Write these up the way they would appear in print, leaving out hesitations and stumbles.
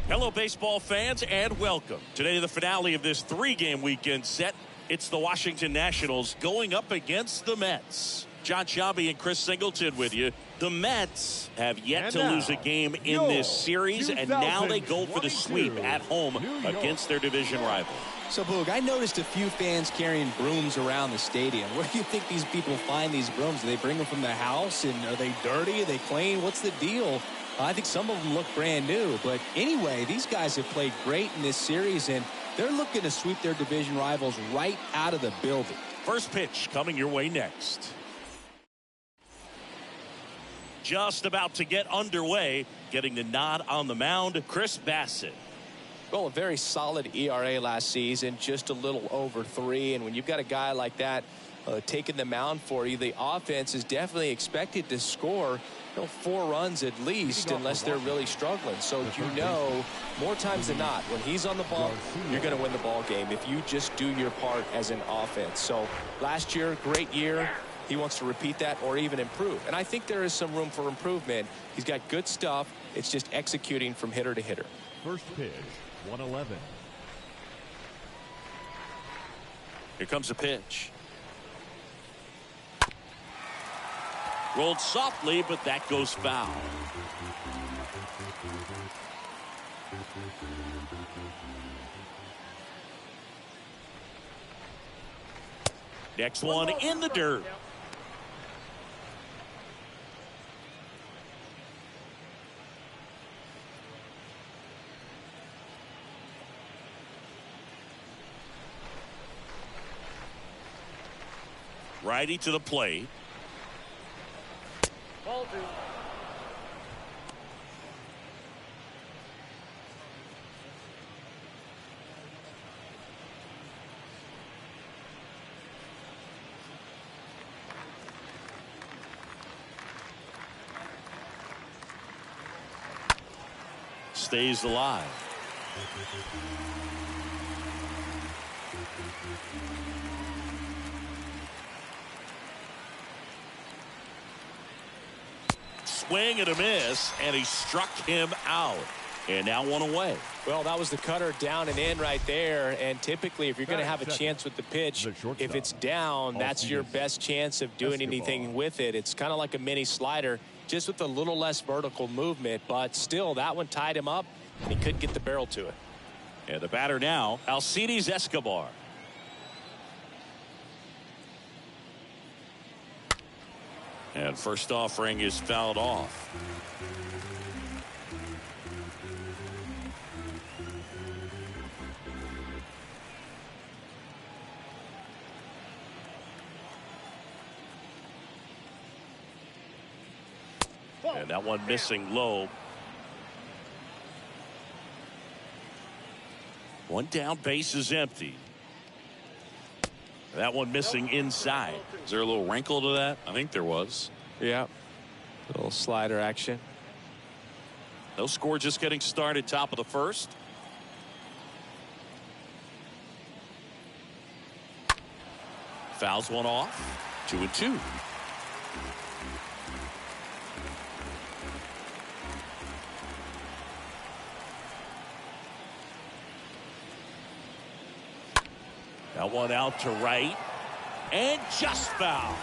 Hello, baseball fans, and welcome. Today, the finale of this three-game weekend set. It's the Washington Nationals going up against the Mets. John Shabby and Chris Singleton with you. The Mets have yet to lose a game in this series, and now they go for the sweep at home against their division rival. So, Boog, I noticed a few fans carrying brooms around the stadium. Where do you think these people find these brooms? Do they bring them from the house? And are they dirty? Are they clean? What's the deal? I think some of them look brand new. But anyway, these guys have played great in this series, and they're looking to sweep their division rivals right out of the building. First pitch coming your way next. Just about to get underway, getting the nod on the mound, Chris Bassett. Well, a very solid ERA last season, just a little over 3. And when you've got a guy like that taking the mound for you, the offense is definitely expected to score 4 runs at least, unless they're really struggling. So more times than not, when he's on the ball, you're going to win the ball game if you just do your part as an offense. So last year, great year. He wants to repeat that or even improve. And I think there is some room for improvement. He's got good stuff. It's just executing from hitter to hitter. First pitch, 111. Here comes the pitch. Rolled softly, but that goes foul. Next one in the dirt. Righty to the plate. Stays alive. Swing and a miss, and he struck him out. And now one away. Well, that was the cutter down and in right there. And typically, if you're going to have a chance with the pitch, if it's down, that's your best chance of doing anything with it. It's kind of like a mini slider, just with a little less vertical movement. But still, that one tied him up, and he couldn't get the barrel to it. And the batter now, Alcides Escobar. And first offering is fouled off. And that one missing low. One down, base is empty. That one missing inside. Is there a little wrinkle to that? I think there was. Yeah. A little slider action. No score, just getting started, top of the first. Fouls one off. 2-2. That one out to right, and just foul.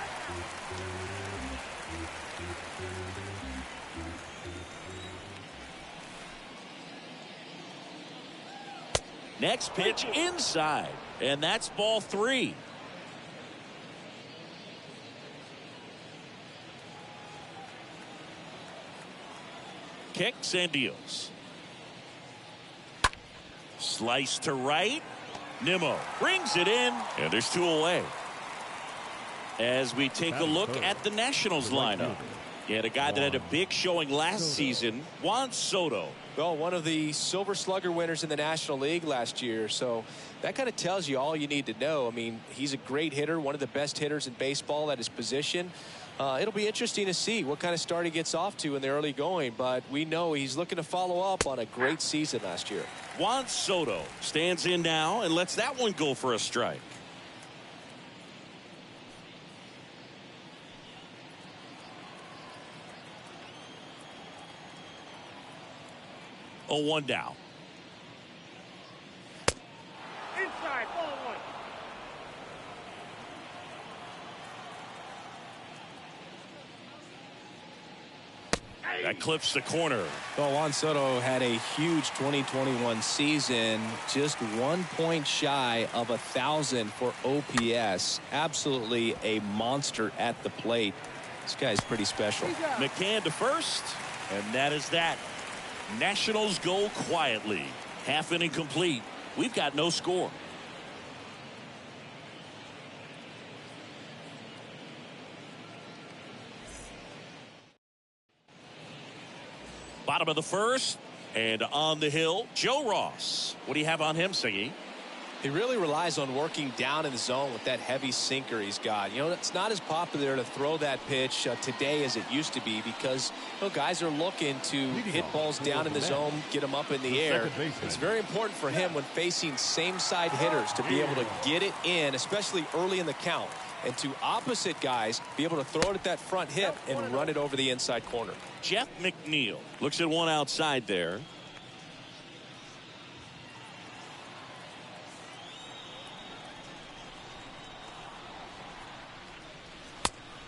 Next pitch inside, and that's ball 3. Kicks and deals. Slice to right. Nimmo brings it in, and there's 2 away. As we take a look at the Nationals lineup, you had a guy that had a big showing last season, Juan Soto. Well, one of the Silver Slugger winners in the National League last year, so that kind of tells you all you need to know. I mean, he's a great hitter, one of the best hitters in baseball at his position. It'll be interesting to see what kind of start he gets off to in the early going, but we know he's looking to follow up on a great season last year. Juan Soto stands in now and lets that one go for a strike. Oh, 1 down. Inside, ball 1. That clips the corner. Well, Juan Soto had a huge 2021 season, just 1 point shy of 1,000 for OPS. Absolutely a monster at the plate. This guy's pretty special. McCann to first, and that is that. Nationals go quietly. Half inning complete. We've got no score. Bottom of the first, and on the hill, Joe Ross. What do you have on him, Siggy? He really relies on working down in the zone with that heavy sinker he's got. You know, it's not as popular to throw that pitch today as it used to be because, you know, guys are looking to hit balls down in the zone, get them up in the air. It's very important for him when facing same side hitters to be able to get it in, especially early in the count. And to opposite guys, be able to throw it at that front hip and run it over the inside corner. Jeff McNeil looks at one outside there.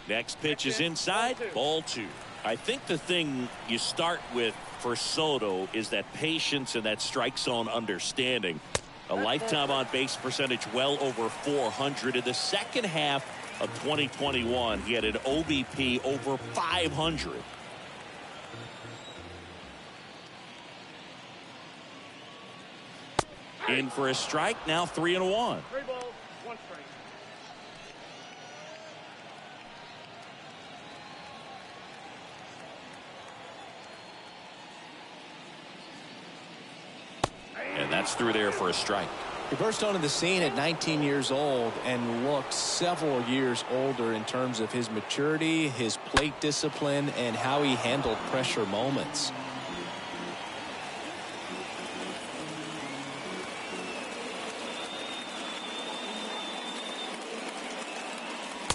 Next pitch is inside, ball 2. I think the thing you start with for Soto is that patience and that strike zone understanding. A lifetime on base percentage well over 400. In the second half of 2021, he had an OBP over 500. In for a strike, now 3-1. 3 balls, 1 strike. And that's through there for a strike. He burst onto the scene at 19 years old and looked several years older in terms of his maturity, his plate discipline, and how he handled pressure moments.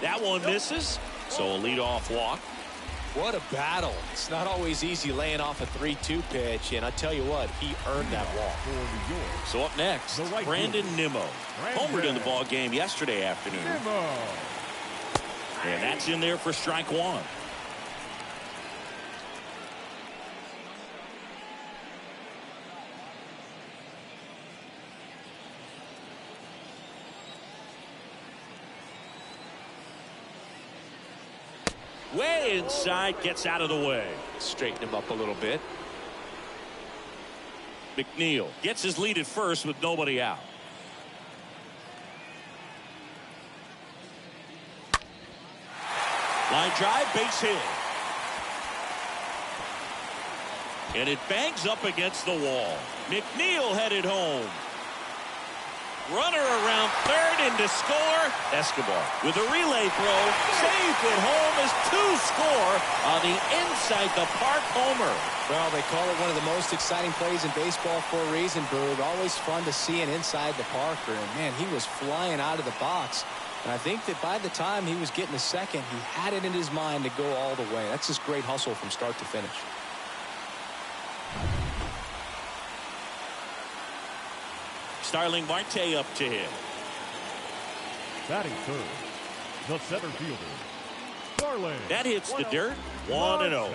That one misses, so a leadoff walk. What a battle. It's not always easy laying off a 3-2 pitch, and I tell you what, he earned that walk. So up next, Brandon Nimmo. Homered in the ball game yesterday afternoon. And that's in there for strike 1. Way inside, gets out of the way. Straighten him up a little bit. McNeil gets his lead at first with nobody out. Line drive, base hit. And it bangs up against the wall. McNeil headed home. Runner around third and to score. Escobar with a relay throw. Safe at home as 2 score on the inside the park homer. Well, they call it one of the most exciting plays in baseball for a reason, Boog. Always fun to see an inside the Parker. And, man, he was flying out of the box. And I think that by the time he was getting a second, he had it in his mind to go all the way. That's just great hustle from start to finish. Starling Marte up to him. Batting third, the center fielder, Starling. That hits the dirt. 1-0.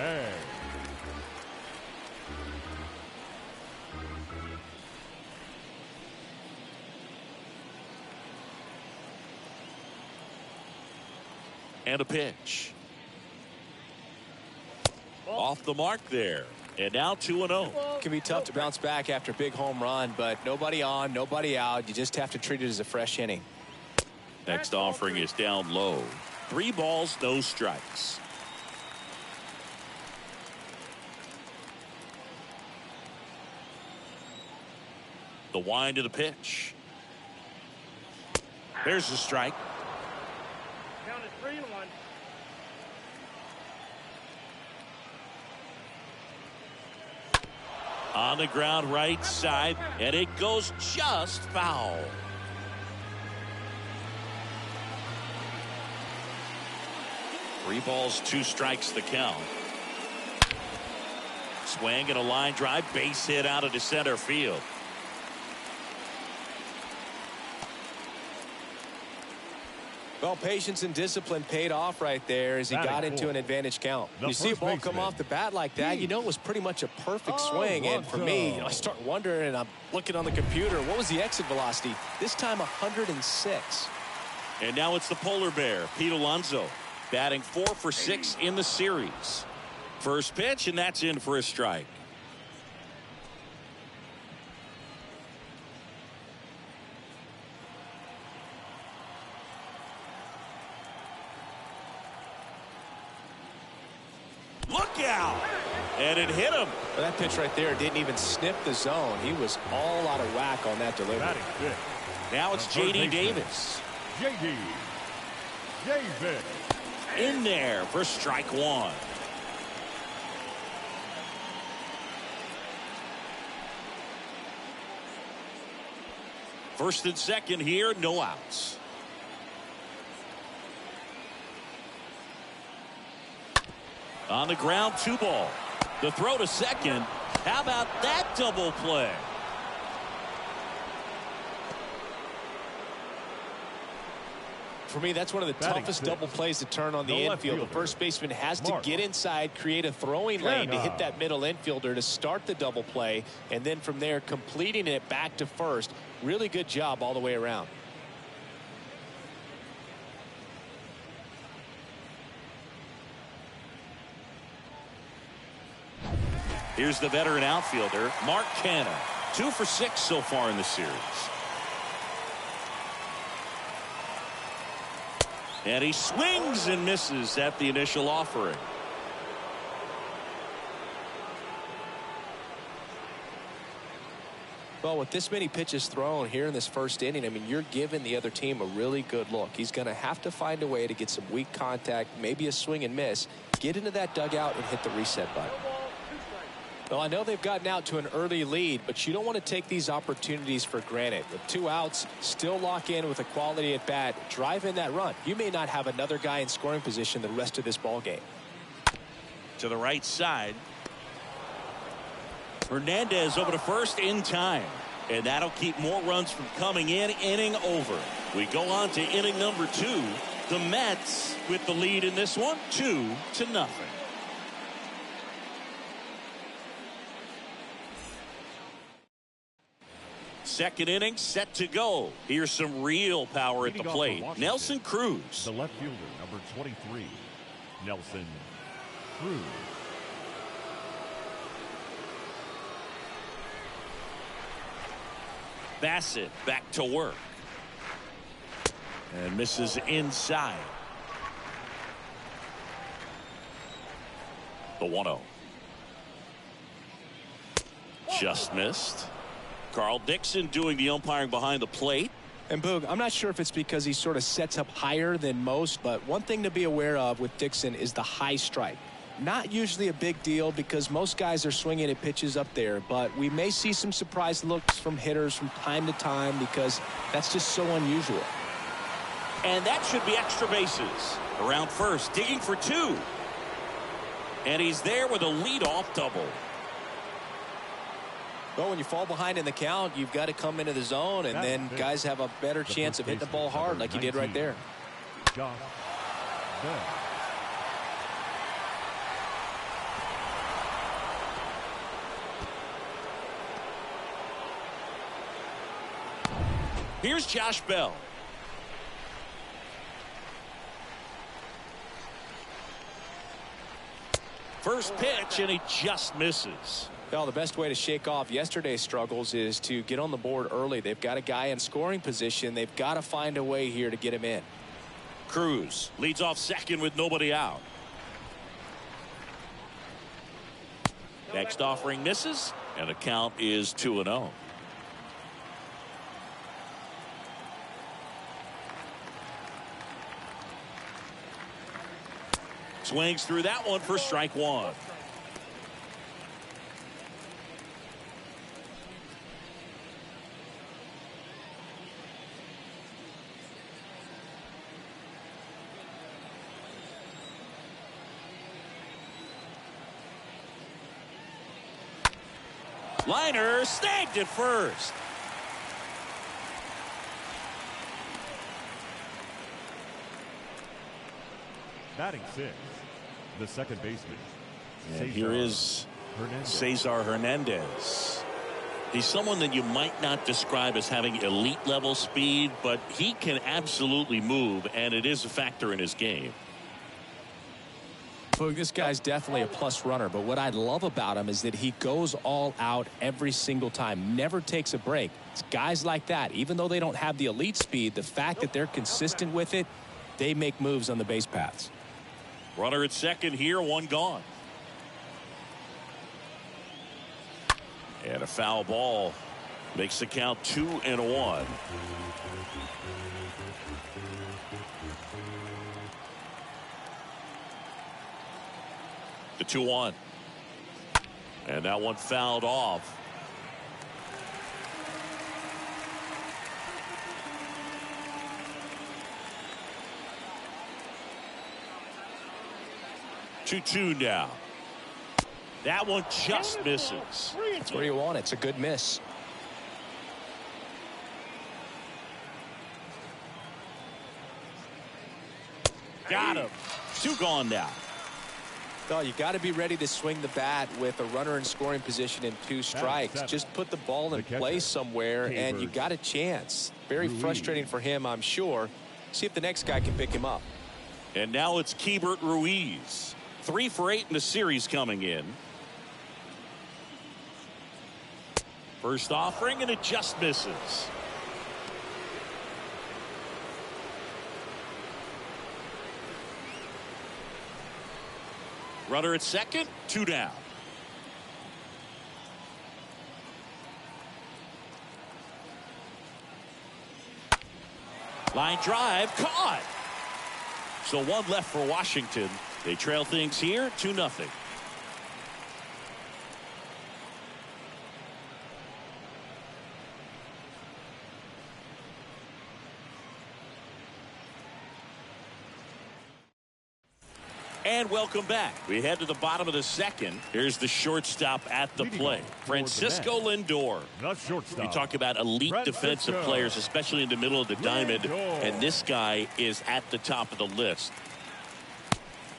And a pitch. Off the mark there. And now 2-0. It can be tough to bounce back after a big home run, but nobody on, nobody out. You just have to treat it as a fresh inning. Next offering is down low. 3 balls, no strikes. The wind of the pitch. There's the strike. Count is 3-1. On the ground right side, and it goes just foul. Three balls, 2 strikes the count. Swing and a line drive, base hit out into center field. Well, patience and discipline paid off right there as he got into an advantage count. When you see a ball come off the bat like that, you know it was pretty much a perfect swing. And for me, I start wondering, and I'm looking on the computer, what was the exit velocity? This time 106. And now it's the polar bear, Pete Alonso, batting 4 for 6 in the series. First pitch, and that's in for a strike. Look out! And it hit him. Well, that pitch right there didn't even sniff the zone. He was all out of whack on that delivery. Now it's J.D. Davis. J.D. Davis. In there for strike 1. First and second here, no outs. On the ground, 2 ball. The throw to second. How about that double play? For me, that's one of the toughest double plays to turn on the infield. The first baseman has to get inside, create a throwing lane to hit that middle infielder to start the double play, and then from there completing it back to first. Really good job all the way around. Here's the veteran outfielder, Mark Canha. 2 for 6 so far in the series. And he swings and misses at the initial offering. Well, with this many pitches thrown here in this first inning, I mean, you're giving the other team a really good look. He's going to have to find a way to get some weak contact, maybe a swing and miss, get into that dugout and hit the reset button. Well, I know they've gotten out to an early lead, but you don't want to take these opportunities for granted. With 2 outs, still lock in with a quality at bat, drive in that run. You may not have another guy in scoring position the rest of this ball game. To the right side. Hernandez over to first in time. And that'll keep more runs from coming in. Inning over. We go on to inning number 2. The Mets with the lead in this one, 2-0. Second inning set to go. Here's some real power at the plate. Nelson Cruz. The left fielder, number 23, Nelson Cruz. Bassett back to work. And misses inside. The 1-0. Just missed. Carl Dixon doing the umpiring behind the plate. And Boog, I'm not sure if it's because he sort of sets up higher than most, but one thing to be aware of with Dixon is the high strike. Not usually a big deal because most guys are swinging at pitches up there, but we may see some surprise looks from hitters from time to time because that's just so unusual. And that should be extra bases. Around first, digging for 2. And he's there with a leadoff double. Well, when you fall behind in the count, you've got to come into the zone, and then guys have a better chance of hitting the ball hard like he did right there. Josh Bell. Here's Josh Bell. First pitch, and he just misses. Well, the best way to shake off yesterday's struggles is to get on the board early. They've got a guy in scoring position. They've got to find a way here to get him in. Cruz leads off second with nobody out. Next offering misses, and the count is 2-0. Swings through that one for strike one. Liner snagged at first. Batting sixth, the second baseman. And here is Cesar Hernandez. He's someone that you might not describe as having elite level speed, but he can absolutely move, and it is a factor in his game. Well, this guy's definitely a plus runner, but what I love about him is that he goes all out every single time, never takes a break. It's guys like that, even though they don't have the elite speed, the fact that they're consistent with it, they make moves on the base paths. Runner at second here, one gone. And a foul ball makes the count 2-1. The 2-1. And that one fouled off. Two now. That one just misses. That's where you want it. It's a good miss. Got him. Two gone now. Well, you got to be ready to swing the bat with a runner in scoring position and 2 strikes. Just put the ball in place somewhere, and you got a chance. Very frustrating for him, I'm sure. See if the next guy can pick him up. And now it's Keibert Ruiz. 3 for 8 in the series coming in. First offering, and it just misses. Runner at second, 2 down. Line drive, caught. So 1 left for Washington. They trail things here 2-0. And welcome back. We head to the bottom of the second. Here's the shortstop at the plate, Francisco Lindor. The shortstop. We talk about elite defensive players, especially in the middle of the diamond, and this guy is at the top of the list.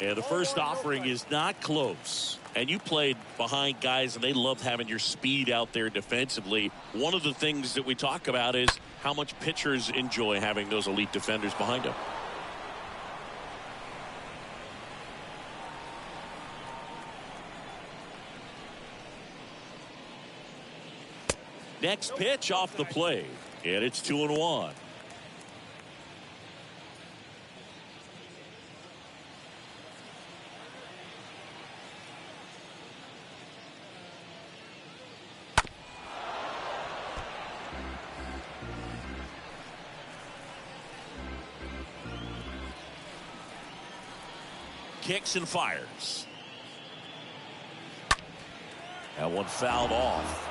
And the first offering is not close. And you played behind guys, and they love having your speed out there defensively. One of the things that we talk about is how much pitchers enjoy having those elite defenders behind them. Next pitch off the plate, and it's 2-1. Kicks and fires. That one fouled off.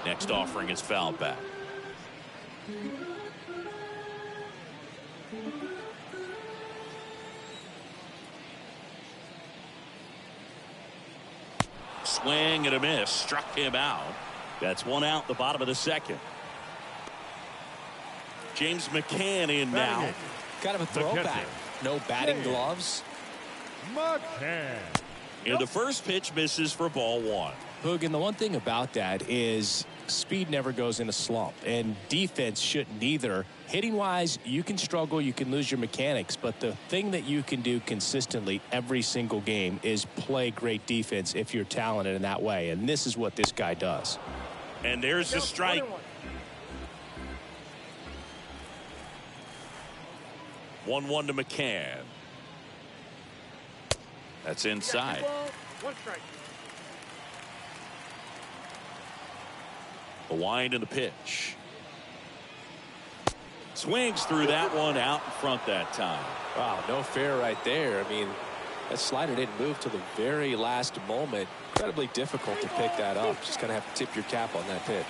Next offering is fouled back. Swing and a miss. Struck him out. That's 1 out, the bottom of the second. James McCann in now. Kind of a throwback. No batting gloves. And the first pitch misses for ball 1. Hoog, and the one thing about that is Speed never goes in a slump, and defense shouldn't either. Hitting-wise, you can struggle, you can lose your mechanics, but the thing that you can do consistently every single game is play great defense if you're talented in that way, and this is what this guy does. And there's the strike. 1-1 to McCann. That's inside. One strike. The wind and the pitch. Swings through that one out in front that time. Wow, no fair right there. I mean, that slider didn't move to the very last moment. Incredibly difficult to pick that up. Just going to have to tip your cap on that pitch.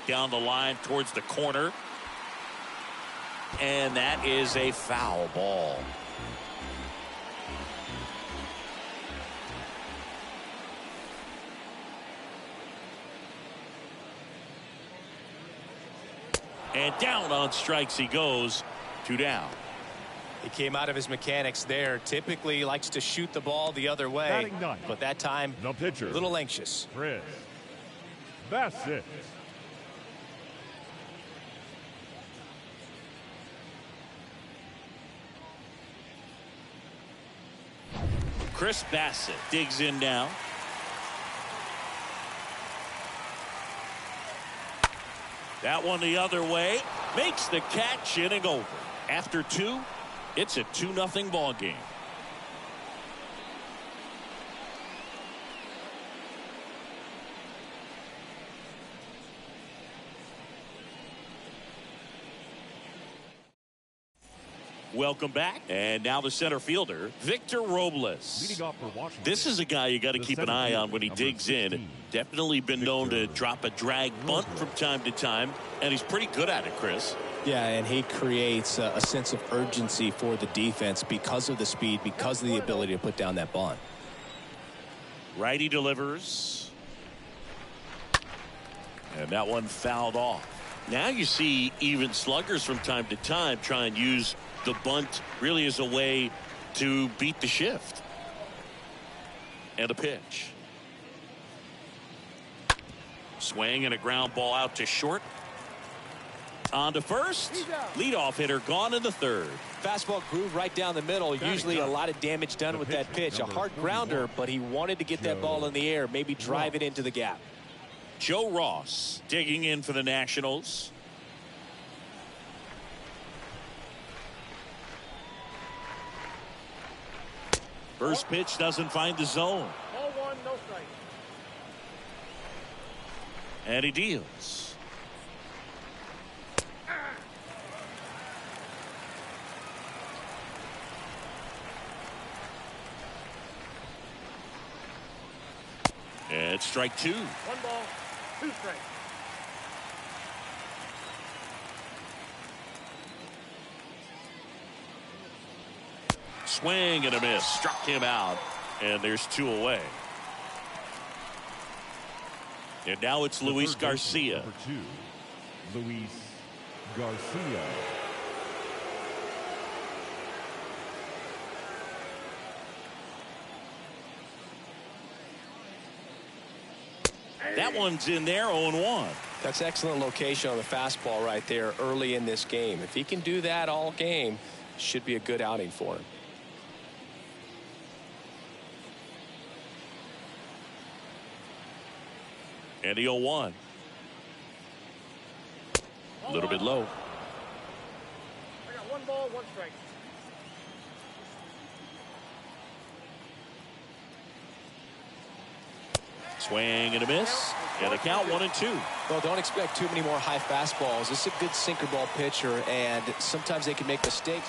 Down the line towards the corner. And that is a foul ball. And down on strikes he goes. 2 down. He came out of his mechanics there. Typically he likes to shoot the ball the other way. But that time, the pitcher, a little anxious. Chris Bassett. Chris Bassett digs in now. That one the other way. Makes the catch, inning over. After 2, it's a 2-0 ball game. Welcome back. And now the center fielder, Victor Robles. Leading off for Washington. This is a guy you got to keep an eye on when he digs in. Definitely been known to drop a drag bunt from time to time, and he's pretty good at it, Chris. Yeah, and he creates a sense of urgency for the defense because of the speed, because of the ability to put down that bunt. Righty delivers. And that one fouled off. Now you see even sluggers from time to time try and use the bunt really as a way to beat the shift. And a pitch. Swing and a ground ball out to short. On to first. Leadoff hitter gone in the third. Fastball groove right down the middle. Usually a lot of damage done with that pitch. A hard grounder, but he wanted to get that ball in the air, maybe drive it into the gap. Joe Ross digging in for the Nationals. First pitch doesn't find the zone. Ball 1, no strike. And he deals. And it's strike 2. 1 ball, 2 strikes. Swing and a miss. Struck him out. And there's 2 away. And now it's Luis Garcia. Number 2, Luis Garcia. That one's in there, 0-1. That's excellent location on the fastball right there early in this game. If he can do that all game, should be a good outing for him. And the 0-1. A little bit low. I got 1 ball, 1 strike. Swing and a miss. And a count 1-2. Well, don't expect too many more high fastballs. This is a good sinker ball pitcher, and sometimes they can make mistakes.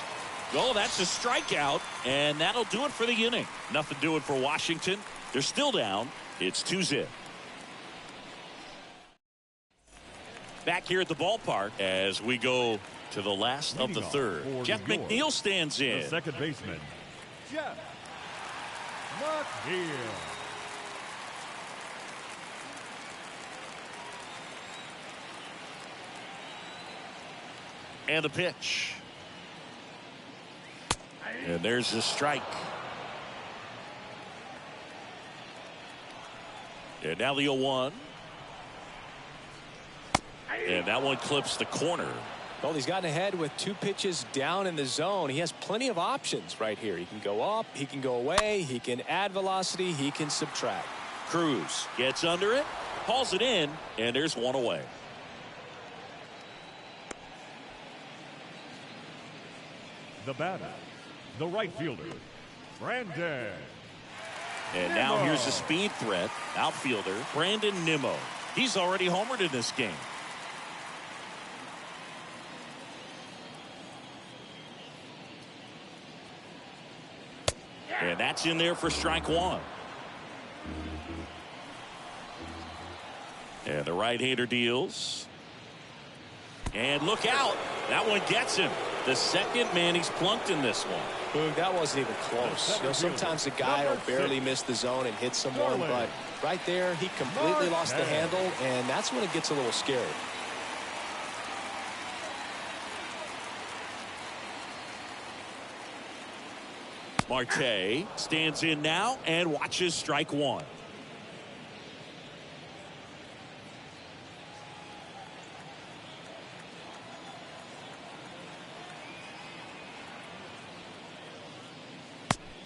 Oh, that's a strikeout, and that'll do it for the inning. Nothing doing for Washington. They're still down. It's 2-0. Back here at the ballpark as we go to the last of the third. Jeff McNeil stands in. The second baseman, Jeff McNeil. And a pitch. And there's the strike. And now the 0-1. And that one clips the corner. Well, he's gotten ahead with 2 pitches down in the zone. He has plenty of options right here. He can go up, he can go away, he can add velocity, he can subtract. Cruz gets under it, hauls it in, and there's one away. The batter, the right fielder, Brandon. And now here's the speed threat, outfielder Brandon Nimmo. He's already homered in this game. And that's in there for strike 1. And the right-hander deals. And look out. That one gets him. The second man he's plunked in this one. Boog, that wasn't even close. You know, sometimes a guy will barely miss the zone and hit someone, but right there, he completely lost the handle, and that's when it gets a little scary. Marte stands in now and watches strike 1.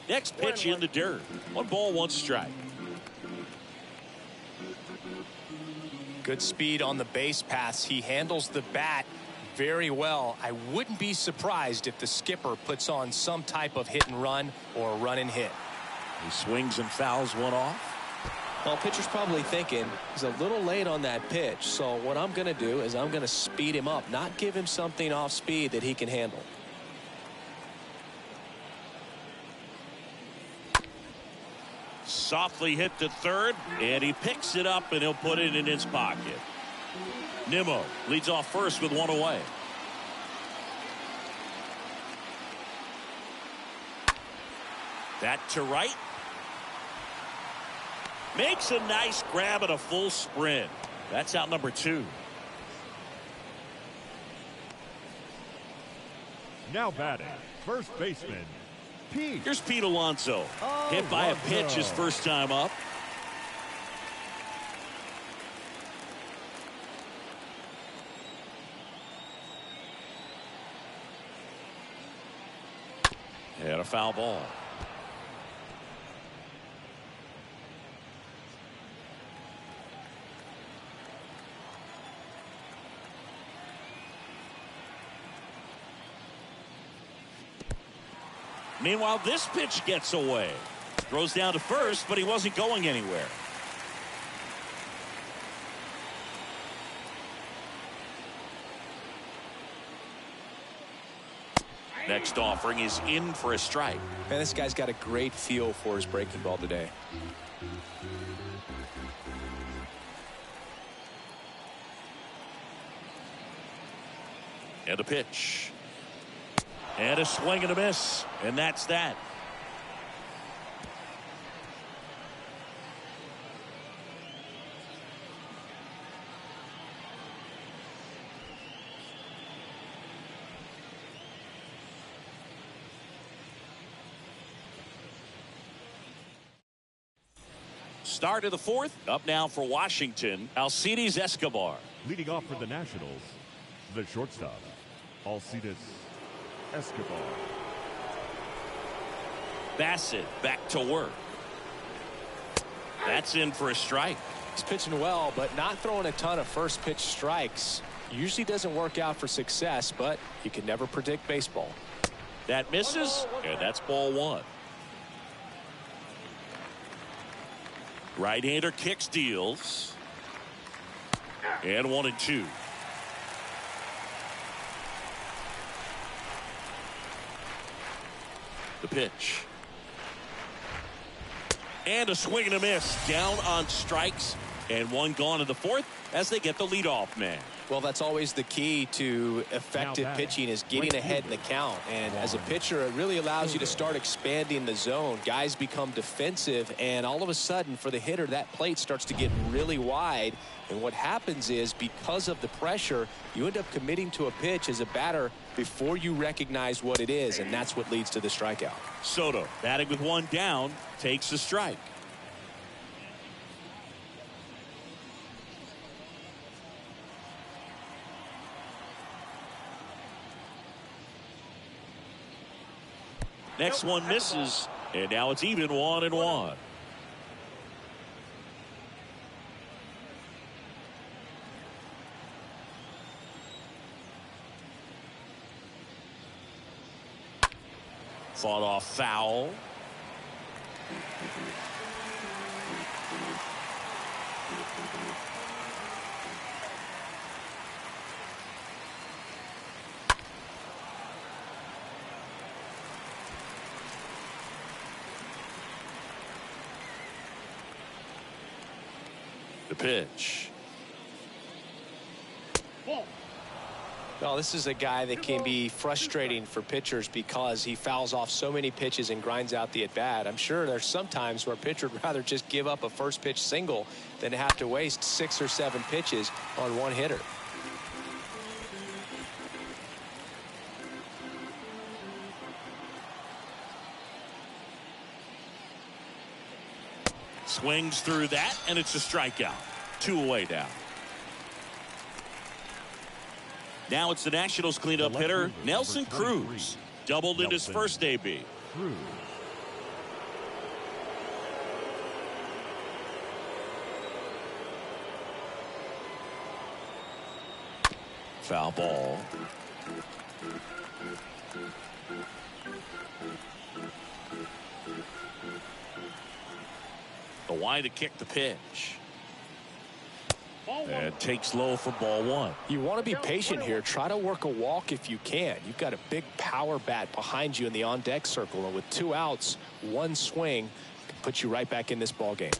Next pitch in the dirt. 1 ball, 1 strike. Good speed on the base paths. He handles the bat very well. I wouldn't be surprised if the skipper puts on some type of hit and run or run and hit. He swings and fouls one off. Well, pitcher's probably thinking he's a little late on that pitch, so what I'm going to do is I'm going to speed him up, not give him something off speed that he can handle. Softly hit to third, and he picks it up, and he'll put it in his pocket. Nimmo leads off first with 1 away. That to right. Makes a nice grab at a full sprint. That's out number 2. Now batting, first baseman, Pete. Here's Pete Alonso. Hit by a pitch his first time up. And a foul ball. Meanwhile, this pitch gets away. Throws down to first, but he wasn't going anywhere. Next offering is in for a strike. Man, this guy's got a great feel for his breaking ball today. And a pitch. And a swing and a miss. And that's that. Start of the 4th. Up now for Washington, Alcides Escobar. Leading off for the Nationals, the shortstop, Alcides Escobar. Bassett back to work. That's in for a strike. He's pitching well, but not throwing a ton of first pitch strikes. Usually doesn't work out for success, but you can never predict baseball. That misses, and that's ball 1. Right-hander kicks, deals. And 1-2. The pitch. And a swing and a miss. Down on strikes. And one gone in the 4th as they get the leadoff man. Well, that's always the key to effective Now pitching is getting ahead in the count. And as a pitcher, it really allows you to start expanding the zone. Guys become defensive, and all of a sudden, for the hitter, that plate starts to get really wide. And what happens is, because of the pressure, you end up committing to a pitch as a batter before you recognize what it is, and that's what leads to the strikeout. Soto, batting with one down, takes the strike. Next one misses, and now it's even 1-1. Fought off foul. The pitch. Well, this is a guy that can be frustrating for pitchers because he fouls off so many pitches and grinds out the at-bat. I'm sure there's some times where a pitcher would rather just give up a first pitch single than to have to waste 6 or 7 pitches on one hitter. Swings through that, and it's a strikeout. 2 away now. Now it's the Nationals cleanup hitter, Nelson Cruz. Doubled in his first AB. Cruz. Foul ball. The wide to kick the pitch. And takes low for ball 1. You want to be patient here. Try to work a walk if you can. You've got a big power bat behind you in the on-deck circle, and with 2 outs, 1 swing can put you right back in this ball game.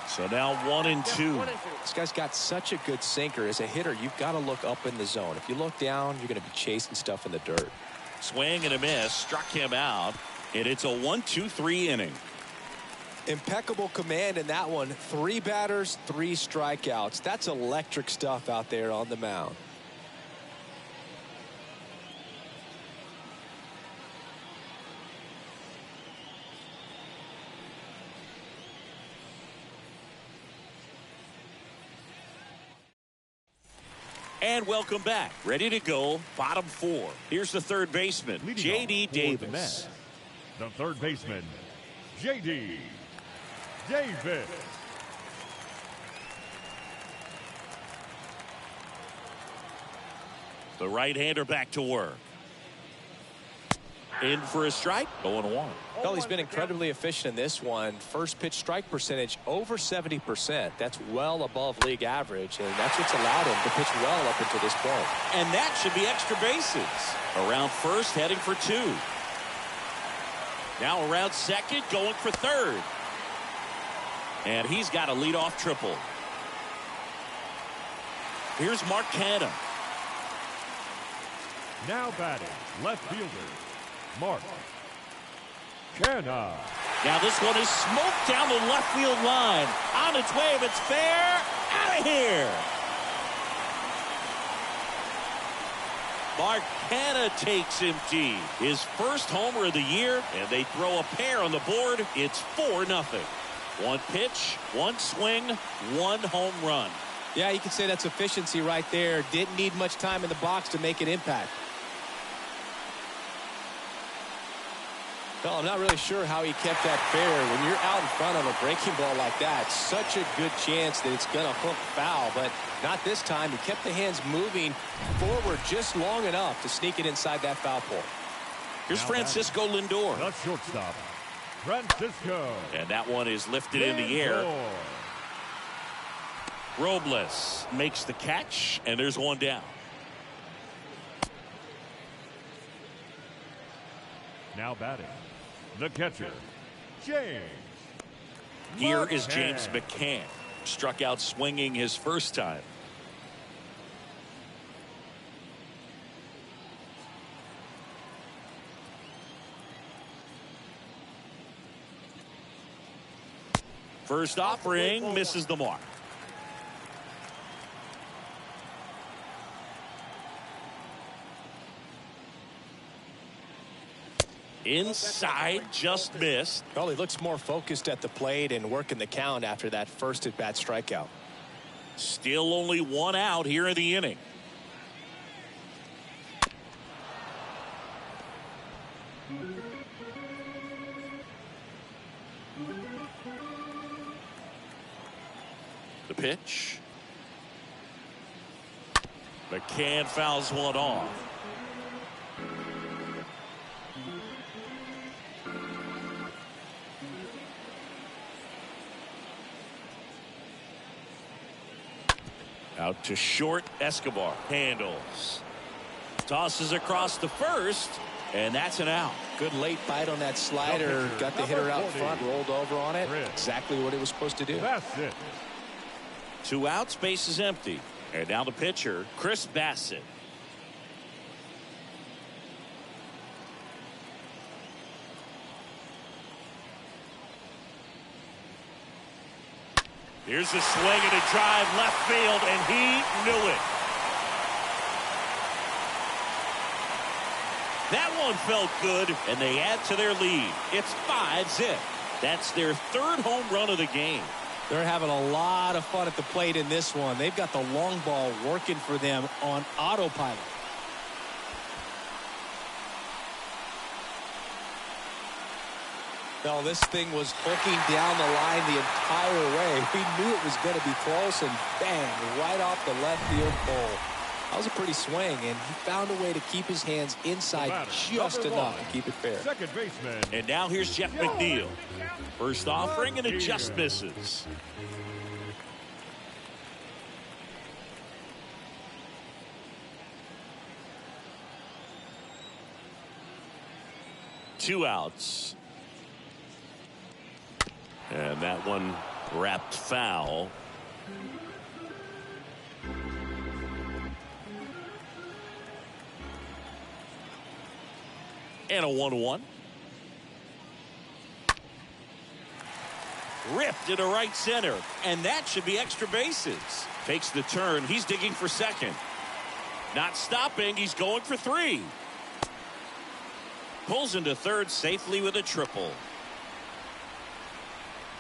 So now 1-2. This guy's got such a good sinker. As a hitter, you've got to look up in the zone. If you look down, you're going to be chasing stuff in the dirt. Swing and a miss. Struck him out. And it's a 1-2-3 inning. Impeccable command in that one. 3 batters, 3 strikeouts. That's electric stuff out there on the mound. And welcome back. Ready to go. Bottom 4. Here's the third baseman, J.D. Davis. The third baseman, J.D. Davis. The right-hander back to work. In for a strike. 0-1. Well, he's been incredibly efficient in this one. First pitch strike percentage over 70%. That's well above league average, and that's what's allowed him to pitch well up until this point. And that should be extra bases. Around first, heading for 2. Now around second, going for third. And he's got a leadoff triple. Here's Mark Canha. Now batting, left fielder, Mark Canha. Now this one is smoked down the left field line. On its way, if it's fair, out of here. Mark Canha takes him deep. His first homer of the year, and they throw a pair on the board. It's 4-0. 1 pitch, 1 swing, 1 home run. Yeah, you can say that's efficiency right there. Didn't need much time in the box to make an impact. Well, I'm not really sure how he kept that fair. When you're out in front of a breaking ball like that, such a good chance that it's going to hook foul, but not this time. He kept the hands moving forward just long enough to sneak it inside that foul pole. Here's Now Francisco Lindor. The shortstop, Francisco. And that one is lifted in the air. Robles makes the catch, and there's 1 down. Now batting, the catcher, James. Here is McCann. James McCann. Struck out swinging his first time. First offering misses the mark. Inside, just missed. Well, he looks more focused at the plate and working the count after that first at-bat strikeout. Still only one out here in the inning. The pitch. McCann fouls one off. Out to short. Escobar handles. Tosses across the first. And that's an out. Good late bite on that slider. Got the hitter out front, rolled over on it. Exactly what it was supposed to do. That's it. 2 outs, base is empty. And now the pitcher, Chris Bassett. Here's a swing and a drive left field, and he knew it. That one felt good, and they add to their lead. It's 5-zip. That's their 3rd home run of the game. They're having a lot of fun at the plate in this one. They've got the long ball working for them on autopilot. Well, this thing was hooking down the line the entire way. We knew it was going to be close, and bang, right off the left field pole. That was a pretty swing, and he found a way to keep his hands inside just enough to keep it fair. Second baseman. And now here's Jeff McNeil. First offering, and it just misses. Two outs. And that one wrapped foul. And a 1-1. Ripped into right center. And that should be extra bases. Takes the turn. He's digging for second. Not stopping. He's going for 3. Pulls into third safely with a triple.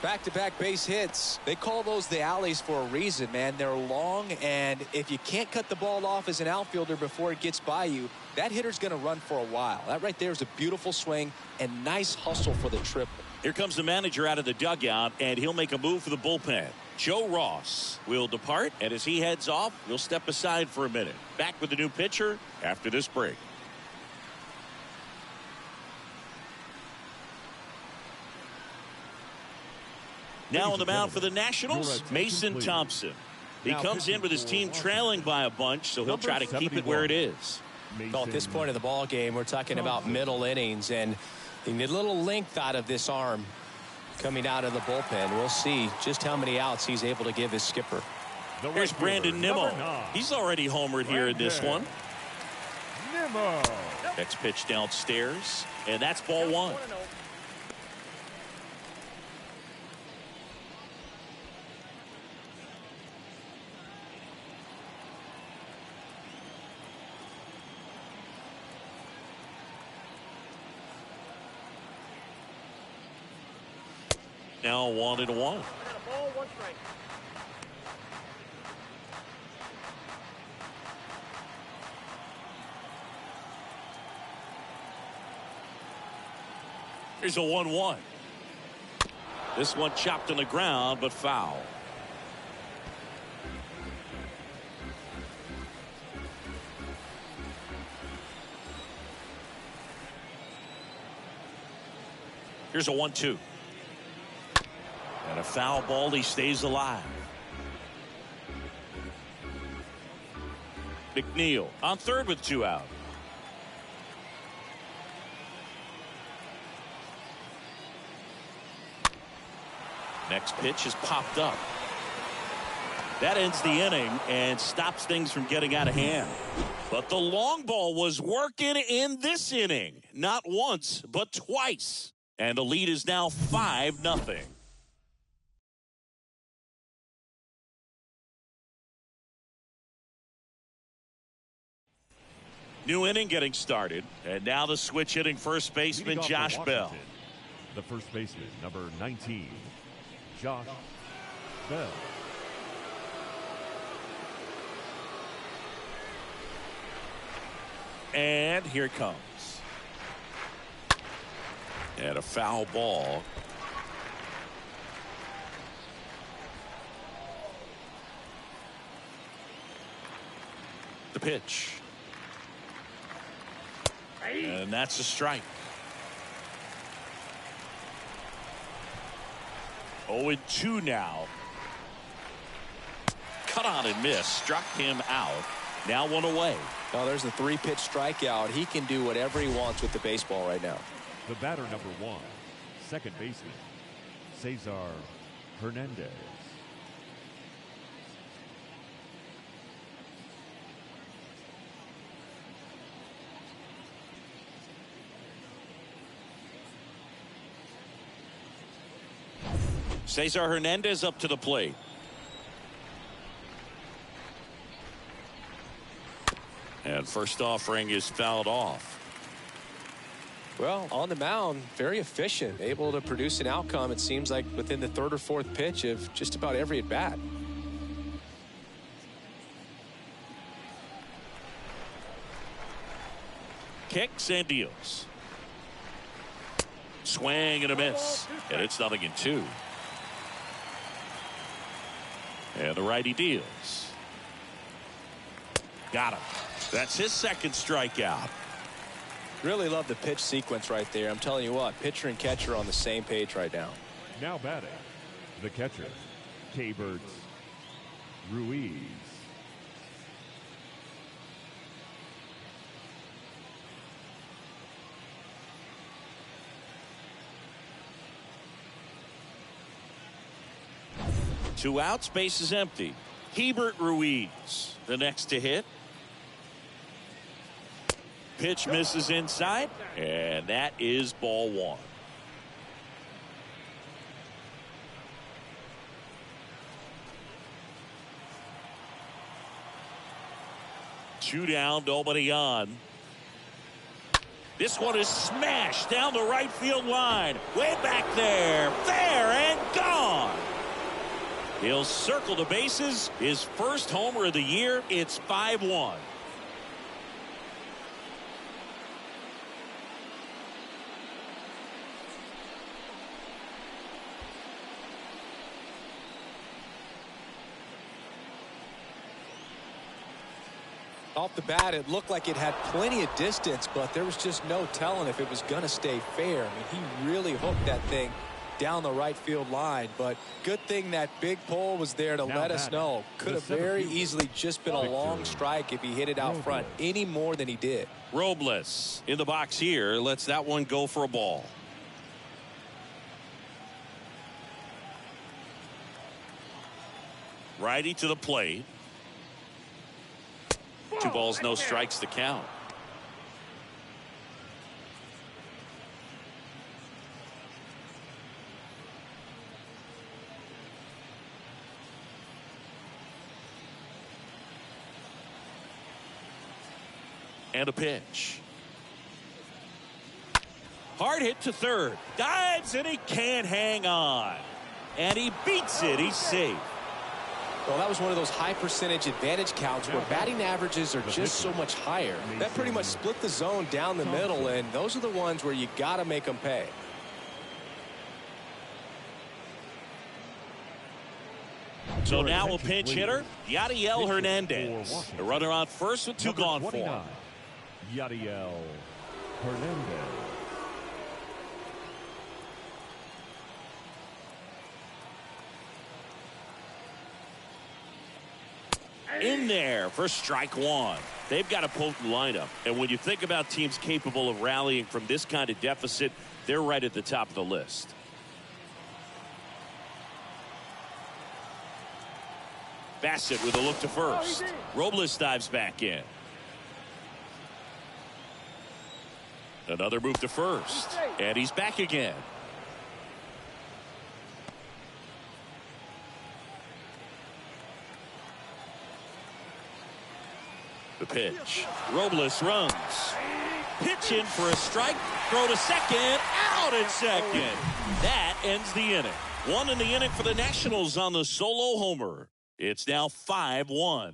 Back-to-back base hits. They call those the alleys for a reason, man. They're long, and if you can't cut the ball off as an outfielder before it gets by you, that hitter's going to run for a while. That right there is a beautiful swing and nice hustle for the triple. Here comes the manager out of the dugout, and he'll make a move for the bullpen. Joe Ross will depart, and as he heads off, we'll step aside for a minute. Back with the new pitcher after this break. Now on the mound for the Nationals, Mason Thompson. He comes in with his team trailing by a bunch, so he'll try to keep it where it is. Well, at this point in the ball game, we're talking about middle innings, and you need a little length out of this arm coming out of the bullpen. We'll see just how many outs he's able to give his skipper. Here's Brandon Nimmo. He's already homered here in this one. Nimmo. Next pitch downstairs, and that's ball 1. Now 1-1. Ball, 1 strike. Here's a 1-1. This one chopped on the ground, but foul. Here's a 1-2. And a foul ball. He stays alive. McNeil on third with 2 out. Next pitch is popped up. That ends the inning and stops things from getting out of hand. But the long ball was working in this inning. Not once, but twice. And the lead is now 5-0. New inning getting started. And now the switch hitting first baseman Josh Bell. The first baseman, number 19, Josh Bell. And here it comes. And a foul ball. The pitch. And that's a strike. 0-2 now. Cut on and miss. Struck him out. Now one away. Now there's the 3-pitch strikeout. He can do whatever he wants with the baseball right now. The batter, number 1, second baseman, Cesar Hernandez. Cesar Hernandez up to the plate. And first offering is fouled off. Well, on the mound, very efficient, able to produce an outcome, it seems like, within the 3rd or 4th pitch of just about every at bat. Kicks and deals. Swing and a miss. And it's 0-2. And the righty deals. Got him. That's his second strikeout. Really love the pitch sequence right there. I'm telling you what, pitcher and catcher are on the same page right now. Now batting, the catcher, Keibert Ruiz. Two outs, base is empty. Keibert Ruiz, the next to hit. Pitch misses inside, and that is ball 1. Two down, nobody on. This one is smashed down the right field line. Way back there. Fair and gone. He'll circle the bases. His first homer of the year. It's 5-1. Off the bat, it looked like it had plenty of distance, but there was just no telling if it was going to stay fair. I mean, he really hooked that thing down the right field line, but good thing that big pole was there to let us know. Could have very easily just been a long strike if he hit it out front any more than he did. Robles in the box here lets that one go for a ball. Righty to the plate. 2 balls, no strikes to count. And a pitch. Hard hit to third. Dives and he can't hang on. And he beats it. He's safe. Well, that was one of those high percentage advantage counts where batting averages are just so much higher. That pretty much split the zone down the middle, and those are the ones where you got to make them pay. So now a pinch hitter, Yadiel Hernandez. A runner on first with 2 gone for him. Yadiel Hernandez. In there for strike 1. They've got a potent lineup. And when you think about teams capable of rallying from this kind of deficit, they're right at the top of the list. Bassett with a look to first. Robles dives back in. Another move to first. And he's back again. The pitch. Robles runs. Pitch in for a strike. Throw to second. Out at second. That ends the inning. One in the inning for the Nationals on the solo homer. It's now 5-1.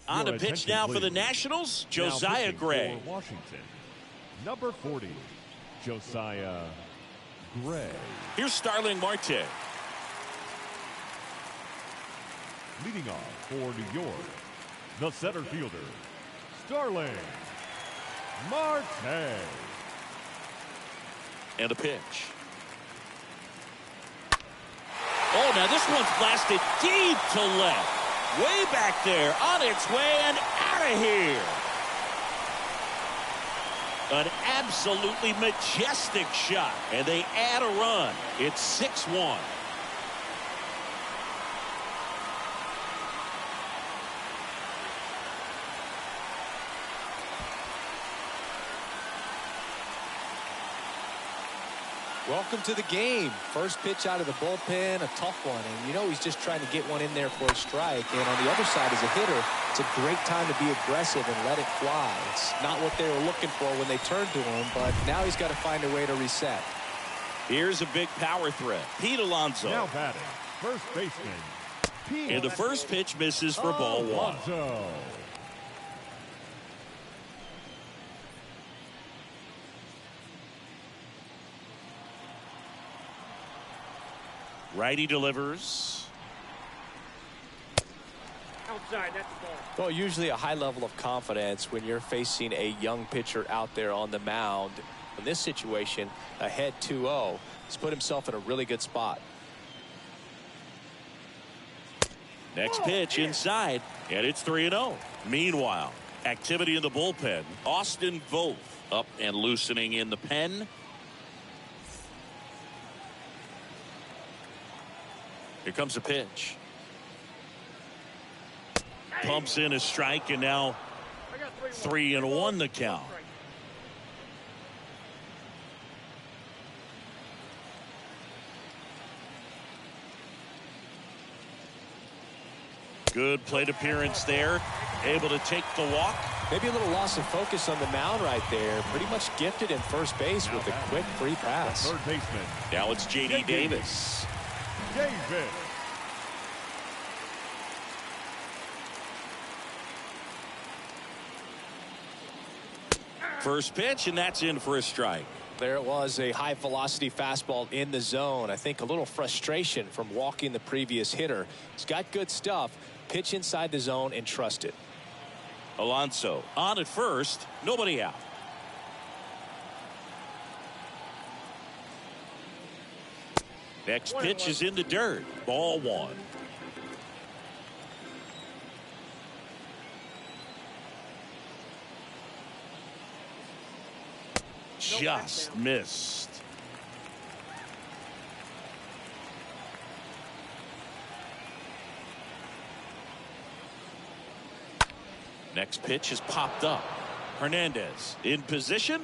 On the pitch now for the Nationals, Josiah Gray. For Washington, number 40, Josiah Gray. Here's Starling Marte. Leading off for New York, the center fielder, Starling Marte. And a pitch. Oh, now this one's blasted deep to left. Way back there, on its way and out of here. An absolutely majestic shot, and they add a run. It's 6-1. Welcome to the game. First pitch out of the bullpen, a tough one. And you know he's just trying to get one in there for a strike. And on the other side, as a hitter, it's a great time to be aggressive and let it fly. It's not what they were looking for when they turned to him, but now he's got to find a way to reset. Here's a big power threat. Pete Alonso. Now batting, first baseman, Pete. And the first pitch misses for ball one. Alonso. Righty delivers. Outside, that's the ball. Well, usually a high level of confidence when you're facing a young pitcher out there on the mound. In this situation, ahead 2-0. He's put himself in a really good spot. Next pitch inside, and it's 3-0. Meanwhile, activity in the bullpen. Austin Voth up and loosening in the pen. Here comes a pitch. Pumps in a strike, and now 3-1 the count. Good plate appearance there. Able to take the walk. Maybe a little loss of focus on the mound right there. Pretty much gifted in first base with a quick free pass. Third baseman, Now it's J.D. Davis. Davis. First pitch, and that's in for a strike. There it was, a high velocity fastball in the zone. I think a little frustration from walking the previous hitter. He's got good stuff. Pitch inside the zone and trust it. Alonso on at first, nobody out. Next pitch is in the dirt. Ball one. Just missed. Next pitch is popped up. Hernandez in position.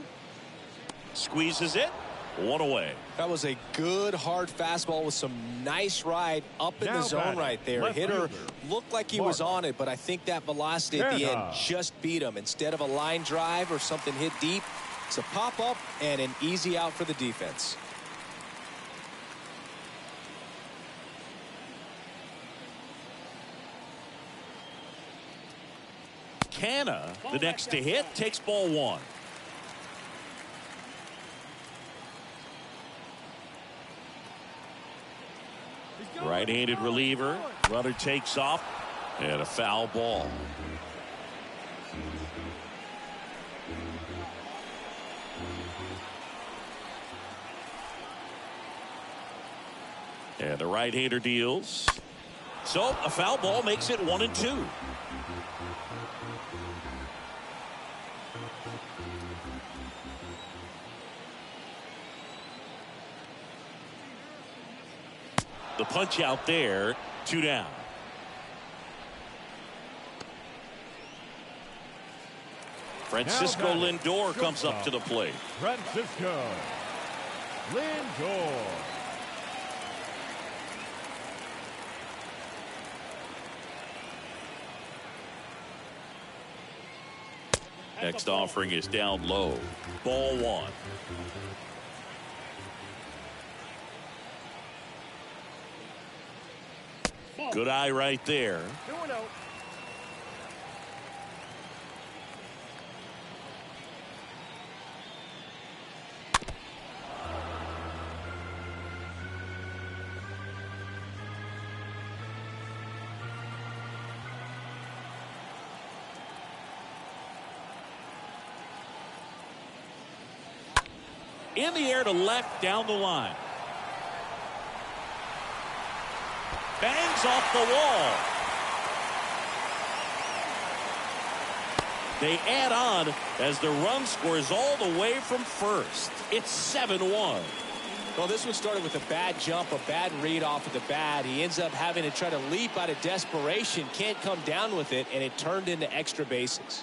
Squeezes it. One away. That was a good hard fastball with some nice ride up in the zone right there. Hitter looked like he was on it, but I think that velocity at the end just beat him. Instead of a line drive or something hit deep, it's a pop up and an easy out for the defense. Canna, the next to hit, takes ball one. Right-handed reliever. Runner takes off. And a foul ball. And the right-hander deals. So a foul ball makes it 1-2. The punch out there, 2 down. Francisco Lindor comes up to the plate. Francisco Lindor. Next offering is down low. Ball one. Good eye right there. 2-0. In the air to left down the line. Bangs off the wall. They add on as the run scores all the way from first. It's 7-1. Well, this one started with a bad jump, a bad read off of the bat. He ends up having to try to leap out of desperation, can't come down with it, and it turned into extra bases.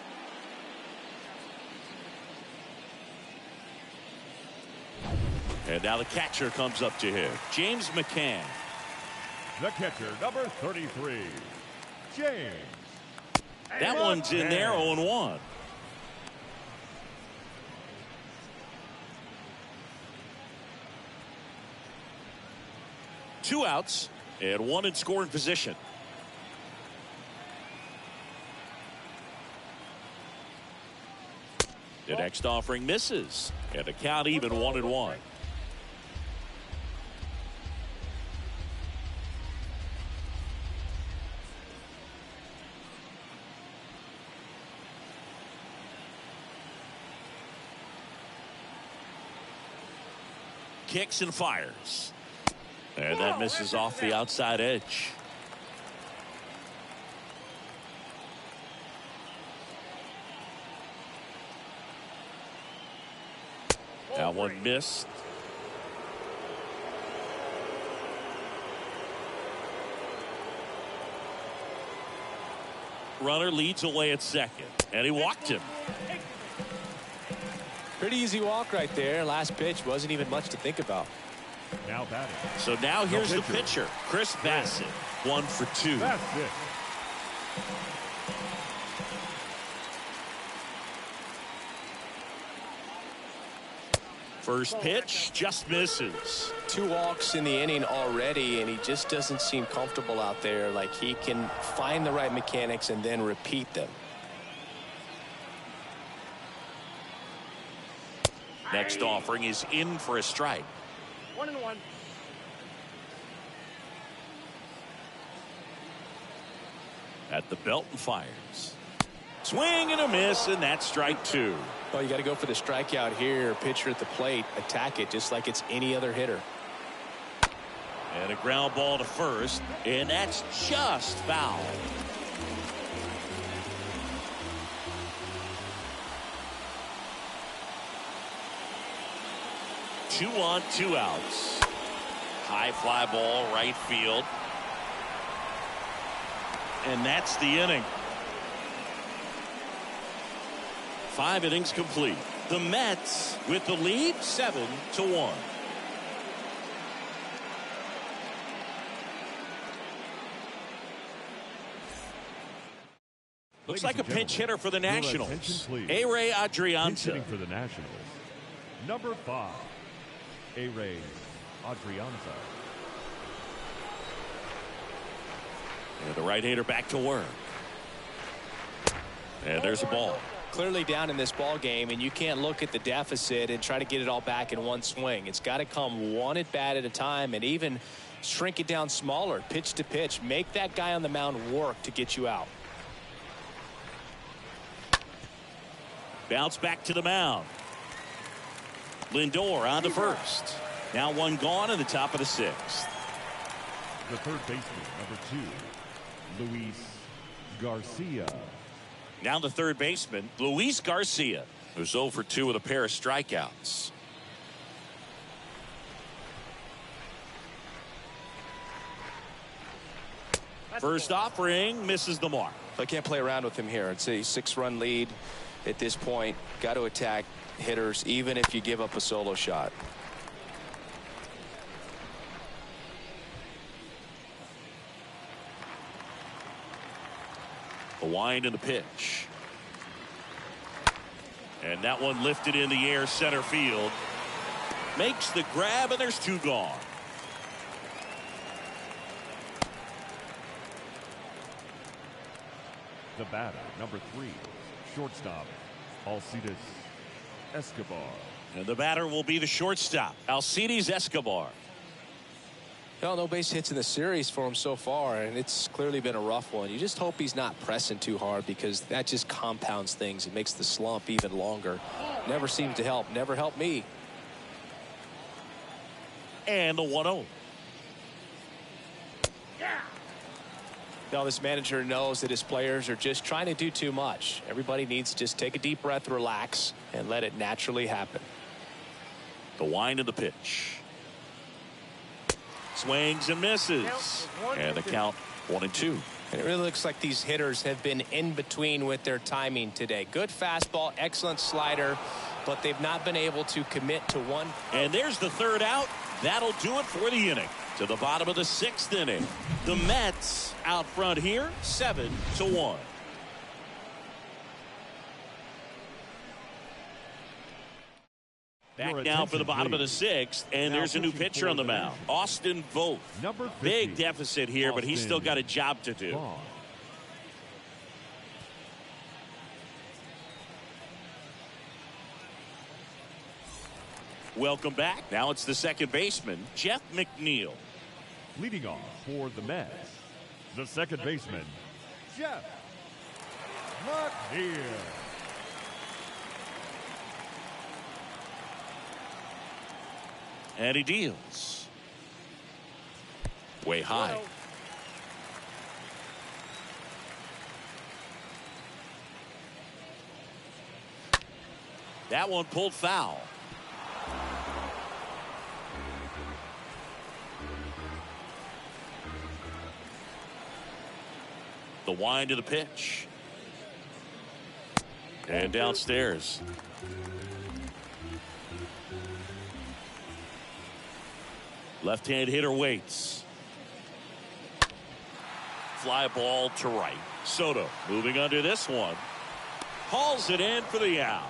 And now the catcher comes up to him. James McCann. The catcher, number 33, James. That one's in there, 0-1. Two outs and one in scoring position. The next offering misses, and the count even 1-1. Kicks and fires. And that misses off the outside edge. That one missed. Runner leads away at second, and he walked him. Pretty easy walk right there. Last pitch wasn't even much to think about. Now batting. So now here's the pitcher, Chris Bassett, 1 for 2. Bassett. First pitch just misses. 2 walks in the inning already, and he just doesn't seem comfortable out there. Like he can find the right mechanics and then repeat them. Next offering is in for a strike. 1-1. At the belt and fires. Swing and a miss, and that's strike 2. Well, you got to go for the strikeout here. Pitcher at the plate, attack it just like it's any other hitter. And a ground ball to first, and that's just foul. Two on, 2 outs. High fly ball, right field. And that's the inning. 5 innings complete. The Mets with the lead, 7-1. Looks like a pinch hitter for the Nationals. A-Ray Adrianza. Pinch hitting for the Nationals. Number 5, A-Ray Adrianza. And the right-hander back to work. And there's a ball. Clearly down in this ball game, and you can't look at the deficit and try to get it all back in one swing. It's got to come one at bat at a time, and even shrink it down smaller, pitch to pitch. Make that guy on the mound work to get you out. Bounce back to the mound. Lindor on to first. Now one gone in the top of the 6th. The third baseman, number 2, Luis Garcia. Now the third baseman, Luis Garcia, who's 0 for 2 with a pair of strikeouts. First offering misses the mark. I can't play around with him here. It's a 6-run lead. at this point. Got to attack hitters even if you give up a solo shot. The wind and the pitch. And that one lifted in the air center field. Makes the grab, and there's 2 gone. The batter, number 3, shortstop, Alcides Escobar. And the batter will be the shortstop, Alcides Escobar. Well, no base hits in the series for him so far, and it's clearly been a rough one. You just hope he's not pressing too hard, because that just compounds things. It makes the slump even longer. Never seems to help. Never helped me. And the 1-0. Now, this manager knows that his players are just trying to do too much. Everybody needs to just take a deep breath, relax, and let it naturally happen. The wind of the pitch. Swings and misses. And the count 1-2. And it really looks like these hitters have been in between with their timing today. Good fastball, excellent slider, but they've not been able to commit to one. And there's the 3rd out. That'll do it for the inning. To the bottom of the 6th inning. The Mets out front here, 7-1. Back now for the bottom of the 6th, and there's a new pitcher on the mound, Austin Vogt. Number 50, big deficit here, but he's still got a job to do. Welcome back. Now it's the second baseman, Jeff McNeil. Leading off for the Mets, the second baseman, Jeff McNeil. And he deals. Way high. That one pulled foul. The wind of the pitch. And downstairs. Left-hand hitter waits. Fly ball to right. Soto moving under this one. Hauls it in for the out.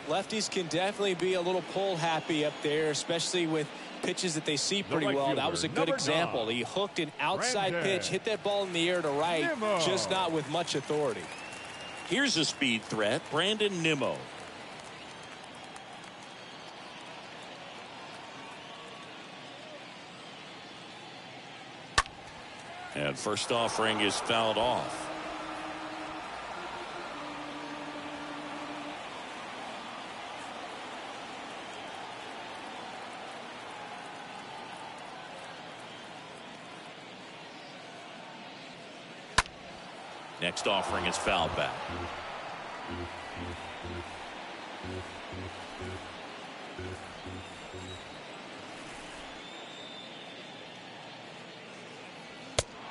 Lefties can definitely be a little pull happy up there, especially with pitches that they see pretty well. That was a good example. He hooked an outside pitch, hit that ball in the air to right, just not with much authority. Here's a speed threat, Brandon Nimmo. And first offering is fouled off. Next offering is fouled back.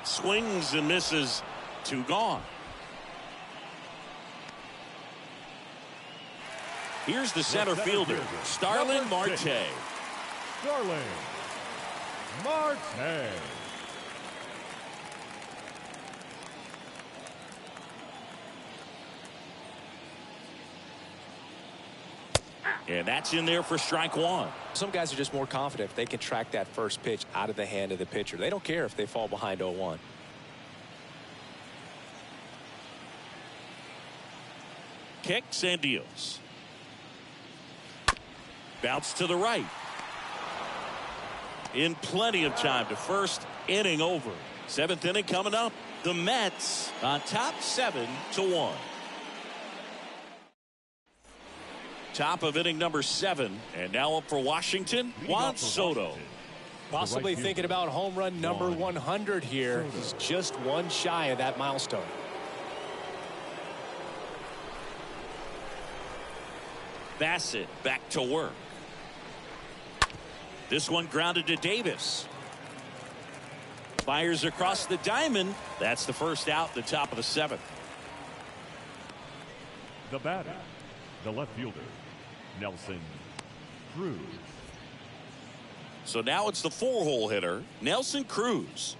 Swings and misses. 2 gone. Here's the center fielder, Starlin Marte. Starlin Marte. And that's in there for strike 1. Some guys are just more confident if they can track that first pitch out of the hand of the pitcher. They don't care if they fall behind 0-1. Kicks and deals. Bounce to the right. In plenty of time to first, inning over. 7th inning coming up. The Mets on top 7-1. Top of inning number 7, and now up for Washington, Juan Soto. Possibly thinking about home run number 100 here. He's just one shy of that milestone. Bassett back to work. This one grounded to Davis. Fires across the diamond. That's the first out, the top of the 7th. The batter, the left fielder, Nelson Cruz. So now it's the 4-hole hitter, Nelson Cruz.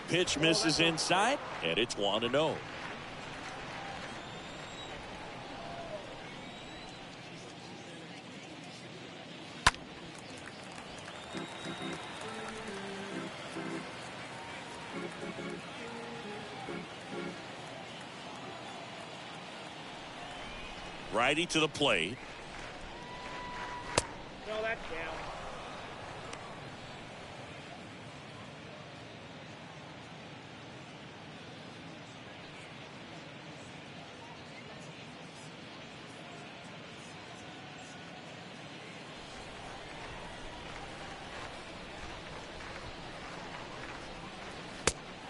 Pitch misses inside, and it's 1-0. Righty to the plate. No, that's down.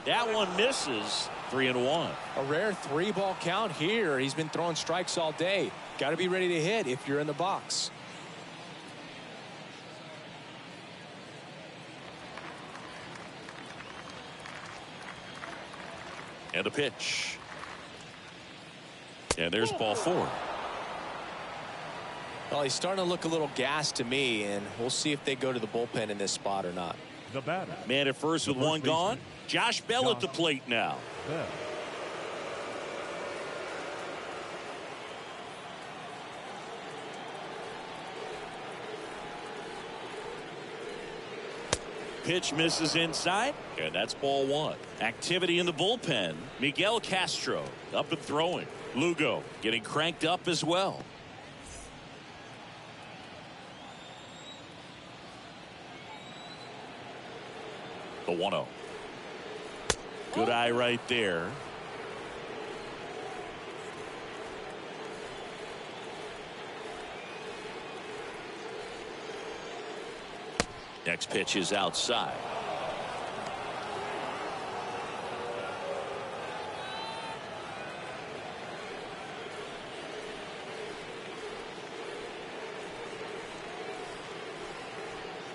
That one misses. 3-1. A rare 3-ball count here. He's been throwing strikes all day. Got to be ready to hit if you're in the box. And a pitch. And there's ball 4. Well, he's starting to look a little gassed to me, and we'll see if they go to the bullpen in this spot or not. The batter. Man at first with one gone. Josh Bell at the plate now. Bell. Pitch misses inside, and that's ball 1. Activity in the bullpen. Miguel Castro up and throwing. Lugo getting cranked up as well. The 1-0. Good eye right there. Next pitch is outside.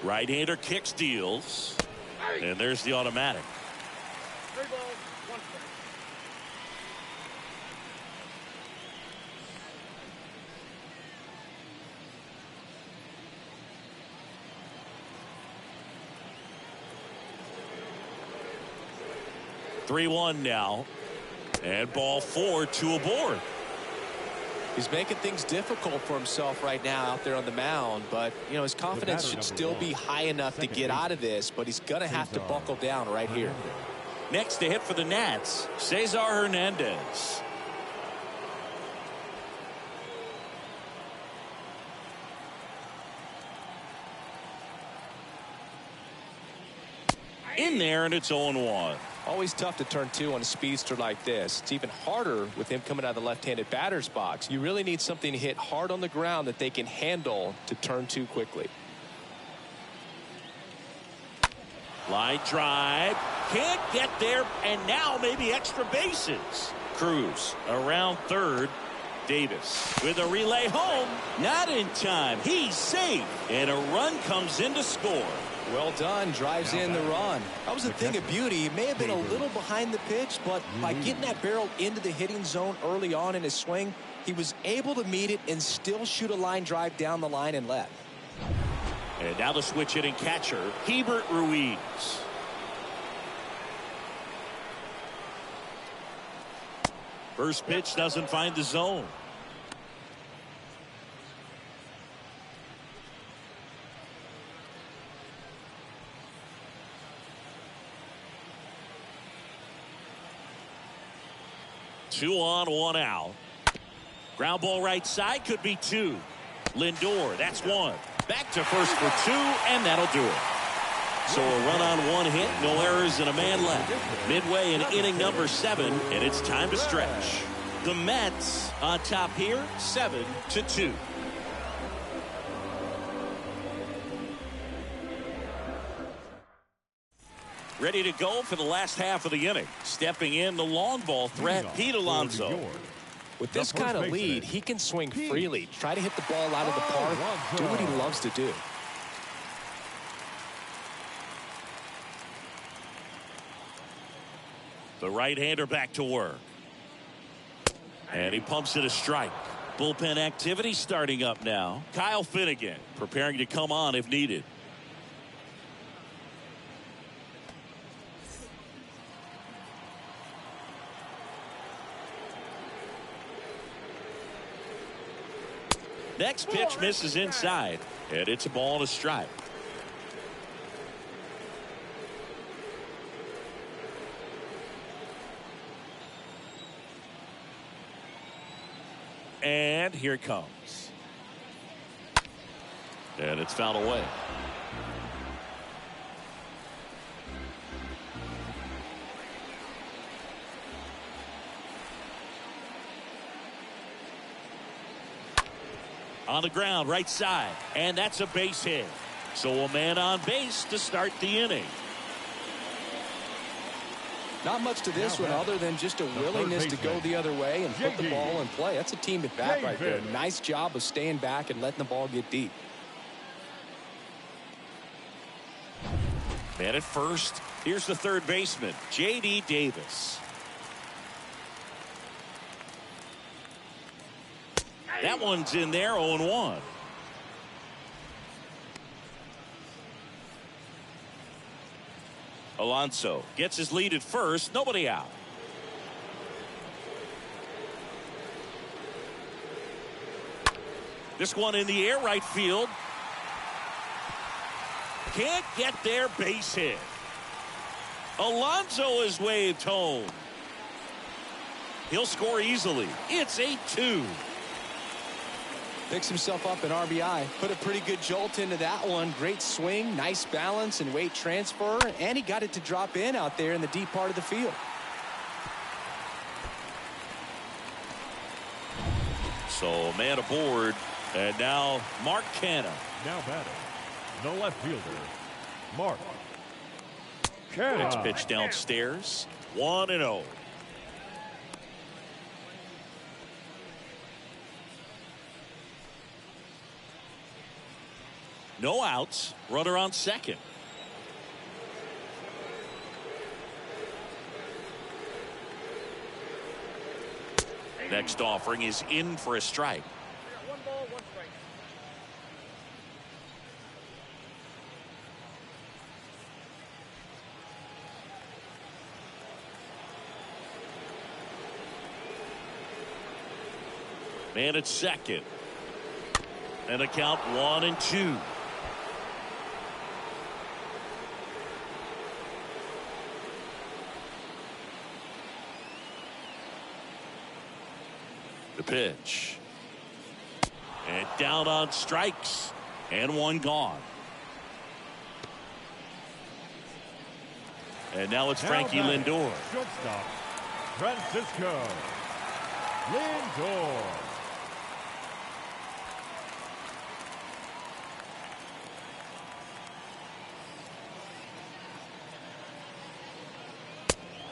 Right-hander kicks, deals. And there's the automatic. 3 balls, 1 strike. Three-1 now. And ball 4, 2 aboard. He's making things difficult for himself right now out there on the mound, but you know his confidence should still be high enough to get out of this, but he's going to have to buckle down right here. Next to hit for the Nats, Cesar Hernandez. In there, and it's 0-1. Always tough to turn 2 on a speedster like this. It's even harder with him coming out of the left-handed batter's box. You really need something to hit hard on the ground that they can handle to turn 2 quickly. Line drive. Can't get there, and now maybe extra bases. Cruz around third. Davis with a relay home. Not in time. He's safe. And a run comes in to score. Well done. Drives in the run. That was a thing of beauty. He may have been a little behind the pitch, but by getting that barrel into the hitting zone early on in his swing, he was able to meet it and still shoot a line drive down the line and left. And now the switch hitting catcher, Hebert Ruiz. First pitch doesn't find the zone. Two on, 1 out. Ground ball right side, could be 2. Lindor, that's 1. Back to first for 2, and that'll do it. So a run on 1 hit, no errors, and a man left. Midway in inning number 7, and it's time to stretch. The Mets on top here, 7-2. Ready to go for the last half of the inning. Stepping in the long ball threat, Pete Alonso. With this kind of lead, he can swing freely, try to hit the ball out of the park, do what he loves to do. The right-hander back to work. And he pumps it a strike. Bullpen activity starting up now. Kyle Finnegan preparing to come on if needed. Next pitch misses inside, and it's a ball and a strike. And here it comes. And it's fouled away. On the ground, right side, and that's a base hit. So a man on base to start the inning. Not much to this one other than just a willingness to go the other way and put the ball in play. That's a team at bat right there. Nice job of staying back and letting the ball get deep. Man at first. Here's the third baseman, J.D. Davis. That one's in there, 0-1. Alonso gets his lead at first. Nobody out. This one in the air, right field. Can't get there, base hit. Alonso is waved home. He'll score easily. It's 8-2. Picks himself up an RBI. Put a pretty good jolt into that one. Great swing, nice balance and weight transfer. And he got it to drop in out there in the deep part of the field. So man aboard. And now Mark Canha. Now batting, the left fielder, Mark Next Canha. pitch downstairs. 1-0. No outs. Runner on second. Next offering is in for a strike. 1 ball, 1 strike. Man at second. And a count 1-2. The pitch. And down on strikes. And one gone. And now it's Frankie Now batting, Lindor. Shortstop, Francisco Lindor.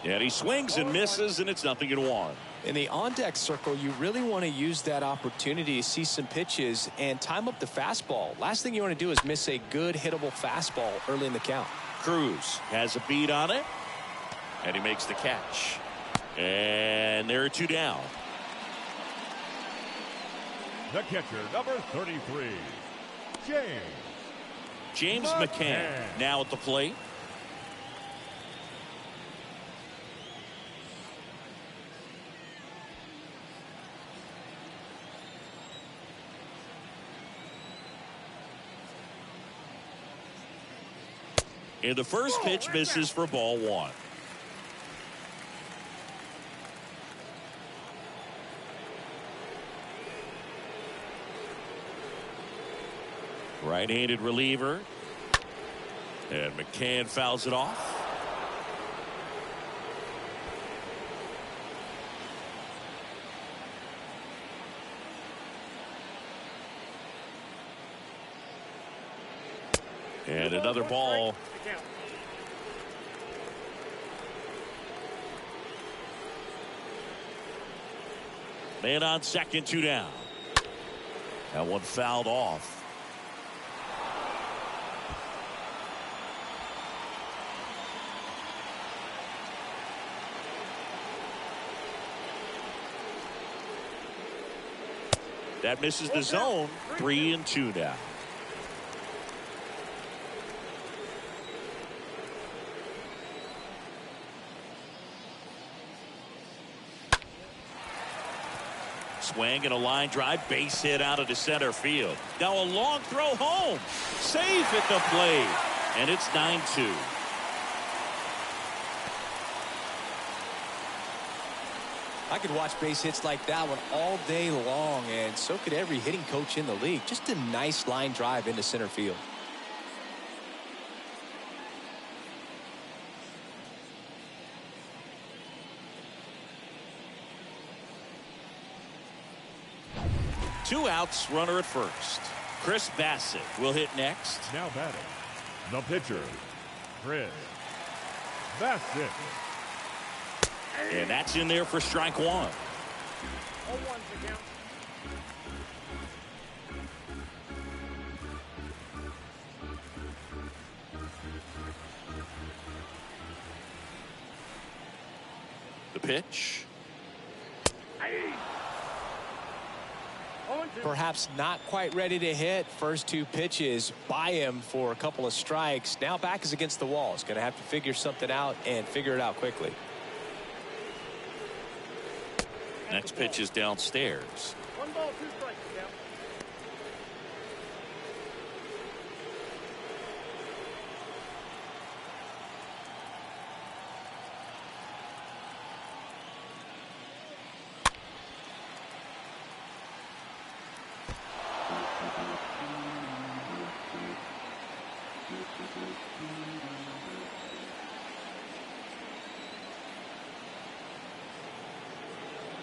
And he swings and misses, and it's 0-1. In the on-deck circle, you really want to use that opportunity to see some pitches and time up the fastball. Last thing you want to do is miss a good hittable fastball early in the count. Cruz has a beat on it, and he makes the catch. And there are 2 down. The catcher, number 33, James McCann now at the plate. And the first pitch misses for ball 1. Right-handed reliever. And McCann fouls it off. And another ball. The count. Man on second, 2 down. That one fouled off. That misses the zone. 3-2 now. Swing and a line drive, base hit out of the center field. Now a long throw home. Safe at the plate. And it's 9-2. I could watch base hits like that one all day long, and so could every hitting coach in the league. Just a nice line drive into center field. Two outs, runner at first. Chris Bassett will hit next. Now batting, the pitcher, Chris Bassett. And that's in there for strike 1. 0-1 to count. The pitch. Perhaps not quite ready to hit. First 2 pitches by him for a couple of strikes. Now back is against the wall. He's going to have to figure something out and figure it out quickly. Next pitch is downstairs. 1 ball, 2 strikes to count.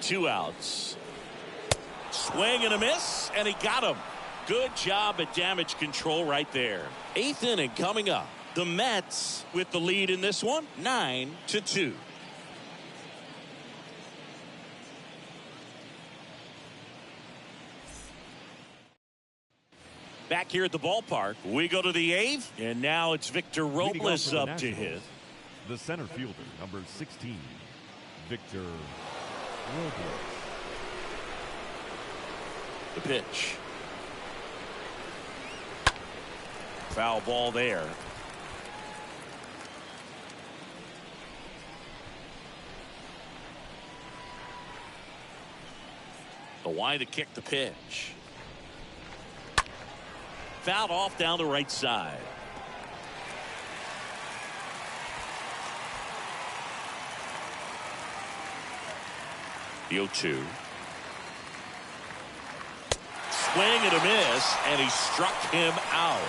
Two outs. Swing and a miss, and he got him. Good job at damage control right there. 8th inning coming up. The Mets with the lead in this one, 9-2. Back here at the ballpark, we go to the 8th, and now it's Victor Robles up to hit. The center fielder, number 16, Victor Robles. The pitch. Foul ball there. The wide to kick the pitch. Fouled off down the right side. The 0-2. Swing and a miss, and he struck him out.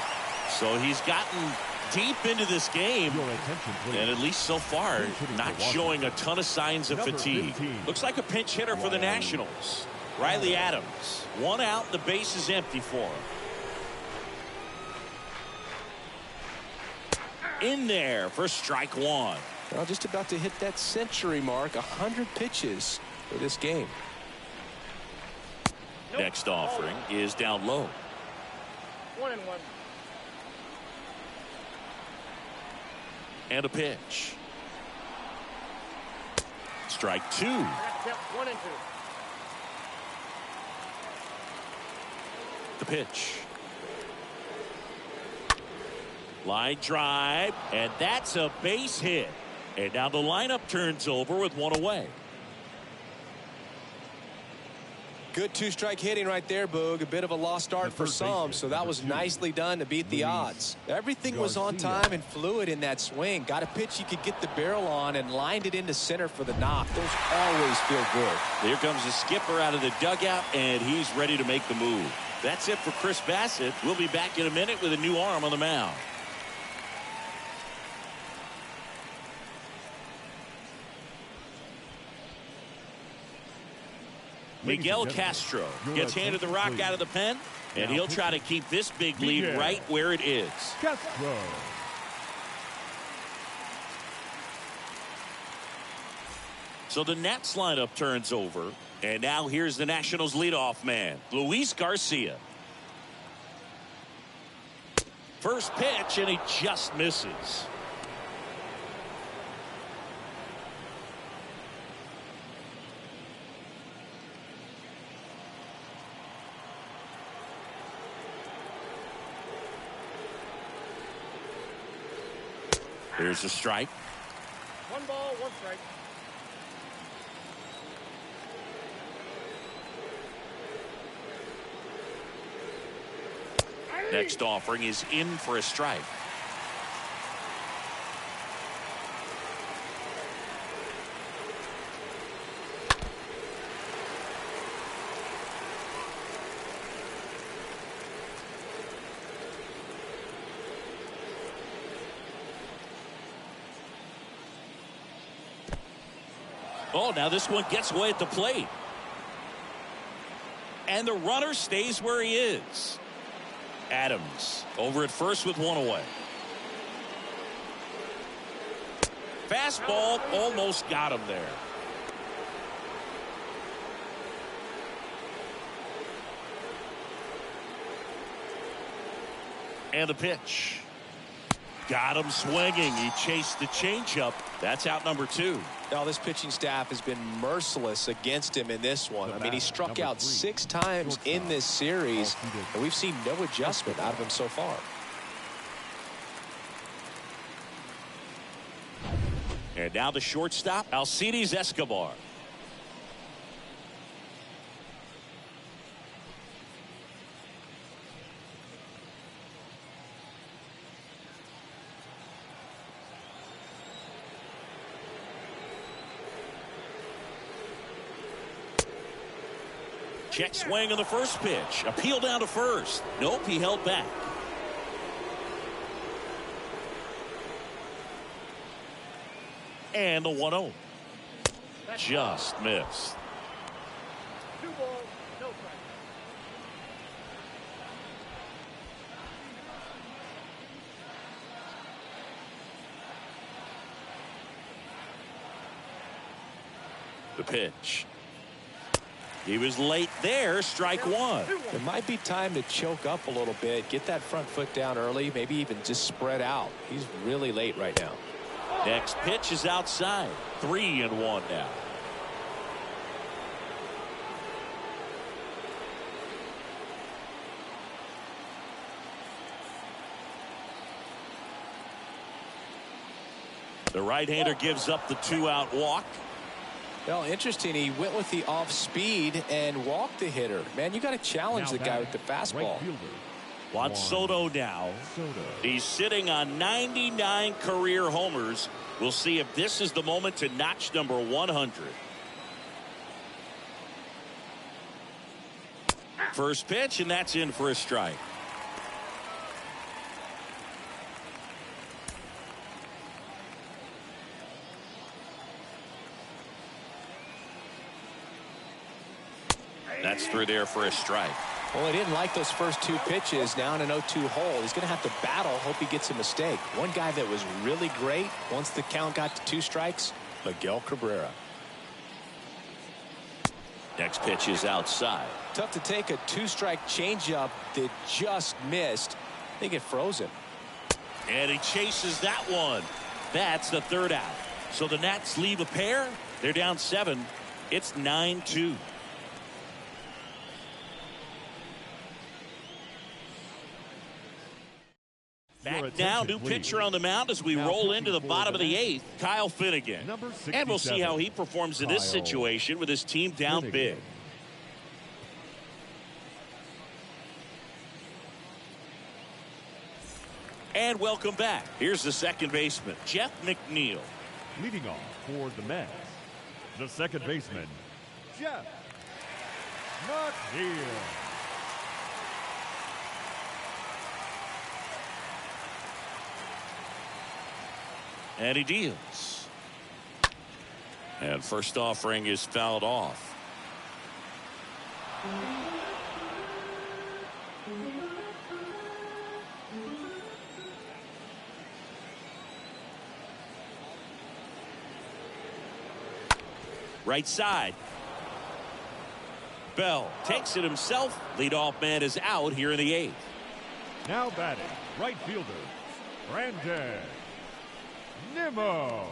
So he's gotten deep into this game, and at least so far, not showing a ton of signs of fatigue. Looks like a pinch hitter for the Nationals. Riley Adams. 1 out, the base is empty for him. In there for strike 1. Well, just about to hit that century mark. 100 pitches for this game. Next offering is down low. 1-1. And a pitch. Strike 2. 1-2. The pitch. Line drive, and that's a base hit. And now the lineup turns over with 1 away. Good 2-strike hitting right there, Boog. A bit of a lost start for some, so that was nicely done to beat the odds. Everything was on time and fluid in that swing. Got a pitch you could get the barrel on and lined it into center for the knock. Those always feel good. Here comes the skipper out of the dugout, and he's ready to make the move. That's it for Chris Bassett. We'll be back in a minute with a new arm on the mound. Miguel Castro gets handed the rock out of the pen, and he'll try to keep this big lead right where it is. Castro. So the Nats lineup turns over. And now here's the Nationals leadoff man, Luis Garcia. First pitch, and he just misses. Here's a strike. 1 ball, 1 strike. Next offering is in for a strike. Oh, now this one gets away at the plate. And the runner stays where he is. Adams over at first with 1 away. Fastball almost got him there. And the pitch. Got him swinging. He chased the changeup. That's out number 2. Now this pitching staff has been merciless against him in this one. I mean, he struck out 6 times in this series, and we've seen no adjustment out of him so far. And now the shortstop, Alcides Escobar. Check swing on the first pitch. Appeal down to first. Nope, he held back. And the 1-0. Just missed. 2 balls, no strike. The pitch. He was late there. Strike 1. It might be time to choke up a little bit, get that front foot down early, maybe even just spread out. He's really late right now. Next pitch is outside. 3-1 now. The right-hander gives up the 2-out walk. Well, interesting. He went with the off speed and walked the hitter. Man, you got to challenge the guy with the fastball. Juan Soto now. He's sitting on 99 career homers. We'll see if this is the moment to notch number 100. First pitch, and that's in for a strike. That's through there for a strike. Well, he didn't like those first 2 pitches. Now in an 0-2 hole, he's going to have to battle. Hope he gets a mistake. One guy that was really great once the count got to 2 strikes, Miguel Cabrera. Next pitch is outside. Tough to take a 2-strike changeup that just missed. I think it froze him. And he chases that one. That's the 3rd out. So the Nats leave a pair. They're down 7. It's 9-2. Back now, new pitcher on the mound as we roll into the bottom of the 8th, Kyle Finnegan. And we'll see how he performs in this situation with his team down big. And welcome back. Here's the second baseman, Jeff McNeil. Leading off for the Mets, the second baseman, Jeff McNeil. And he deals. And first offering is fouled off. Right side. Bell takes it himself. Leadoff man is out here in the 8th. Now batting, right fielder, Brandon Nimmo.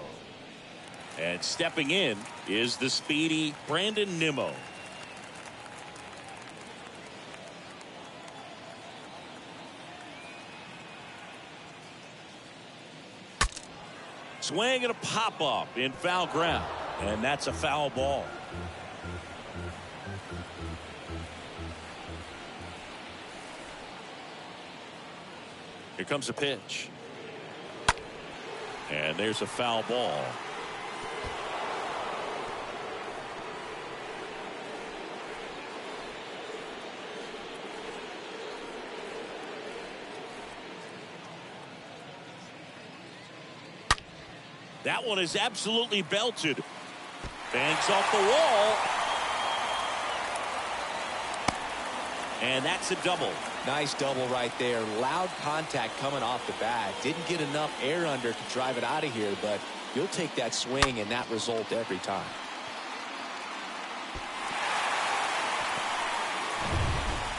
And stepping in is the speedy Brandon Nimmo. Swing and a pop-up in foul ground. And that's a foul ball. Here comes a pitch. And there's a foul ball. That one is absolutely belted. Bangs off the wall. And that's a double. Nice double right there. Loud contact coming off the bat. Didn't get enough air under to drive it out of here, but you'll take that swing and that result every time.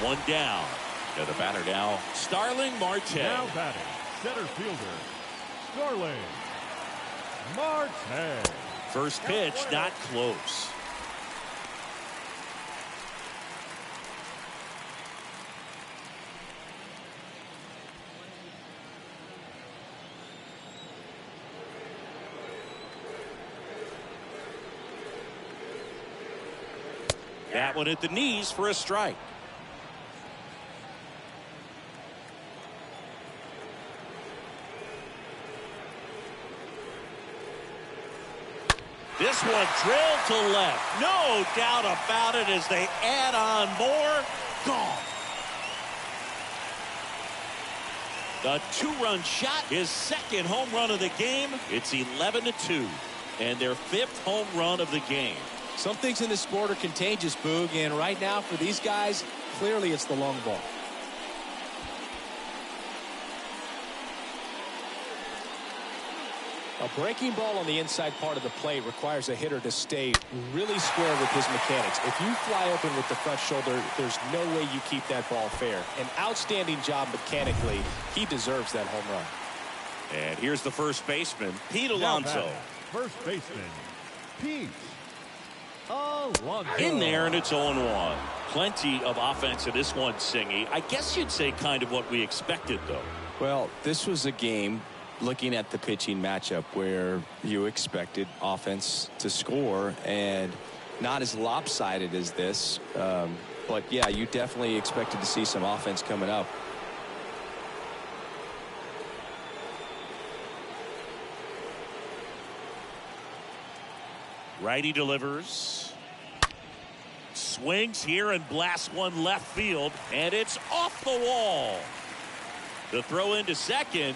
One down. To the batter now, Starling Marte. Now batting, center fielder, Starling Marte. First pitch, not close. That one at the knees for a strike. This one drilled to left. No doubt about it as they add on more. Gone. The 2-run shot, his second home run of the game. It's 11-2 and their 5th home run of the game. Some things in this sport are contagious, Boog, and right now for these guys, clearly it's the long ball. A breaking ball on the inside part of the plate requires a hitter to stay really square with his mechanics. If you fly open with the front shoulder, there's no way you keep that ball fair. An outstanding job mechanically. He deserves that home run. And here's the first baseman, Pete Alonso. First baseman, Pete Alonso. In there, and it's 0-1. Plenty of offense in this one, Singy. I guess you'd say kind of what we expected, though. Well, this was a game, looking at the pitching matchup, where you expected offense to score, and not as lopsided as this. But, yeah, you definitely expected to see some offense coming up. Righty delivers. Swings here and blasts one left field, and it's off the wall. The throw into second,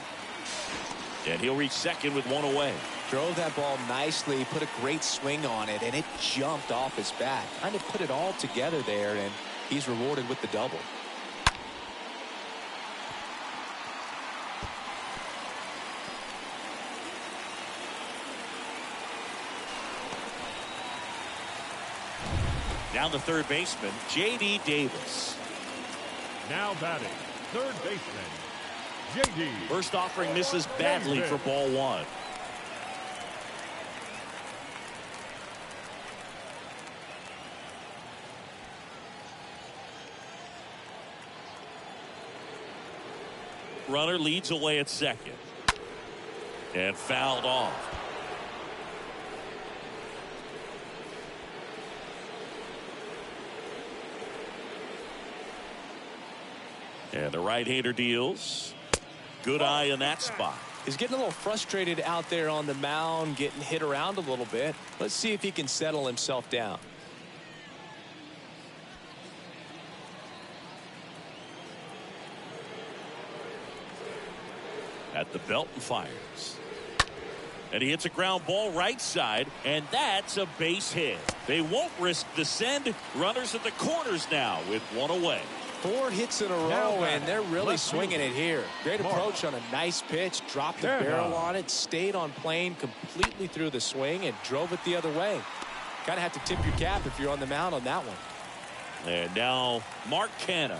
and he'll reach second with one away. Drove that ball nicely, put a great swing on it, and it jumped off his bat. Kind of put it all together there, and he's rewarded with the double. Down the third baseman, J.D. Davis. Now batting, third baseman, J.D. First offering misses badly for ball 1. Runner leads away at second. And fouled off. And the right-hander deals. Good eye in that spot. He's getting a little frustrated out there on the mound, getting hit around a little bit. Let's see if he can settle himself down. At the belt and fires. And he hits a ground ball right side, and that's a base hit. They won't risk the send. Runners at the corners now with one away. 4 hits in a row, and they're really swinging it here. Great approach on a nice pitch. Dropped the barrel on it, stayed on plane completely through the swing, and drove it the other way. kind of have to tip your cap if you're on the mound on that one. And now Mark Canha.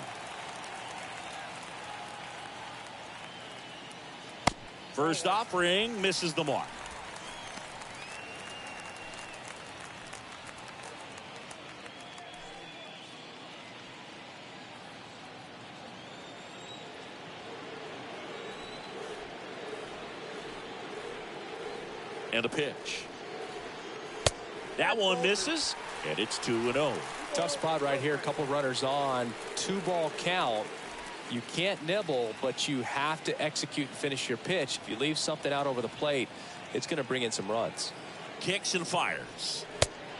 First offering misses the mark. And a pitch. That one misses, and it's 2-0. Tough spot right here. A couple runners on. 2-ball count. You can't nibble, but you have to execute and finish your pitch. If you leave something out over the plate, it's going to bring in some runs. Kicks and fires.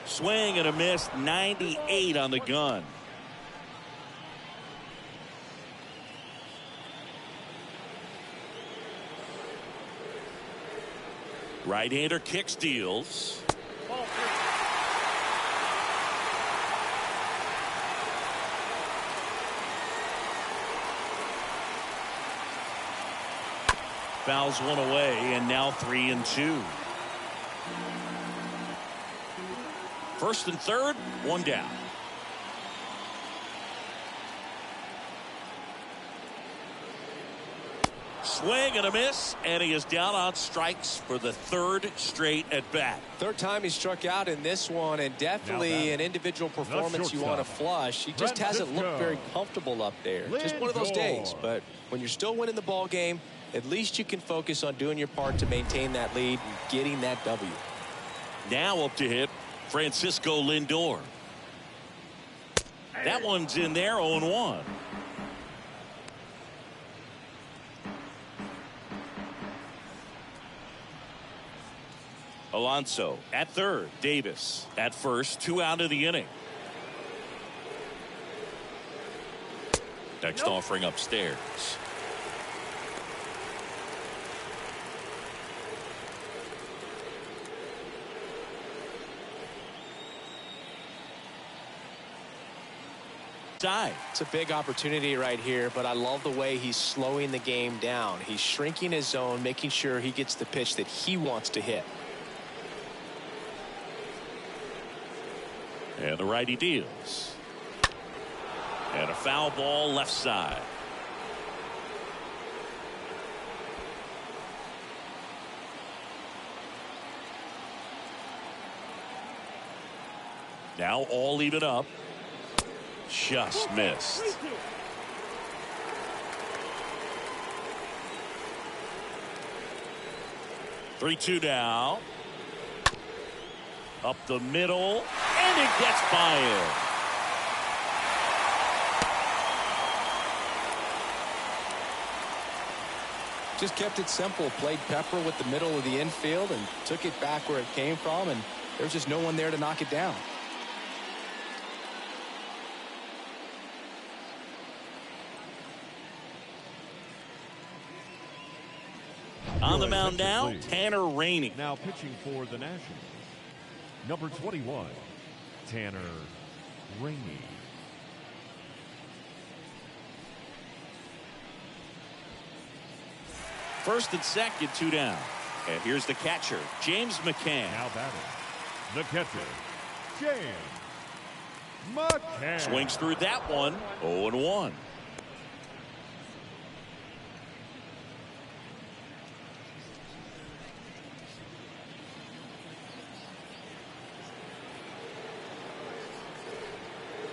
Swing and a miss. 98 on the gun. Right-hander kicks, deals. Ball 3. Fouls one away, and now 3-2. First and third, one down. Swing and a miss, and he is down on strikes for the third straight at bat. Third time he struck out in this one, and definitely an individual performance you want to flush. He just hasn't looked very comfortable up there. Just one of those days. But when you're still winning the ball game, at least you can focus on doing your part to maintain that lead and getting that W. Now up to hit Francisco Lindor. That one's in there, 0-1. Alonso at third. Davis at first. 2 out of the inning. Next offering upstairs. It's a big opportunity right here, but I love the way he's slowing the game down. He's shrinking his zone, making sure he gets the pitch that he wants to hit. And the righty deals. And a foul ball left side. Now all even up. Just missed. 3-2 now. Up the middle, and it gets by him. Just kept it simple. Played pepper with the middle of the infield and took it back where it came from, and there's just no one there to knock it down. On the mound now, Tanner Rainey. Now pitching for the Nationals, number 21, Tanner Rainey. First and second, 2 down. And here's the catcher, James McCann. Now batting, the catcher, James McCann. Swings through that one, 0-1.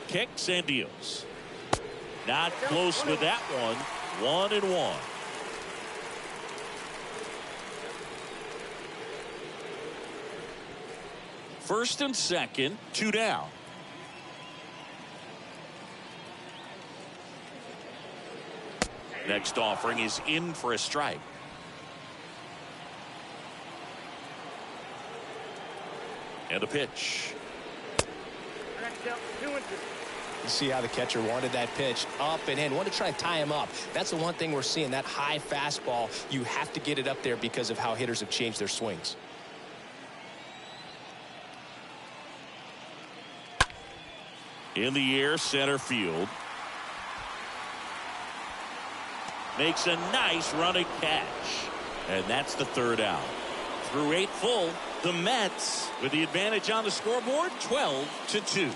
Kicks and deals. Not close with that one. 1-1. First and second, 2 down. Next offering is in for a strike. And a pitch. Next up, 2-2. You see how the catcher wanted that pitch up and in. Want to try and tie him up. That's the one thing we're seeing. That high fastball, you have to get it up there because of how hitters have changed their swings. In the air, center field. Makes a nice running catch. And that's the 3rd out. Through 8 full. The Mets with the advantage on the scoreboard, 12-2.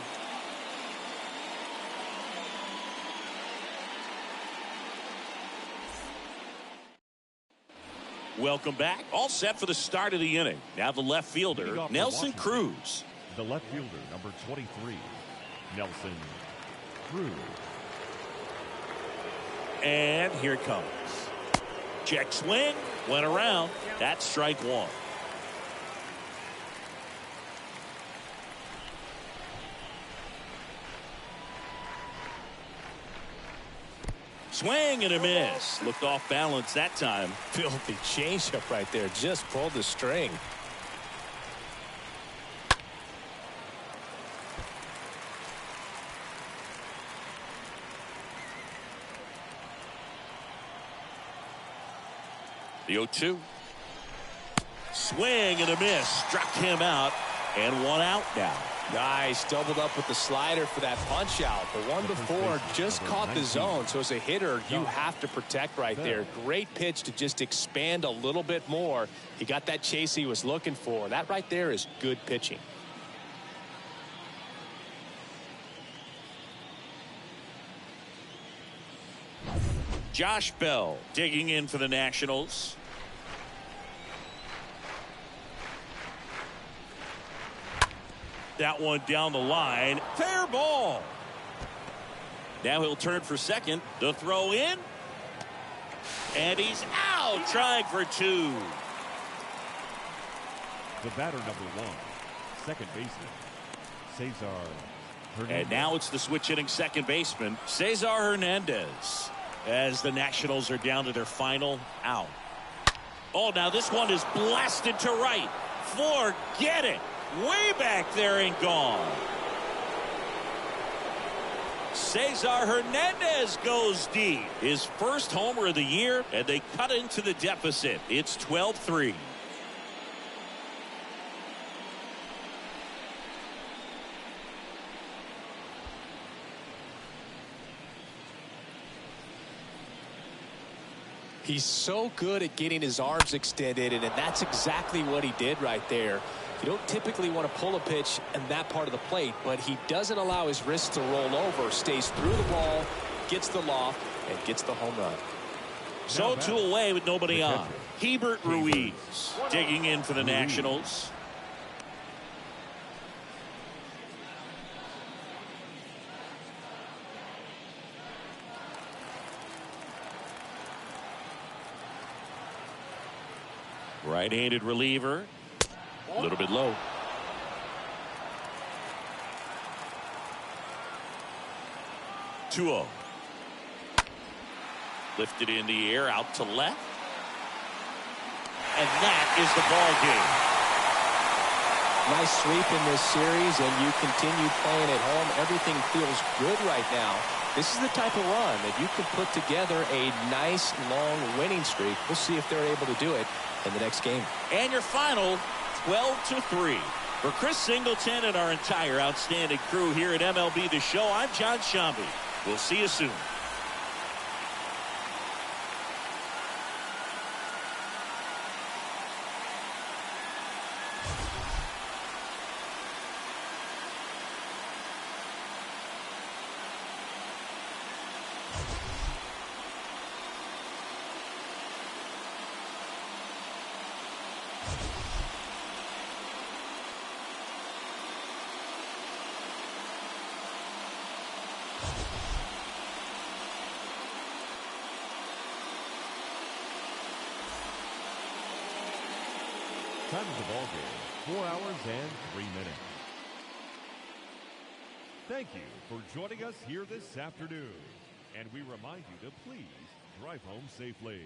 Welcome back. All set for the start of the inning. Now the left fielder, Nelson Cruz. The left fielder, number 23, Nelson Cruz. And here it comes. Check swing. Went around. That's strike one. Swing and a miss. Looked off balance that time. Filthy changeup right there. Just pulled the string. The 0-2. Swing and a miss. Struck him out. And one out now. Nice. Doubled up with the slider for that punch out. The one before just caught the zone. So as a hitter, you have to protect right there. Great pitch to just expand a little bit more. He got that chase he was looking for. That right there is good pitching. Josh Bell digging in for the Nationals. That one down the line. Fair ball. Now he'll turn for second. The throw in. And he's out. Trying for two. The batter, number 1, second baseman, Cesar Hernandez. And now it's the switch hitting second baseman, Cesar Hernandez, as the Nationals are down to their final out. Oh, now this one is blasted to right. Forget it. Way back there and gone. Cesar Hernandez goes deep. His first homer of the year, and they cut into the deficit. It's 12-3. He's so good at getting his arms extended, and that's exactly what he did right there. You don't typically want to pull a pitch in that part of the plate, but he doesn't allow his wrist to roll over, stays through the ball, gets the loft, and gets the home run. So two away with nobody on. Hebert Ruiz digging in for the Nationals. Right-handed reliever. A little bit low. Two-0. Lifted in the air out to left. And that is the ball game. Nice sweep in this series, and you continue playing at home. Everything feels good right now. This is the type of run that you can put together a nice long winning streak. We'll see if they're able to do it in the next game. And your final, 12-3. For Chris Singleton and our entire outstanding crew here at MLB The Show, I'm John Shambi. We'll see you soon. Time of the ball game, 4 hours and 3 minutes. Thank you for joining us here this afternoon. And we remind you to please drive home safely.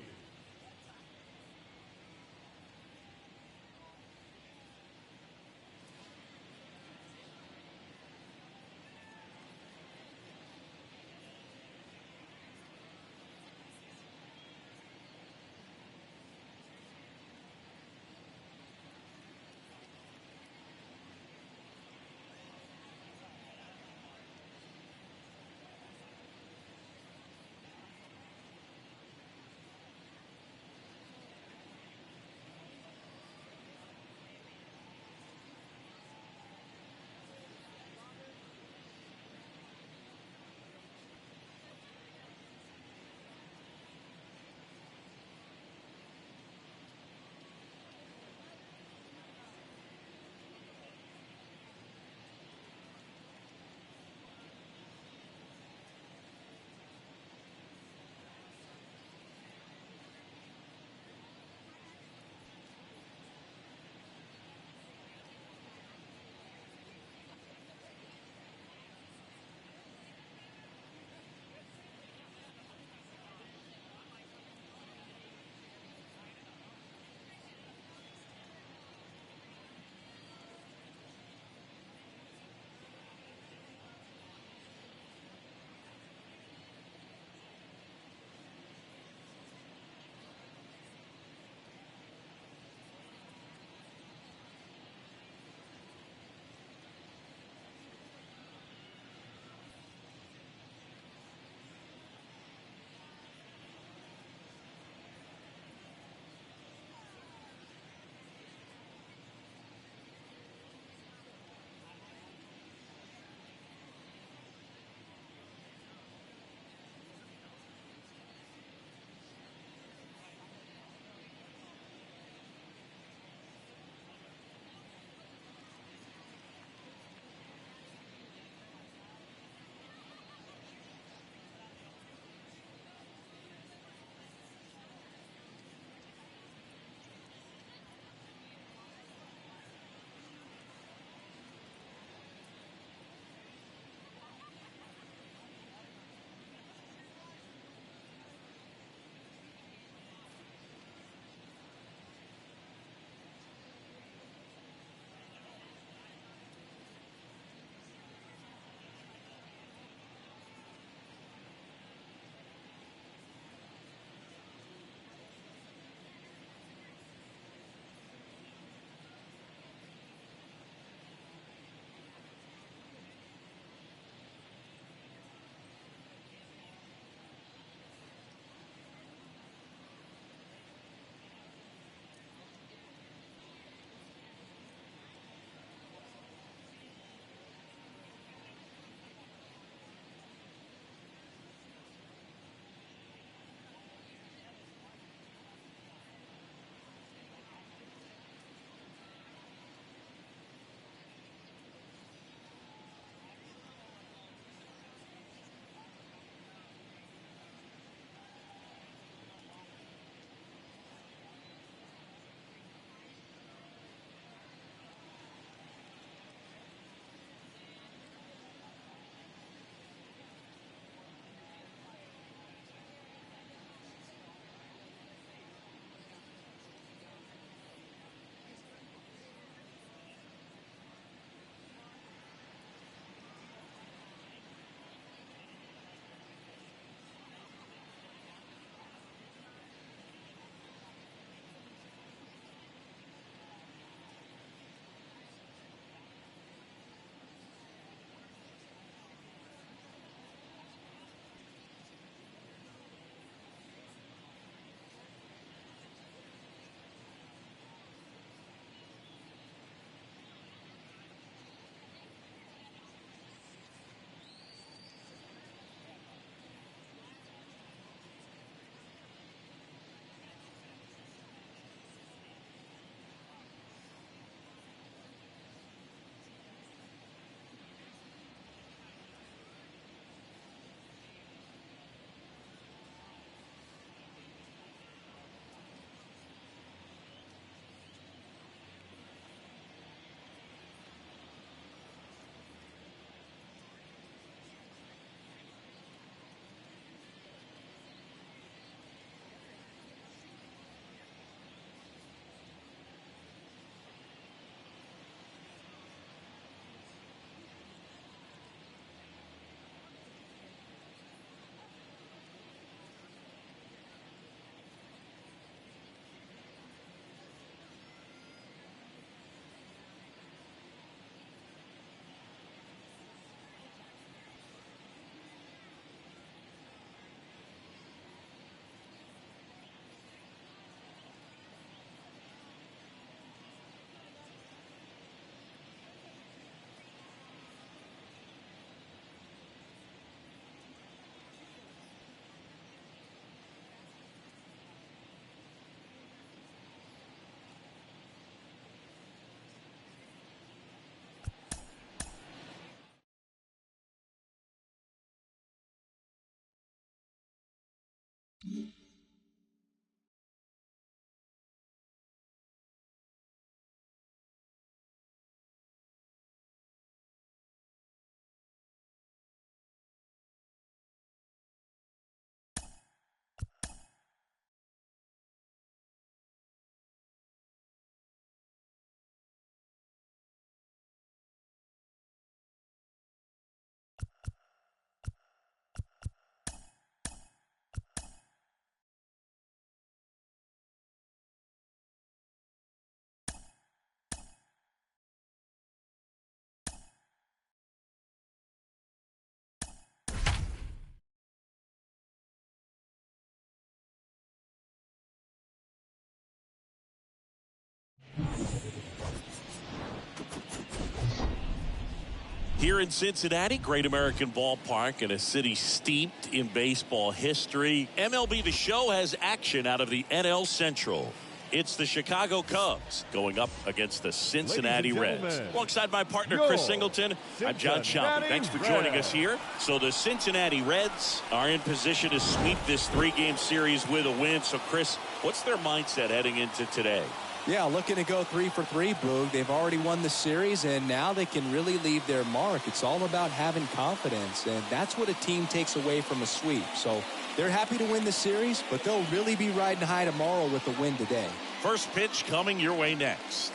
Here in Cincinnati, Great American Ballpark, in a city steeped in baseball history. MLB The Show has action out of the NL Central. It's the Chicago Cubs going up against the Cincinnati Reds. Alongside my partner, Chris Singleton, I'm John Shelby. Thanks for joining us here. So the Cincinnati Reds are in position to sweep this three-game series with a win. So, Chris, what's their mindset heading into today? Yeah, looking to go 3 for 3, Boog. They've already won the series, and now they can really leave their mark. It's all about having confidence, and that's what a team takes away from a sweep. So they're happy to win the series, but they'll really be riding high tomorrow with the win today. First pitch coming your way next.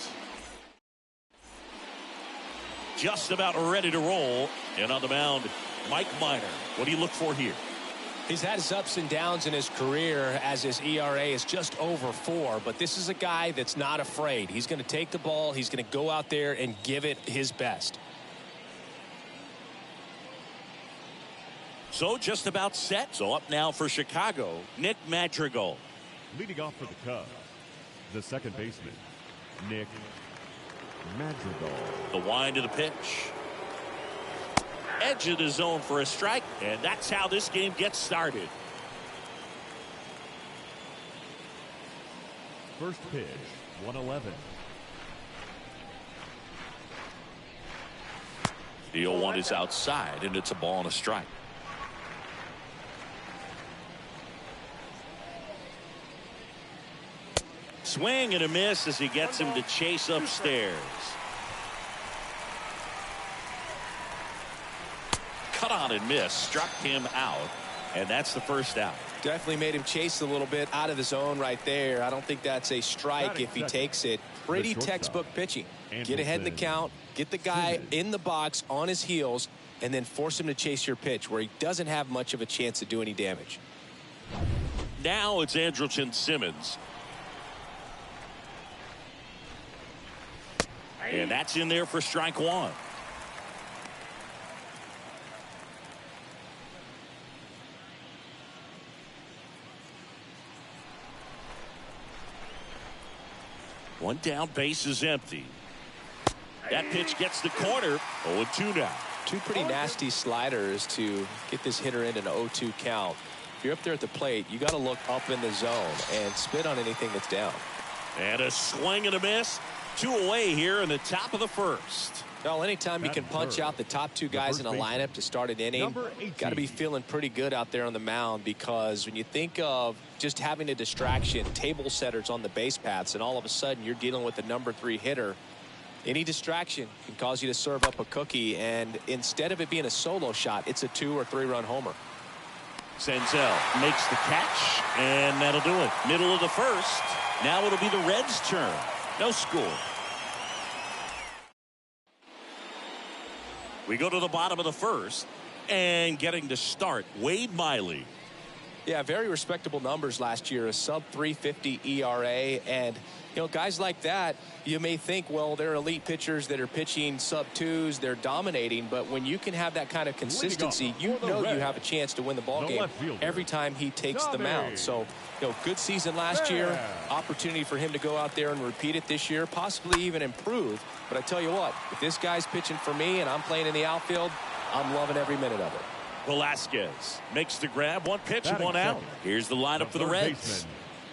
Just about ready to roll, and on the mound, Mike Minor. What do you look for here? He's had his ups and downs in his career as his ERA is just over 4, but this is a guy that's not afraid. He's going to take the ball. He's going to go out there and give it his best. So just about set. So up now for Chicago, Nick Madrigal. Leading off for the Cubs, the second baseman, Nick Madrigal. The wind of the pitch. Edge of the zone for a strike, and that's how this game gets started. First pitch, 111. The 0-1 is outside, and it's a ball and a strike. Swing and a miss as he gets him to chase upstairs. Cut on and miss, struck him out, and that's the first out. Definitely made him chase a little bit out of the zone right there. I don't think that's a strike if he takes it. Pretty textbook pitching. Get ahead in the count, get the guy in the box on his heels, and then force him to chase your pitch where he doesn't have much of a chance to do any damage. Now it's Andrelton Simmons. And that's in there for strike one. One down, base is empty. That pitch gets the corner. 0-2 now. Two pretty nasty sliders to get this hitter in an 0-2 count. If you're up there at the plate, you got to look up in the zone and spit on anything that's down. And a swing and a miss. 2 away here in the top of the first. Well, anytime you can punch out the top 2 guys in a lineup to start an inning, got to be feeling pretty good out there on the mound, because when you think of just having a distraction, table setters on the base paths, and all of a sudden you're dealing with the number 3 hitter, any distraction can cause you to serve up a cookie, and instead of it being a solo shot, it's a 2 or 3 run homer. Senzel makes the catch, and that'll do it. Middle of the first. Now it'll be the Reds' turn. No score. We go to the bottom of the first, and getting to start, Wade Miley. Yeah, very respectable numbers last year, a sub 350 ERA, and you know, guys like that, you may think, well, they're elite pitchers that are pitching sub 2s, they're dominating, but when you can have that kind of consistency, you know you have a chance to win the ball game every time he takes the mound. So, you know, good season last year, opportunity for him to go out there and repeat it this year, possibly even improve. But I tell you what, if this guy's pitching for me and I'm playing in the outfield, I'm loving every minute of it. Velasquez makes the grab. 1 pitch and 1 out. Here's the lineup for the Reds.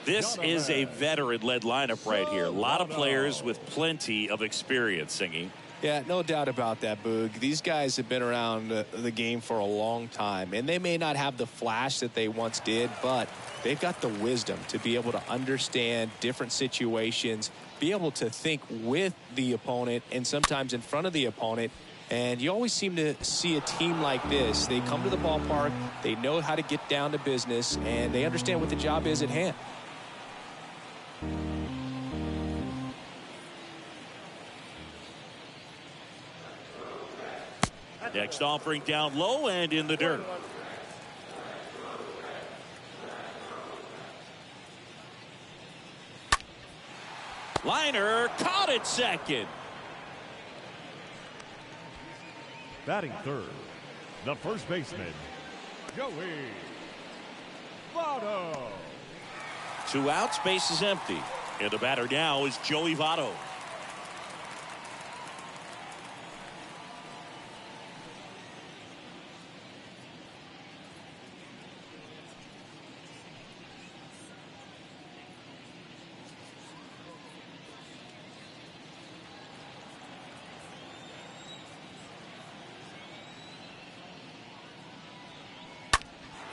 This is a veteran-led lineup right here. A lot of players with plenty of experience, Singy. Yeah, no doubt about that, Boog. These guys have been around the game for a long time, and they may not have the flash that they once did, but they've got the wisdom to be able to understand different situations, be able to think with the opponent and sometimes in front of the opponent. And you always seem to see a team like this. They come to the ballpark, they know how to get down to business, and they understand what the job is at hand. Next offering down low and in the dirt. Liner caught it second. Batting third, the first baseman, Joey Votto. 2 outs, base is empty. And the batter now is Joey Votto.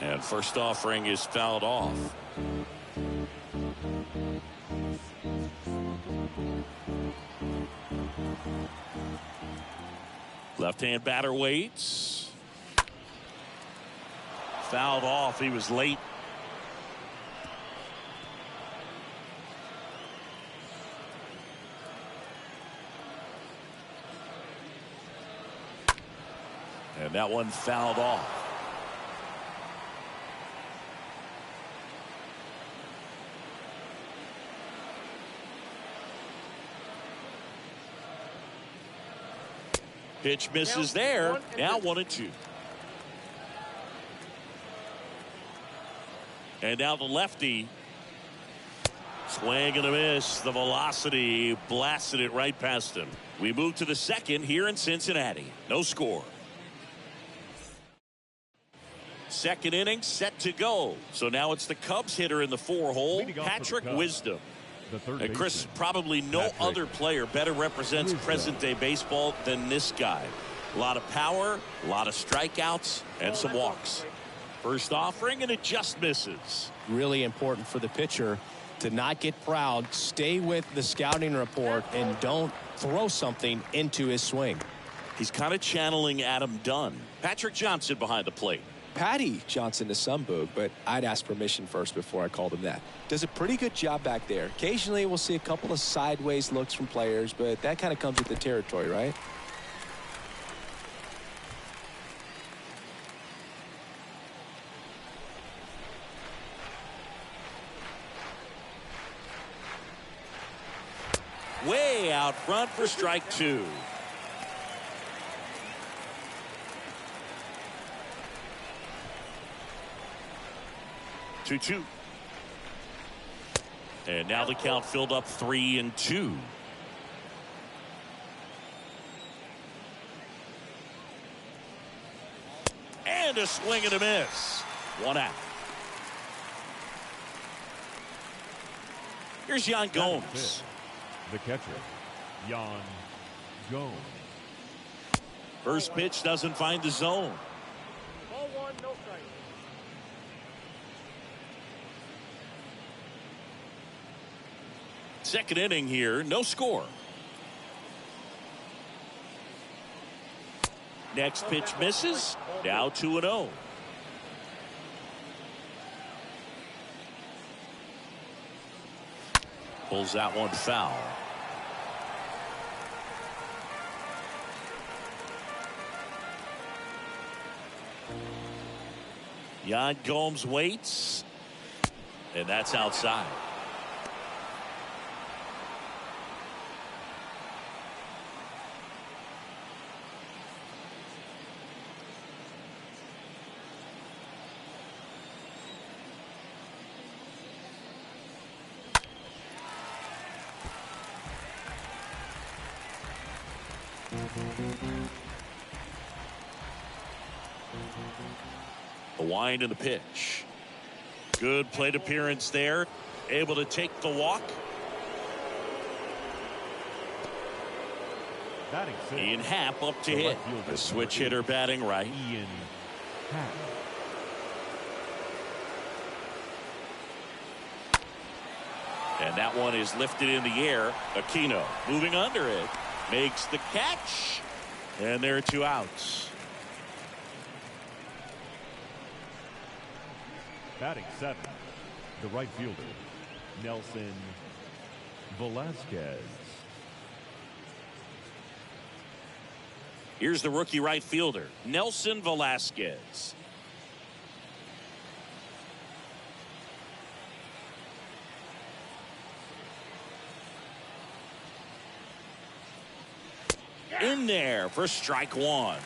And first offering is fouled off. Left-hand batter waits. Fouled off. He was late. And that one fouled off. Pitch misses there. Now 1-2. And now the lefty. Swing and a miss. The velocity blasted it right past him. We move to the second here in Cincinnati. No score. Second inning set to go. So now it's the Cubs hitter in the 4-hole, Patrick Wisdom. And Chris, probably no other player better represents present-day baseball than this guy. A lot of power, a lot of strikeouts, and some walks. First offering, and it just misses. Really important for the pitcher to not get proud, stay with the scouting report, and don't throw something into his swing. He's kind of channeling Adam Dunn. Patrick Johnson behind the plate. Patty Johnson to some, Boog, but I'd ask permission first before I called him that. Does a pretty good job back there. Occasionally we'll see a couple of sideways looks from players, but that kind of comes with the territory, right? Way out front for strike 2. Two. And now the count filled up 3-2. And a swing and a miss. 1 out. Here's Yan Gomes. The catcher, Yan Gomes. First pitch doesn't find the zone. Ball 1, no strike. Second inning here, no score. Next pitch misses. Now 2-0. Pulls that one foul. Yan Gomes waits, and that's outside. The wind and the pitch. Good plate appearance there. Able to take the walk. Batting sixth, Ian Happ up to the hit. right fielder, The switch number 8, hitter batting right. Ian Happ. And that one is lifted in the air. Aquino moving under it. Makes the catch. And there are 2 outs. Batting seventh, the right fielder, Nelson Velasquez. Here's the rookie right fielder, Nelson Velasquez. In there for strike 1.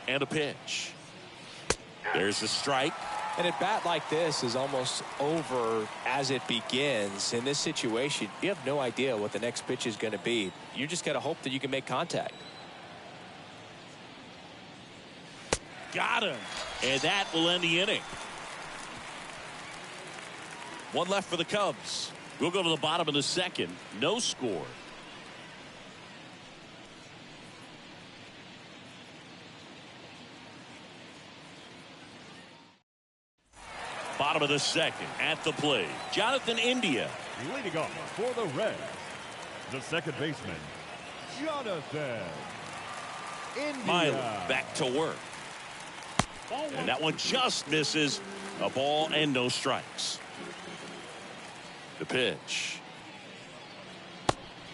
And a pitch. There's the strike. And a bat like this is almost over as it begins. In this situation, you have no idea what the next pitch is going to be. You just got to hope that you can make contact. Got him. And that will end the inning. 1 left for the Cubs. We'll go to the bottom of the second. No score. Bottom of the second. At the plate, Jonathan India. Leading off for the Reds, the second baseman, Jonathan India. Miley back to work. And that one just misses. A ball and no strikes. The pitch.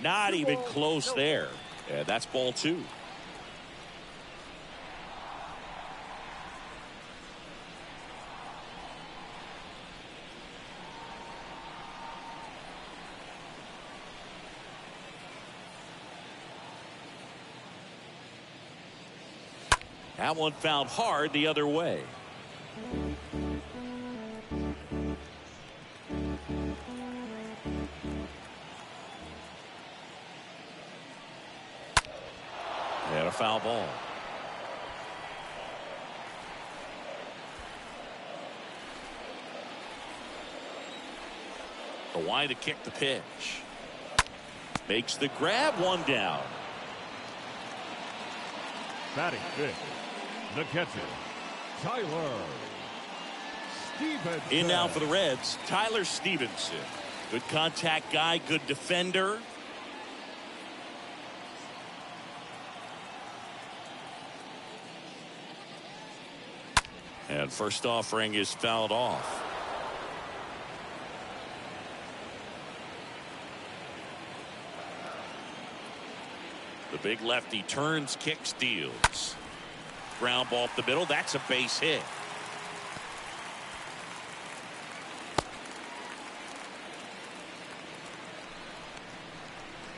Not even close there. And that's ball 2. That one fouled hard the other way. And a foul ball. The wide to kick the pitch. Makes the grab, 1 down. Batting fifth, the catcher, Tyler Stevenson. In now for the Reds, Tyler Stevenson. Good contact guy, good defender. And first offering is fouled off. The big lefty turns, kicks, deals. Ground ball up the middle. That's a base hit.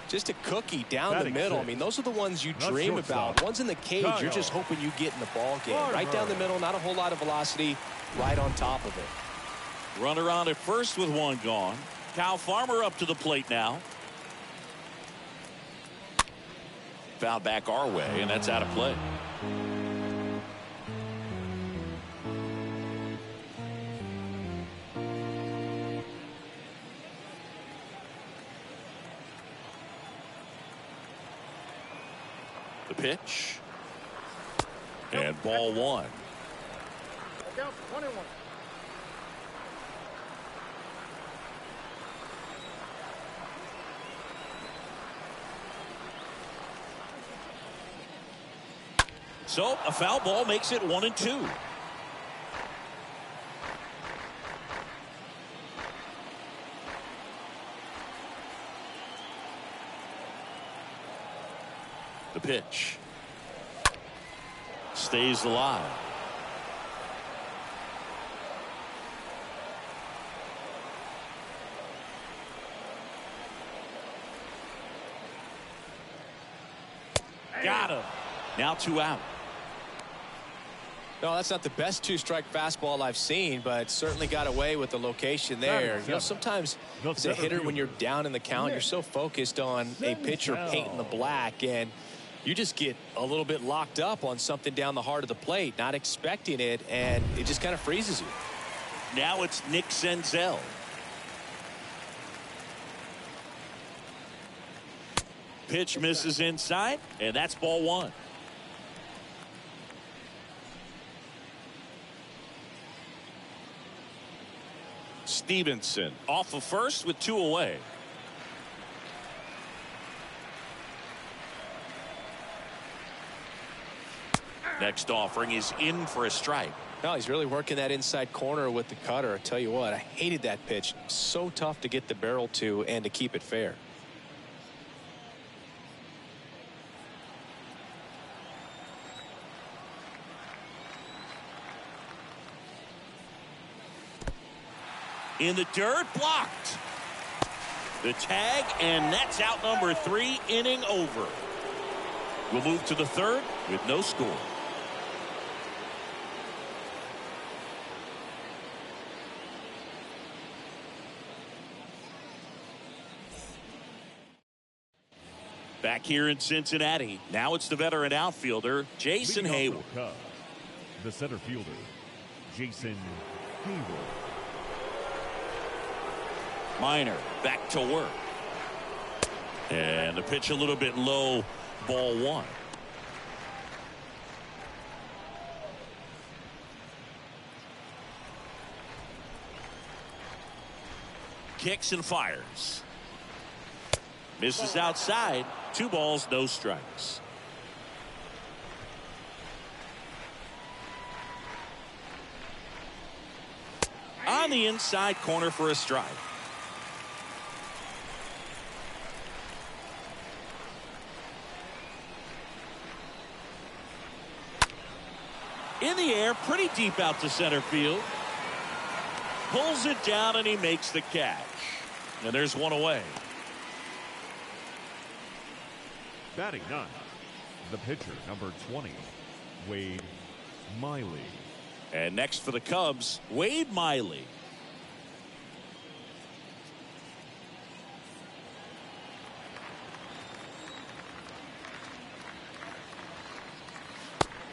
Just a cookie down Batting the middle. six. I mean, those are the ones you Not dream shortstop. about. Ones in the cage, Kyle. you're just hoping you get in the ball game. Farmer. Right down the middle, not a whole lot of velocity, right on top of it. Runner on at first with 1 gone. Kyle Farmer up to the plate now. Foul back our way, and that's out of play. The pitch. And ball 1. Count 21. So a foul ball makes it 1-2. The pitch stays alive. Got him. Now 2 out. No, that's not the best 2-strike fastball I've seen, but certainly got away with the location there. You know, sometimes as a hitter, when you're down in the count, you're so focused on a pitcher painting the black, and you just get a little bit locked up on something down the heart of the plate, not expecting it, and it just kind of freezes you. Now it's Nick Senzel. Pitch misses inside, and that's ball one. Stevenson off of first with 2 away. Next offering is in for a strike. No, he's really working that inside corner with the cutter. I tell you what, I hated that pitch. So tough to get the barrel to and to keep it fair. In the dirt, blocked. The tag, and that's out number 3, inning over. We'll move to the third with no score. Back here in Cincinnati, now it's the veteran outfielder, Jason Hayward. The center fielder, Jason Hayward. Minor back to work. And the pitch a little bit low, ball one. Kicks and fires. Misses outside. 2 balls, no strikes. On the inside corner for a strike. In the air, pretty deep out to center field. Pulls it down and he makes the catch. And there's 1 away. Batting 9, the pitcher, number 20, Wade Miley. And next for the Cubs, Wade Miley.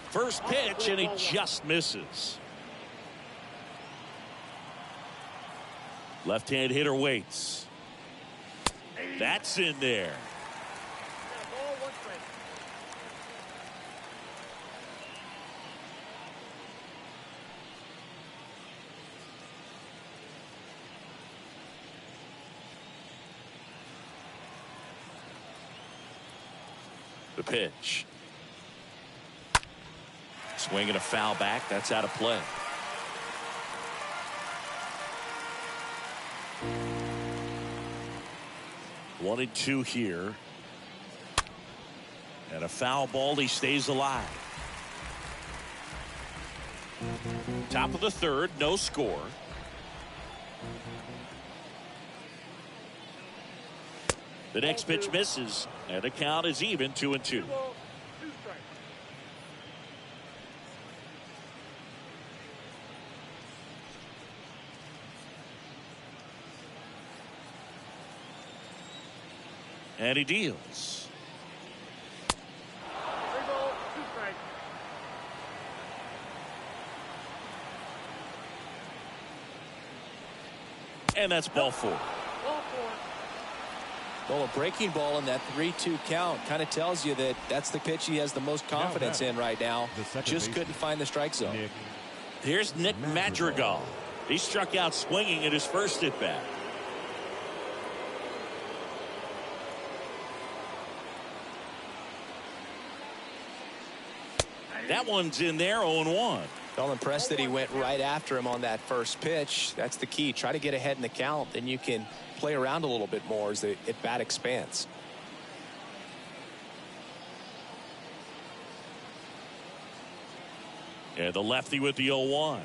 First pitch, and he just misses. Left-hand hitter waits. That's in there. The pitch. Swinging a foul back. That's out of play. One and 2 here. And a foul ball. He stays alive. Top of the third. No score. The next pitch misses. And the count is even 2-2. And he deals. And that's ball 4. Well, a breaking ball in that 3-2 count kind of tells you that that's the pitch he has the most confidence in right now. Just couldn't find the strike zone. Here's Nick Madrigal. He struck out swinging at his first at bat. That one's in there, 0-1. Well, impressed that he went right after him on that first pitch. That's the key. Try to get ahead in the count, then you can play around a little bit more as the at bat expands. And the lefty with the 0-1.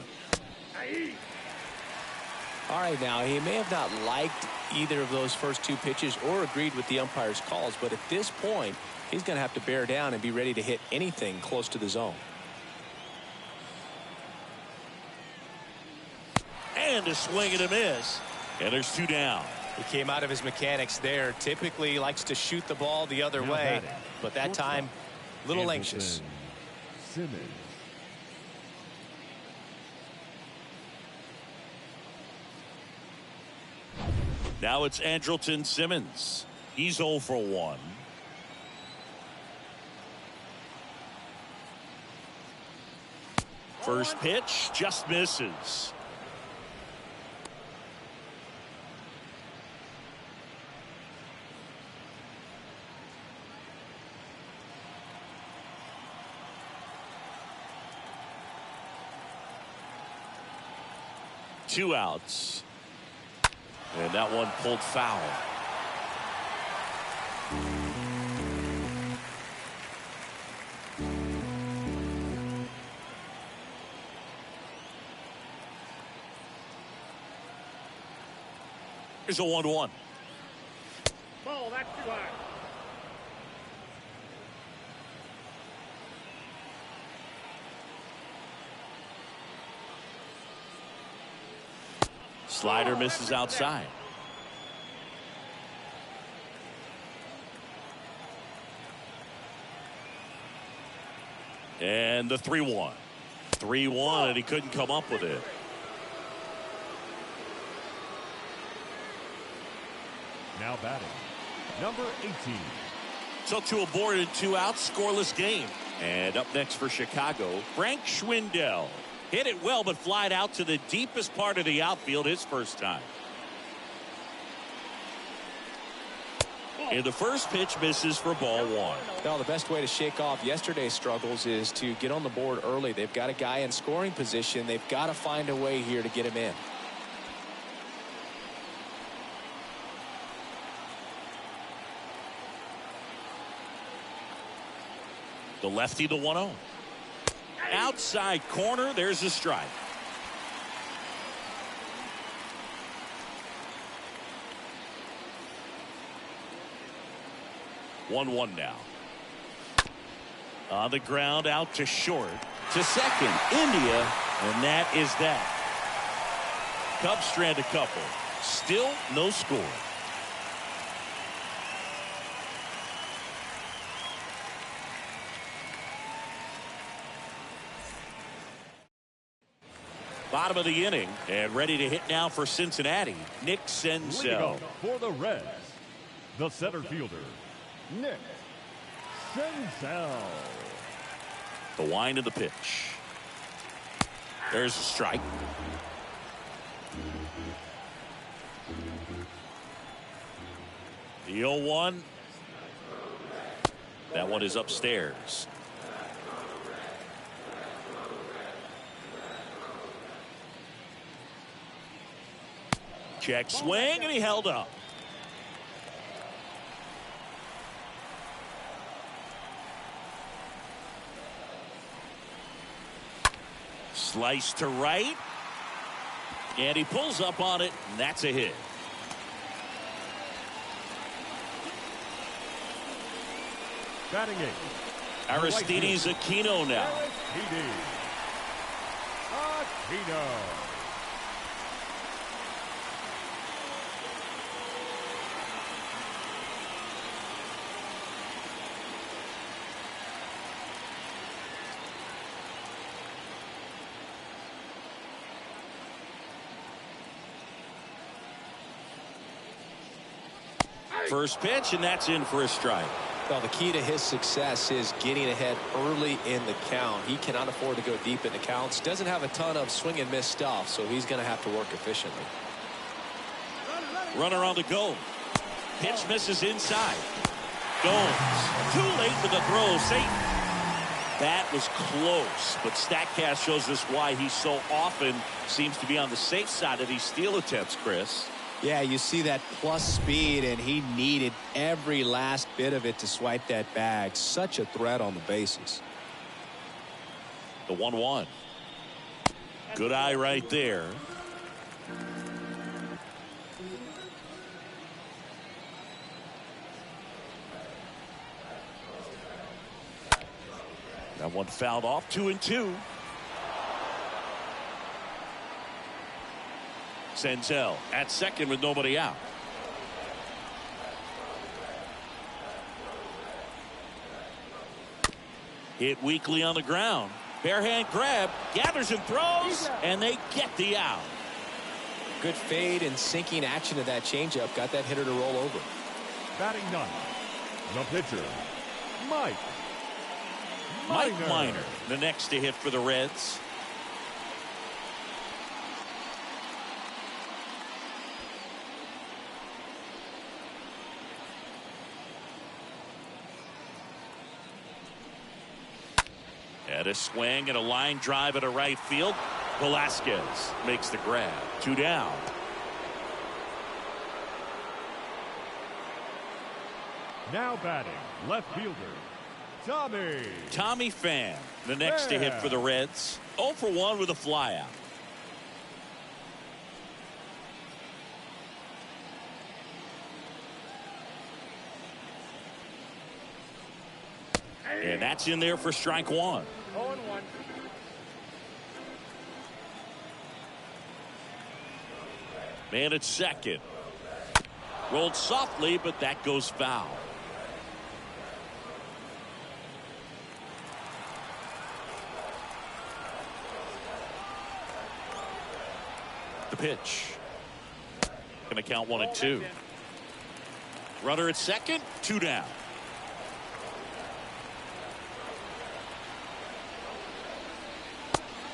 All right, now he may have not liked either of those first 2 pitches or agreed with the umpire's calls, but at this point he's going to have to bear down and be ready to hit anything close to the zone. And a swing and a miss. And there's 2 down. He came out of his mechanics there. Typically likes to shoot the ball the other way, but that time a little anxious. Simmons. Now it's Andrelton Simmons. He's 0 for 1. First pitch just misses. Two outs. And that one pulled foul. Here's a 1-1. Ball, that's too high. Slider misses outside. And the 3-1. 3-1, and he couldn't come up with it. Now batting, number 18. So 2 aboard and 2 outs, scoreless game. And up next for Chicago, Frank Schwindel. Hit it well, but flied out to the deepest part of the outfield his first time. And the first pitch misses for ball 1. Well, the best way to shake off yesterday's struggles is to get on the board early. They've got a guy in scoring position. They've got to find a way here to get him in. The lefty, the 1-0. Outside corner, there's a strike. One now. On the ground, out to short. To second, India, and that is that. Cubs strand a couple. Still no score. Bottom of the inning, and ready to hit now for Cincinnati, Nick Senzel. For the Reds, the center fielder, Nick Senzel. The wind of the pitch. There's a strike. The 0-1. That one is upstairs. Check swing, and he held up. Slice to right. And he pulls up on it, and that's a hit. Batting 8. Aristides Aquino now. Aquino. First pitch, and that's in for a strike. Well, the key to his success is getting ahead early in the count. He cannot afford to go deep in the counts. Doesn't have a ton of swing and miss stuff, so he's going to have to work efficiently. Runner on the go. Pitch misses inside. Gomes. Too late for the throw. Satan. That was close, but StatCast shows us why he so often seems to be on the safe side of these steal attempts, Chris. Yeah, you see that plus speed, and he needed every last bit of it to swipe that bag. Such a threat on the bases. The 1-1. Good eye right there. That one fouled off. 2-2. Senzel at second with nobody out. Hit weakly on the ground. Bare hand grab, gathers and throws, and they get the out. Good fade and sinking action of that changeup got that hitter to roll over. Batting ninth, the pitcher, Mike Minor, the next to hit for the Reds. And a swing and a line drive at a right field. Velasquez makes the grab. 2 down. Now batting, left fielder, Tommy Pham, the next to hit for the Reds. 0 for 1 with a flyout. And that's in there for strike 1. 0-1. Man at second. Rolled softly, but that goes foul. The pitch. Going to count 1 and 2. Runner at second, 2 down.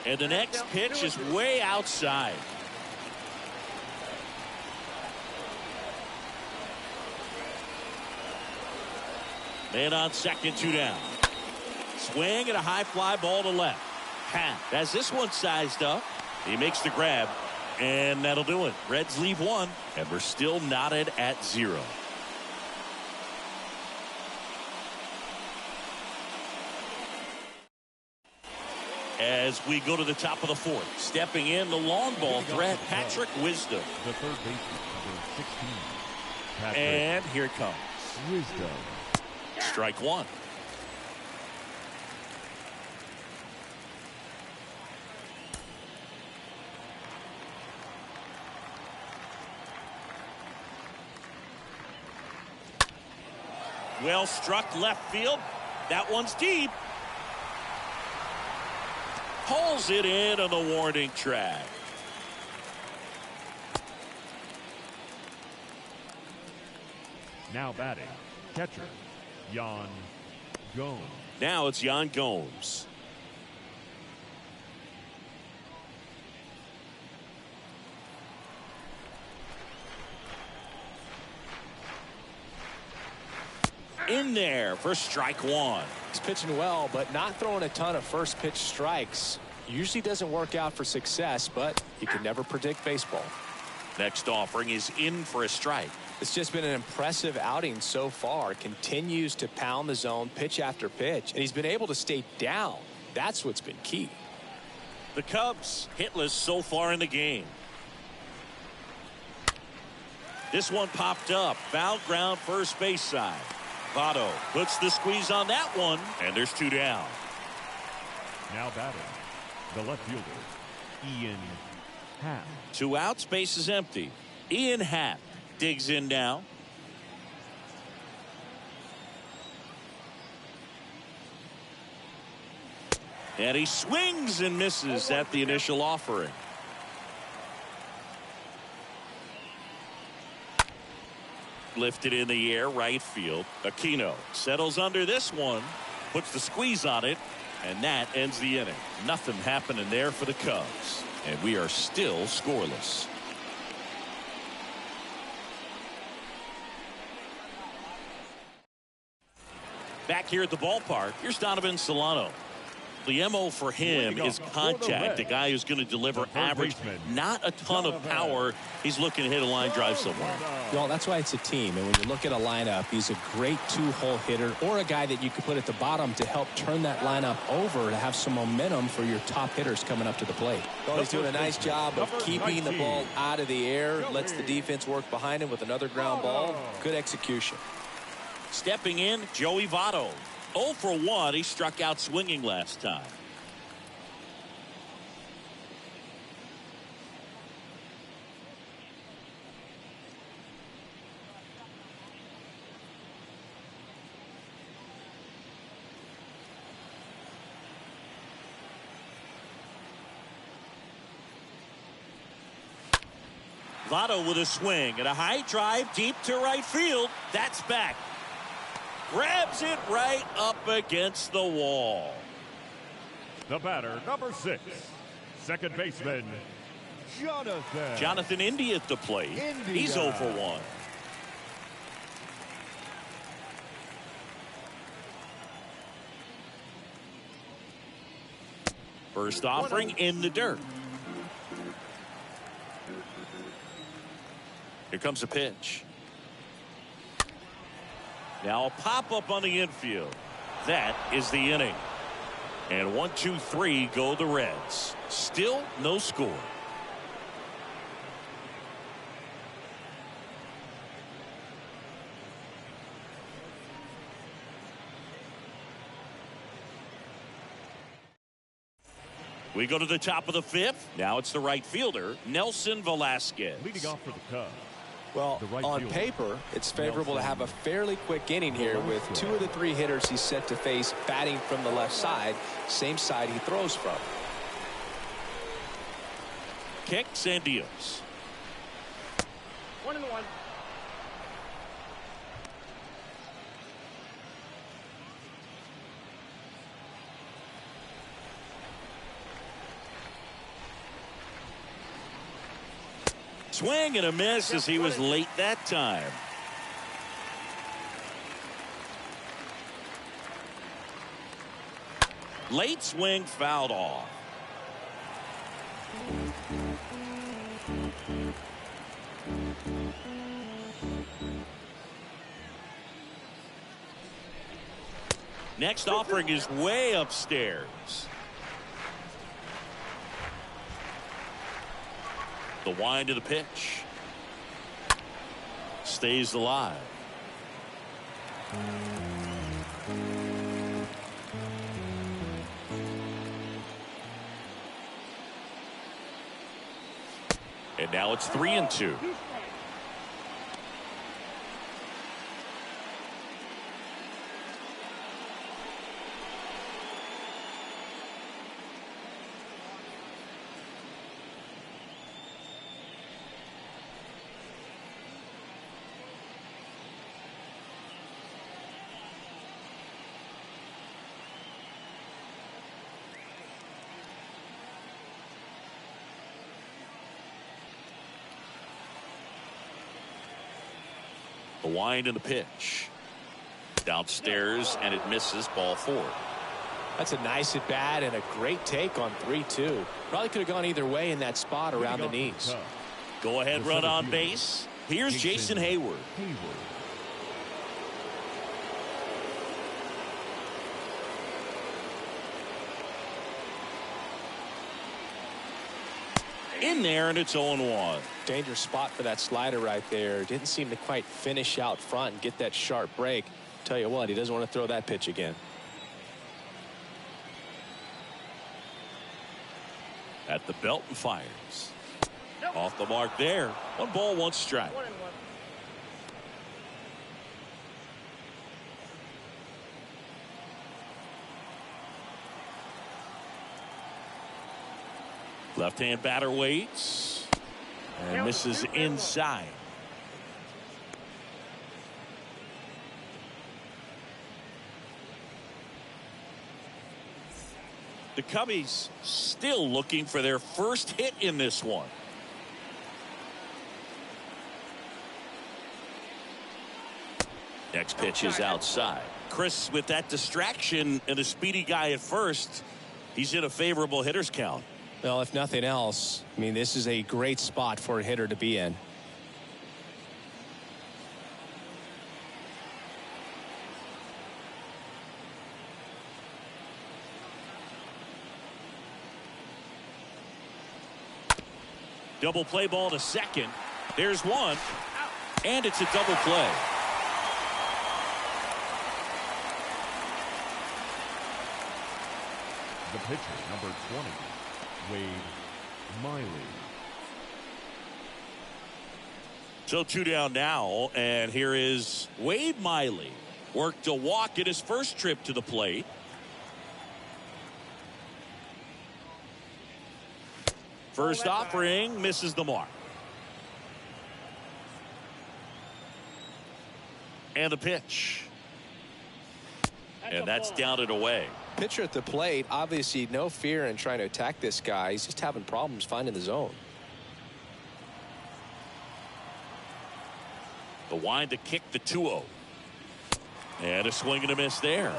And the next pitch is way outside. Man on second, 2 down. Swing and a high fly ball to left. Hat has this one sized up. He makes the grab, and that'll do it. Reds leave 1, and we're still knotted at 0. As we go to the top of the 4th, stepping in the long ball threat, Patrick Wisdom. the third baseman, number 16, Patrick And here it comes. Wisdom. Strike 1. Well struck left field. That one's deep. Pulls it in on the warning track. Now batting, catcher, Yan Gomes. Now it's Yan Gomes. In there for strike 1. He's pitching well, but not throwing a ton of first pitch strikes. Usually doesn't work out for success, but you can never predict baseball. Next offering is in for a strike. It's just been an impressive outing so far. Continues to pound the zone pitch after pitch, and he's been able to stay down. That's what's been key. The Cubs hitless so far in the game. This one popped up. Foul ground first base side. Votto puts the squeeze on that one, and there's 2 down. Now batting, the left fielder, Ian Happ. 2 outs, base is empty. Ian Happ digs in now. And he swings and misses at the initial offering. Lifted in the air, right field. Aquino settles under this one, puts the squeeze on it, and that ends the inning. Nothing happening there for the Cubs, and we are still scoreless. Back here at the ballpark, here's Donovan Solano. The MO for him is contact, a guy who's going to deliver average, not a ton of power. He's looking to hit a line drive somewhere. Well, that's why it's a team, and when you look at a lineup, he's a great 2-hole hitter or a guy that you could put at the bottom to help turn that lineup over to have some momentum for your top hitters coming up to the plate. Well, he's doing a nice job of keeping the ball out of the air, lets the defense work behind him with another ground ball. Good execution. Stepping in, Joey Votto. 0 for 1. He struck out swinging last time. Votto with a swing and a high drive deep to right field. That's back. Grabs it right up against the wall. The batter, number 6, second baseman, Jonathan India at the plate. He's 0 for 1. First offering in the dirt. Here comes a pitch. Now a pop-up on the infield. That is the inning. And 1, 2, 3 go the Reds. Still no score. We go to the top of the 5th. Now it's the right fielder, Nelson Velasquez. leading off for the Cubs. Well, right on fielder, paper, it's favorable to have a fairly quick inning here with 2 of the 3 hitters he's set to face batting from the left side, same side he throws from. Kicks and deals. 1-1. Swing and a miss as he was late that time. Late swing fouled off. Next offering is way upstairs. The wind of the pitch. Stays alive. And now it's 3-2. The wind and the pitch. Downstairs, and it misses, ball 4. That's a nice at bat and a great take on 3-2. Probably could have gone either way in that spot around the knees. Go ahead run on base. Here's Jason Hayward. In there, and it's 0-1. Dangerous spot for that slider right there. Didn't seem to quite finish out front and get that sharp break. Tell you what, he doesn't want to throw that pitch again. At the belt and fires. Off the mark there. 1 ball, 1 strike. 1-1. Left-hand batter waits and misses inside. The Cubbies still looking for their first hit in this one. Next pitch is outside. Chris, with that distraction and a speedy guy at first, he's in a favorable hitter's count. Well, if nothing else, I mean, this is a great spot for a hitter to be in. Double play ball to second. There's one, and it's a double play. The pitcher, number 20, Wade Miley. So 2 down now, and here is Wade Miley. Worked a walk in his first trip to the plate. First offering misses the mark. And the pitch. And that's down and away. Pitcher at the plate, obviously no fear in trying to attack this guy. He's just having problems finding the zone. The wind to kick the 2-0. And a swing and a miss there.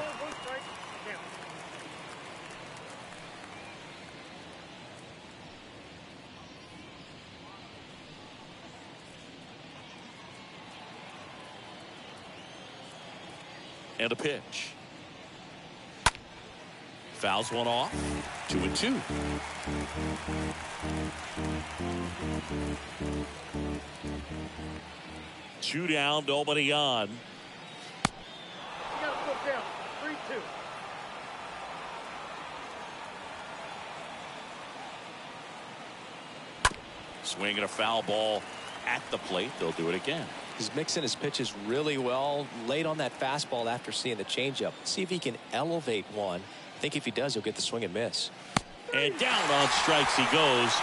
And a pitch. Fouls one off. 2-2. Two down, nobody on. You got to put down. 3-2. Swinging a foul ball at the plate. They'll do it again. He's mixing his pitches really well. Late on that fastball after seeing the changeup. See if he can elevate one. I think if he does, he'll get the swing and miss. And down on strikes he goes.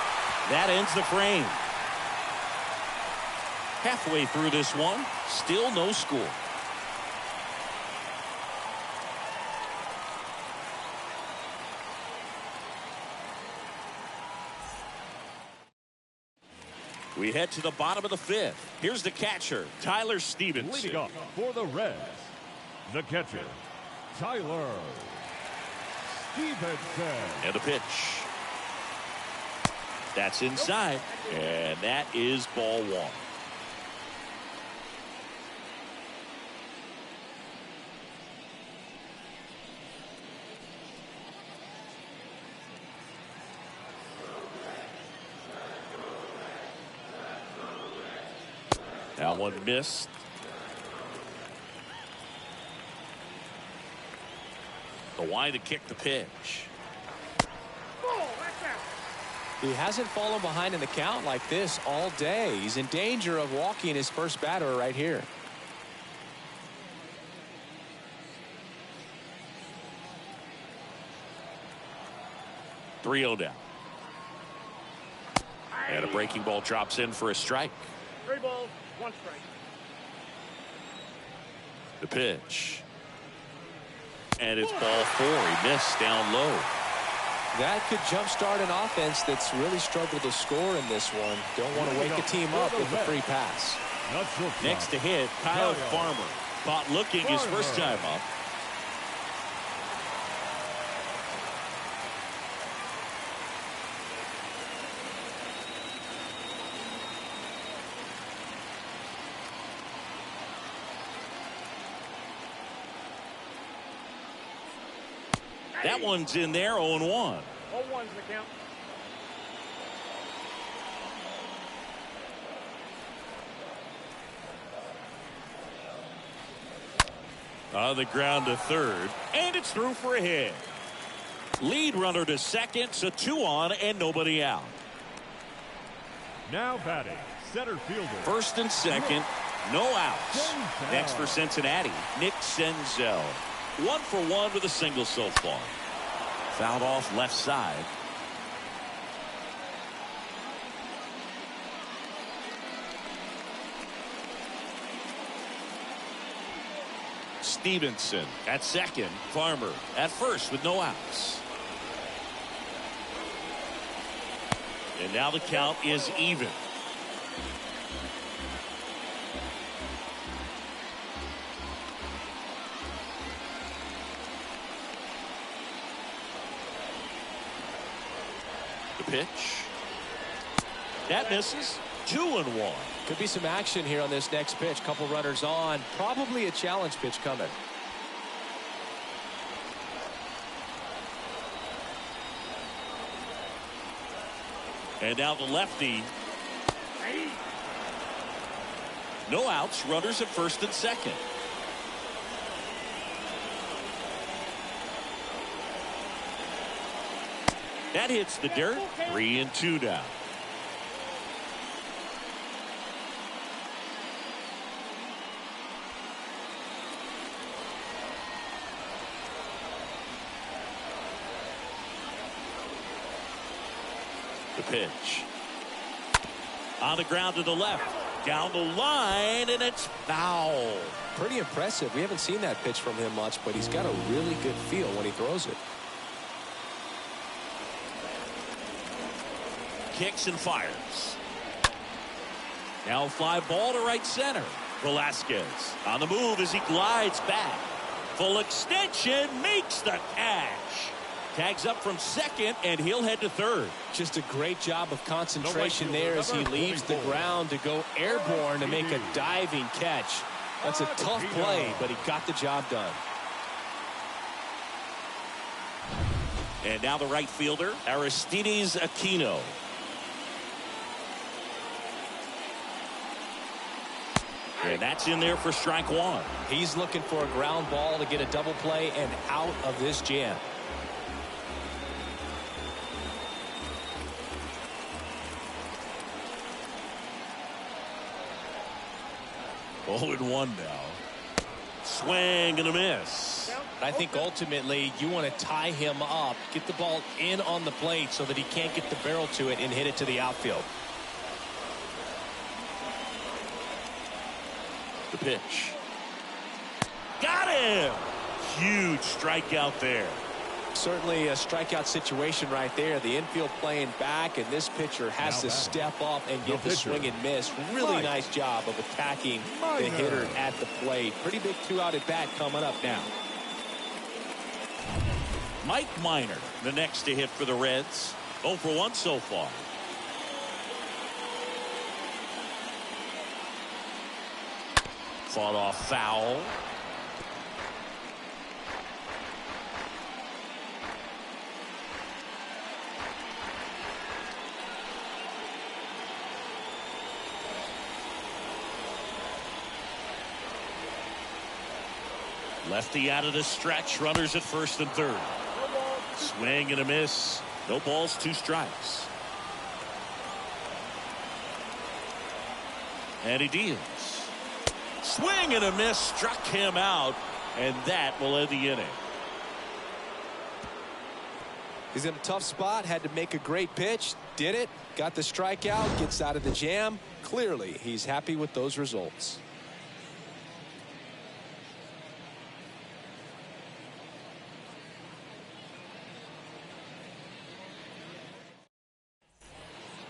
That ends the frame. Halfway through this one, still no score. We head to the bottom of the fifth. Here's the catcher, Tyler Stevenson. Leading up for the Reds, the catcher, Tyler Stevenson. And the pitch. That's inside. And that is ball one. That one missed. The wind to kick the pitch. He hasn't fallen behind in the count like this all day. He's in danger of walking his first batter right here. .3-0 down. And a breaking ball drops in for a strike. 3 balls, 1 strike. The pitch. And it's ball 4. He missed down low. That could jumpstart an offense that's really struggled to score in this one. Don't want to wake the team up with a free pass. Next to hit, Kyle Farmer. Caught looking his first time up. That one's in there, 0-1. 0-1's the count. On the ground to third, and it's through for a hit. Lead runner to second, so 2 on and nobody out. Now batting, center fielder. First and second, no outs. Next for Cincinnati, Nick Senzel. 1 for 1 with a single so far. Fouled off left side. Stevenson at second. Farmer at first with no outs. And now the count is even. Pitch. That misses. 2-1. Could be some action here on this next pitch. Couple runners on. Probably a challenge pitch coming. And now the lefty. No outs. Runners at first and second. That hits the dirt. 3-2 now. The pitch. On the ground to the left. Down the line, and it's foul. Pretty impressive. We haven't seen that pitch from him much, but he's got a really good feel when he throws it. Kicks and fires. Now a fly ball to right center. Velasquez on the move as he glides back. Full extension, makes the catch. Tags up from second, and he'll head to third. Just a great job of concentration there as he leaves the ground to go airborne to make a diving catch. That's a tough play, but he got the job done. And now the right fielder, Aristides Aquino. And that's in there for strike one. He's looking for a ground ball to get a double play and out of this jam. 0-1 now. Swing and a miss. I think ultimately you want to tie him up, get the ball in on the plate so that he can't get the barrel to it and hit it to the outfield. The pitch. Got him! Huge strikeout there. Certainly a strikeout situation right there. The infield playing back, and this pitcher has to step up and get the swing and miss. Really nice job of attacking the hitter at the plate. Pretty big two-out at bat coming up now. Mike Minor, the next to hit for the Reds. 0 for 1 so far. Fought off foul. Lefty out of the stretch. Runners at first and third. Swing and a miss. No balls, 2 strikes. And he deals. Swing and a miss. Struck him out. And that will end the inning. He's in a tough spot. Had to make a great pitch. Did it. Got the strikeout. Gets out of the jam. Clearly, he's happy with those results.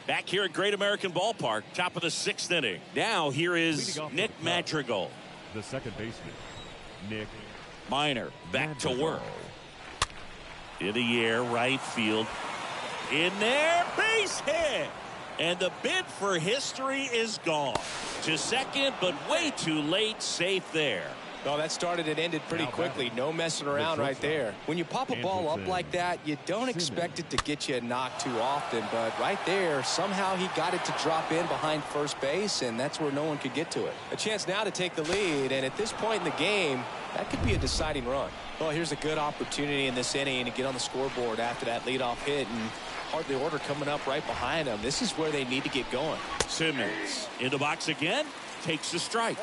Back here at Great American Ballpark, top of the 6th inning. Now here is Nick Madrigal. The second baseman, Nick Minor back to work. In the air, right field. In there, base hit. And the bid for history is gone. To second, but way too late, safe there. Oh, that started and ended pretty quickly. No messing around right there. When you pop a ball up like that, you don't expect it to get you a knock too often. But right there, somehow he got it to drop in behind first base, and that's where no one could get to it. A chance now to take the lead, and at this point in the game, that could be a deciding run. Well, here's a good opportunity in this inning to get on the scoreboard after that leadoff hit, and hardly order coming up right behind them. This is where they need to get going. Simmons in the box again, takes the strike.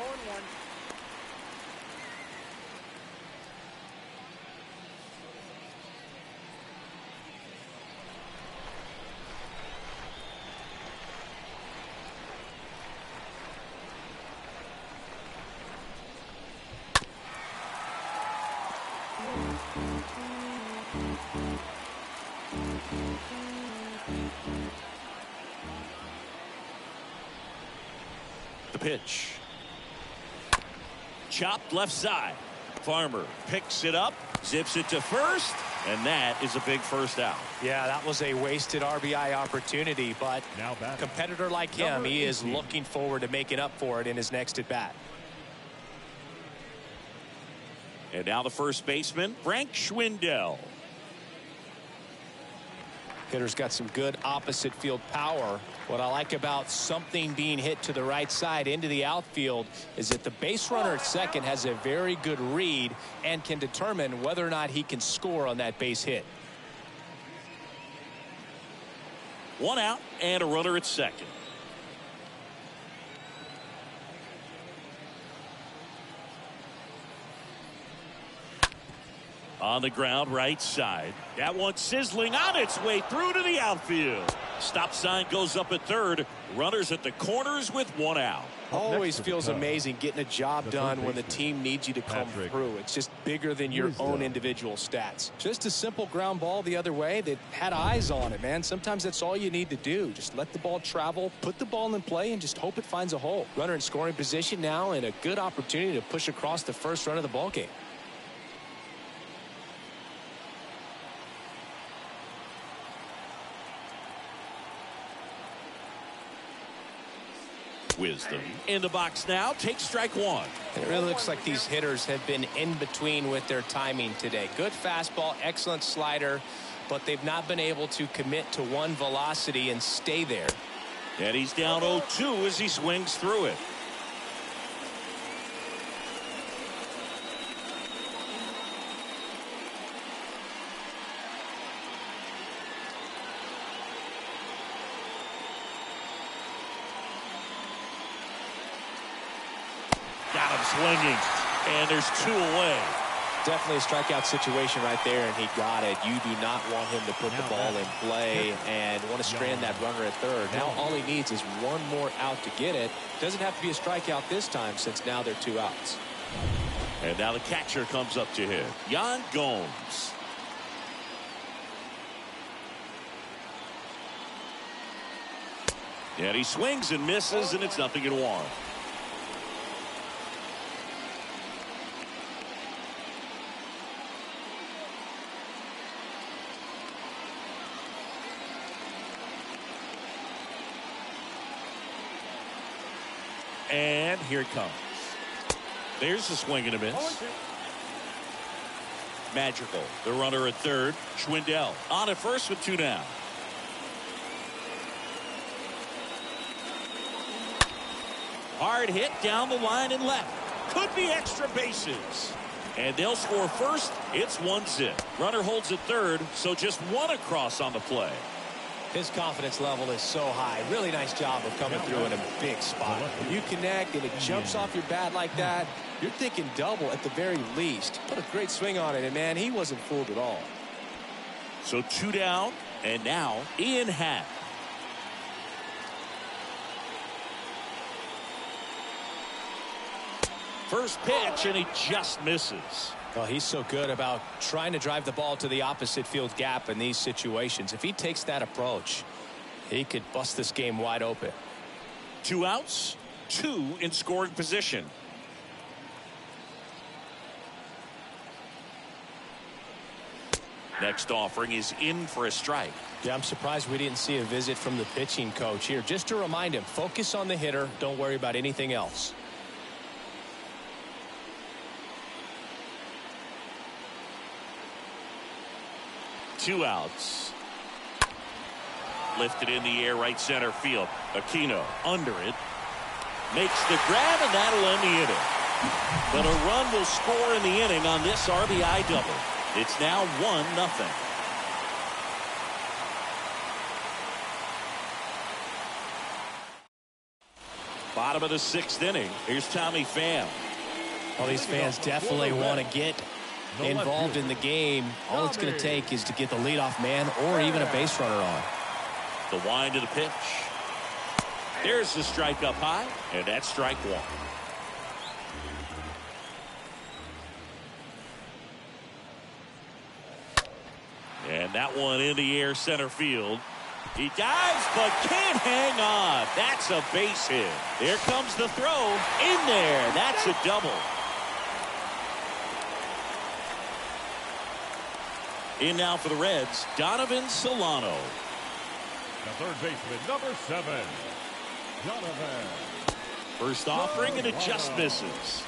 The pitch. Chopped left side. Farmer picks it up, zips it to first, and that is a big first out. Yeah, that was a wasted RBI opportunity, but now a competitor like him, he is looking forward to making up for it in his next at bat. And now the first baseman, Frank Schwindel. Hitter's got some good opposite field power. What I like about something being hit to the right side into the outfield is that the base runner at second has a very good read and can determine whether or not he can score on that base hit. 1 out and a runner at second. On the ground, right side. That one sizzling on its way through to the outfield. Stop sign goes up at third. Runners at the corners with 1 out. Always feels amazing getting a job done when the team needs you to come through. It's just bigger than your own individual stats. Just a simple ground ball the other way that had eyes on it, man. Sometimes that's all you need to do. Just let the ball travel, put the ball in play, and just hope it finds a hole. Runner in scoring position now, and a good opportunity to push across the first run of the ball game. Wisdom in the box now. Takes strike one. It really looks like these hitters have been in between with their timing today. Good fastball, excellent slider, but they've not been able to commit to one velocity and stay there. And he's down 0-2 as he swings through it. Got him swinging, and there's 2 away. Definitely a strikeout situation right there, and he got it. You do not want him to put the ball in play and want to strand that runner at third. Now all he needs is one more out to get it. Doesn't have to be a strikeout this time since now they're 2 outs. And now the catcher comes up to hit. Yan Gomes. And he swings and misses, and it's 0-1. And here it comes. There's the swing and a miss. Magical. The runner at third. Schwindel on at first with 2 down. Hard hit down the line and left. Could be extra bases. And they'll score first. It's 1-0. Runner holds at third, so just 1 across on the play. His confidence level is so high. Really nice job of coming through in a big spot. When you connect and it jumps off your bat like that, you're thinking double at the very least. Put a great swing on it, and man, he wasn't fooled at all. So 2 down, and now Ian Happ. First pitch, and he just misses. Well, he's so good about trying to drive the ball to the opposite field gap in these situations. If he takes that approach, he could bust this game wide open. 2 outs, 2 in scoring position. Next offering is in for a strike. Yeah, I'm surprised we didn't see a visit from the pitching coach here. Just to remind him, focus on the hitter. Don't worry about anything else. Two outs. Lifted in the air, right center field. Aquino under it. Makes the grab, and that'll end the inning. But a run will score in the inning on this RBI double. It's now 1-0. Bottom of the 6th inning. Here's Tommy Pham. Well, these fans definitely want to get involved in the game. All it's going to take is to get the leadoff man or even a base runner on. The wind to the pitch. There's the strike up high, and that's strike 1. And that one in the air, center field. He dives, but can't hang on. That's a base hit. There comes the throw. In there. That's a double. In now for the Reds, Donovan Solano. The third baseman, number 7, Donovan. First offering, and it just misses.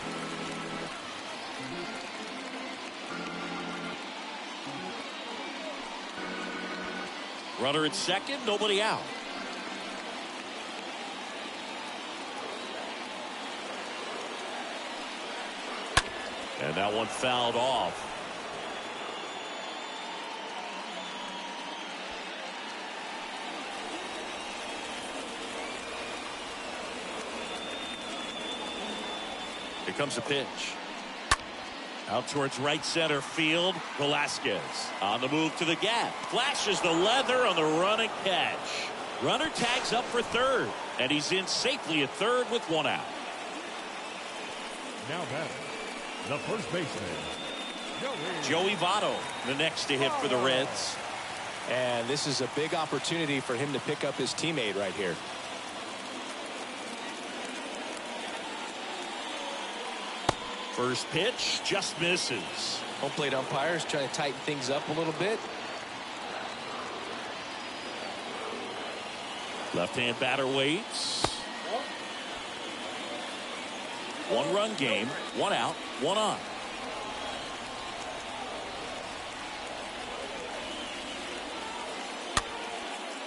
Runner at second, nobody out. And that one fouled off. Here comes a pitch. Out towards right center field. Velasquez on the move to the gap. Flashes the leather on the running catch. Runner tags up for third, and he's in safely at third with one out. Now batting, the first baseman, Joey Votto, the next to hit for the Reds. And this is a big opportunity for him to pick up his teammate right here. First pitch just misses. Home plate umpires trying to tighten things up a little bit. Left-hand batter waits. One-run game, one out, one on.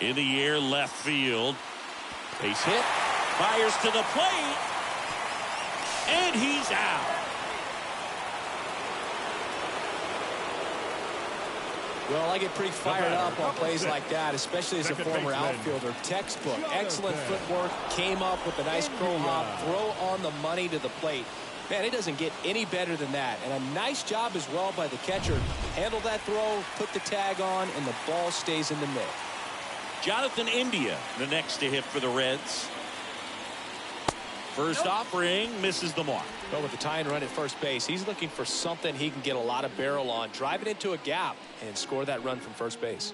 In the air, left field. Base hit. Fires to the plate. And he's out. Well, I get pretty fired up on plays like that, especially as a former outfielder. Textbook, excellent footwork, came up with a nice curl hop, throw on the money to the plate. Man, it doesn't get any better than that. And a nice job as well by the catcher. Handle that throw, put the tag on, and the ball stays in the mitt. Jonathan India, the next to hit for the Reds. First offering, misses the mark. Well, with the tying run at first base, he's looking for something he can get a lot of barrel on, drive it into a gap, and score that run from first base.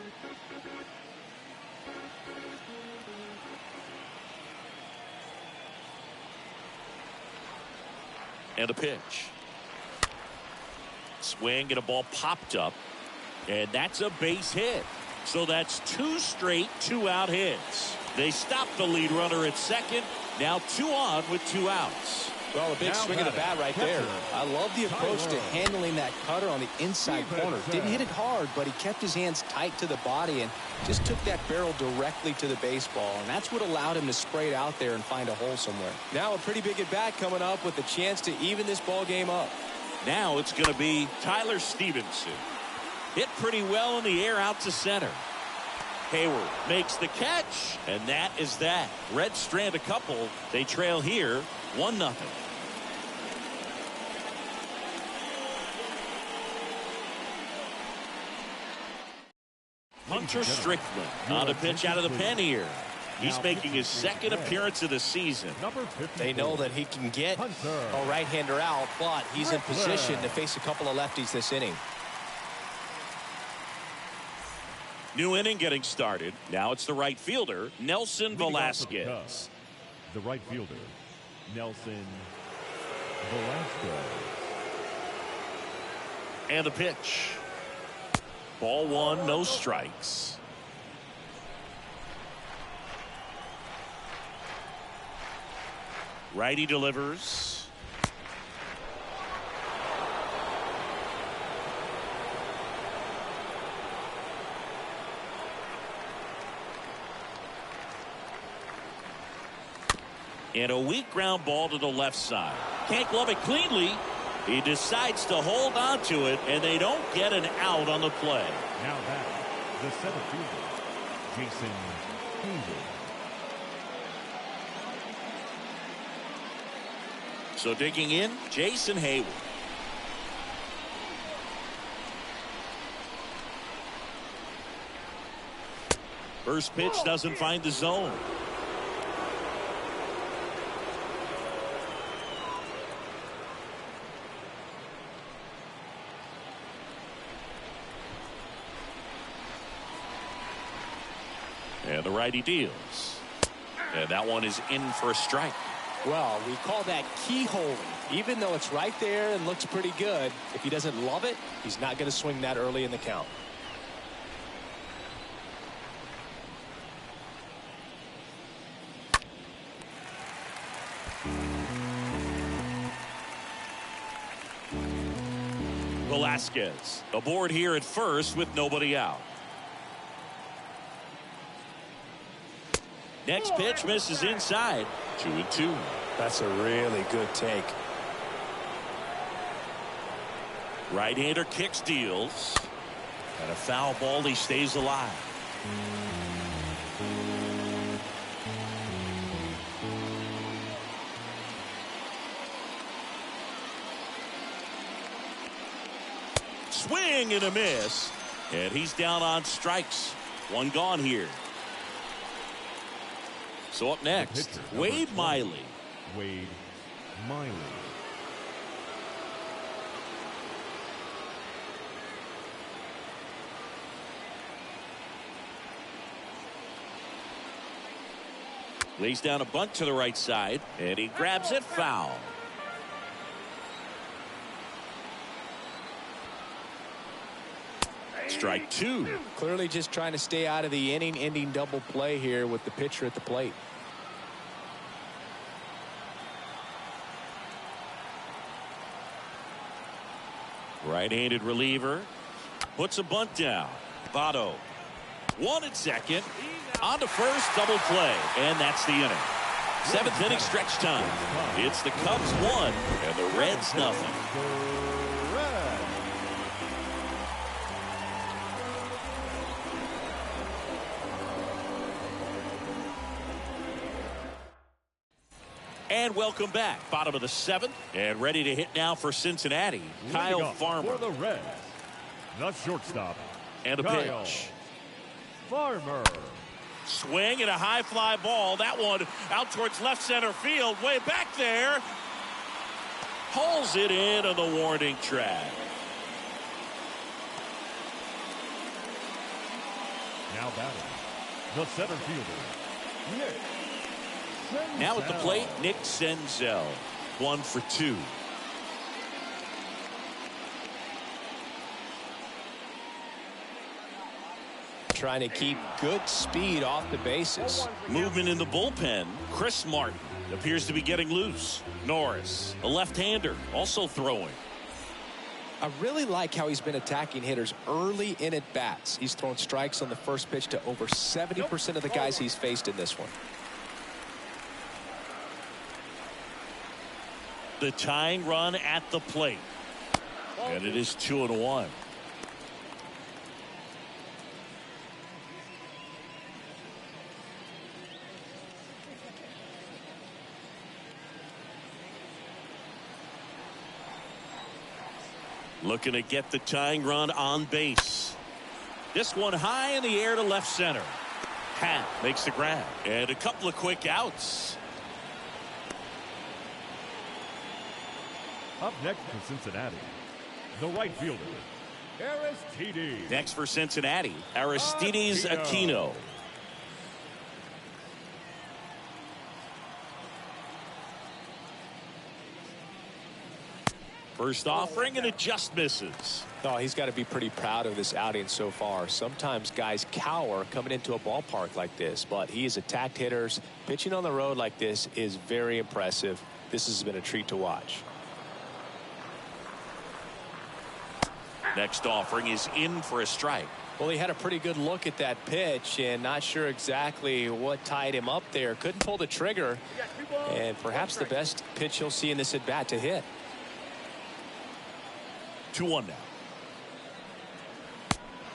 And a pitch. Swing and a ball popped up. And that's a base hit. So that's two straight two-out hits. They stopped the lead runner at second. Now 2 on with 2 outs. Well, a big swing of the bat right there. I love the approach to handling that cutter on the inside corner. Didn't hit it hard, but he kept his hands tight to the body and just took that barrel directly to the baseball. And that's what allowed him to spray it out there and find a hole somewhere. Now a pretty big at bat coming up with a chance to even this ball game up. Now it's going to be Tyler Stevenson. Hit pretty well in the air out to center. Hayward makes the catch, and that is that. Reds strand a couple. They trail here 1-0. Hunter Strickland on a pitch out of the pen here. He's making his second appearance of the season. They know that he can get a right-hander out, but he's in position to face a couple of lefties this inning. New inning getting started. Now it's the right fielder, Nelson Velasquez. The right fielder, Nelson Velasquez. And the pitch. Ball 1, no strikes. Righty delivers. And a weak ground ball to the left side. Can't glove it cleanly. He decides to hold on to it, and they don't get an out on the play. Now back, the center fielder, Jason Hayward. So digging in, Jason Hayward. First pitch doesn't find the zone. And the righty deals. And that one is in for a strike. Well, we call that keyholing. Even though it's right there and looks pretty good, if he doesn't love it, he's not going to swing that early in the count. Velasquez aboard here at first with nobody out. Next pitch misses inside. 2-2. That's a really good take. Right-hander kicks, deals. And a foul ball, he stays alive. Swing and a miss. And he's down on strikes. One gone here. So up next, Wade Miley. Wade Miley. Lays down a bunt to the right side, and he grabs it foul. Strike two. Clearly just trying to stay out of the inning-ending double play here with the pitcher at the plate. Right-handed reliever puts a bunt down. Votto, one at second, on to first, double play, and that's the inning. Seventh inning stretch time. It's the Cubs 1 and the Reds nothing. And welcome back. Bottom of the seventh, and ready to hit now for Cincinnati. Kyle Farmer. For the Reds, the shortstop. And a Kyle pitch. Farmer. Swing and a high fly ball. That one out towards left center field. Way back there. Pulls it in on the warning track. Now batting, the center fielder, Nick Senzel. Now at the plate, Nick Senzel. 1 for 2. Trying to keep good speed off the bases. Movement in the bullpen. Chris Martin appears to be getting loose. Norris, a left-hander, also throwing. I really like how he's been attacking hitters early in at bats. He's thrown strikes on the first pitch to over 70% of the guys he's faced in this one. The tying run at the plate. And it is 2-1. Looking to get the tying run on base. This one high in the air to left center. Hat makes the grab. And a couple of quick outs. Up next for Cincinnati, the right fielder, Aristides. Next for Cincinnati, Aristides Aquino. First offering, and it just misses. Oh, he's got to be pretty proud of this outing so far. Sometimes guys cower coming into a ballpark like this, but he has attacked hitters. Pitching on the road like this is very impressive. This has been a treat to watch. Next offering is in for a strike. Well, he had a pretty good look at that pitch and not sure exactly what tied him up there. Couldn't pull the trigger, and perhaps the best pitch he'll see in this at bat to hit. 2-1 now.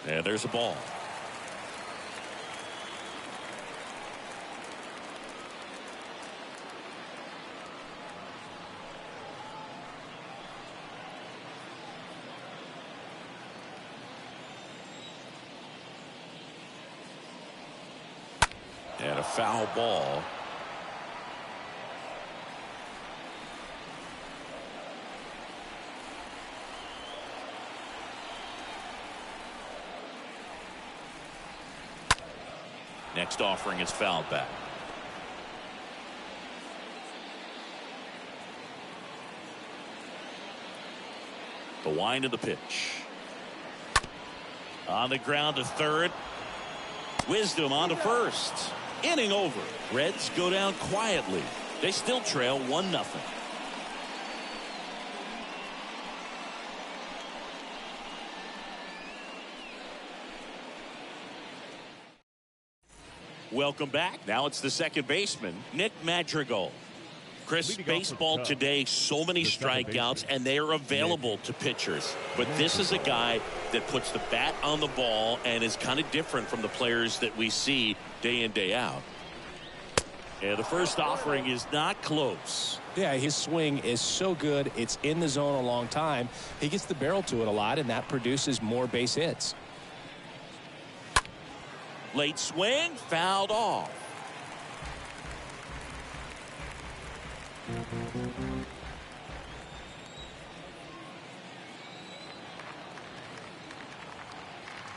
And there's a ball. And a foul ball. Next offering is fouled back. The wind of the pitch. On the ground to third. Wisdom on to first. Inning over. Reds go down quietly. They still trail 1-0. Welcome back. Now it's the second baseman, Nick Madrigal. Chris, baseball today, so many strikeouts, and they are available to pitchers. But this is a guy that puts the bat on the ball and is kind of different from the players that we see day in, day out. And the first offering is not close. Yeah, his swing is so good. It's in the zone a long time. He gets the barrel to it a lot, and that produces more base hits. Late swing, fouled off.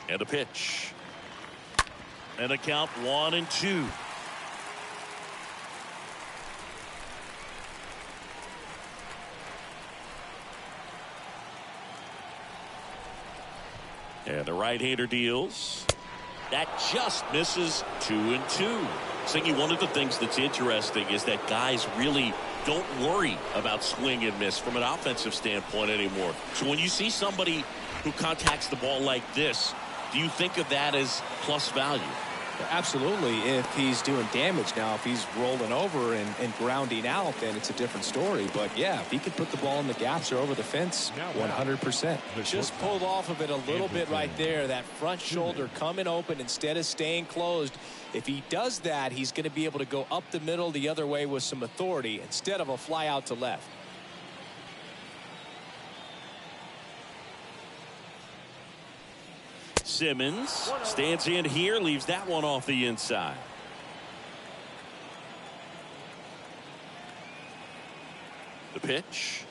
And a pitch. And a count 1-2. And the right-hander deals. That just misses 2-2. Singy, one of the things that's interesting is that guys really don't worry about swing and miss from an offensive standpoint anymore. So when you see somebody who contacts the ball like this, do you think of that as plus value? Absolutely, if he's doing damage. Now, if he's rolling over and grounding out, then it's a different story. But, yeah, if he could put the ball in the gaps or over the fence, 100%. Just pulled off of it a little bit right there. That front shoulder coming open instead of staying closed. If he does that, he's going to be able to go up the middle the other way with some authority instead of a fly out to left. Simmons stands in here, leaves that one off the inside. The pitch.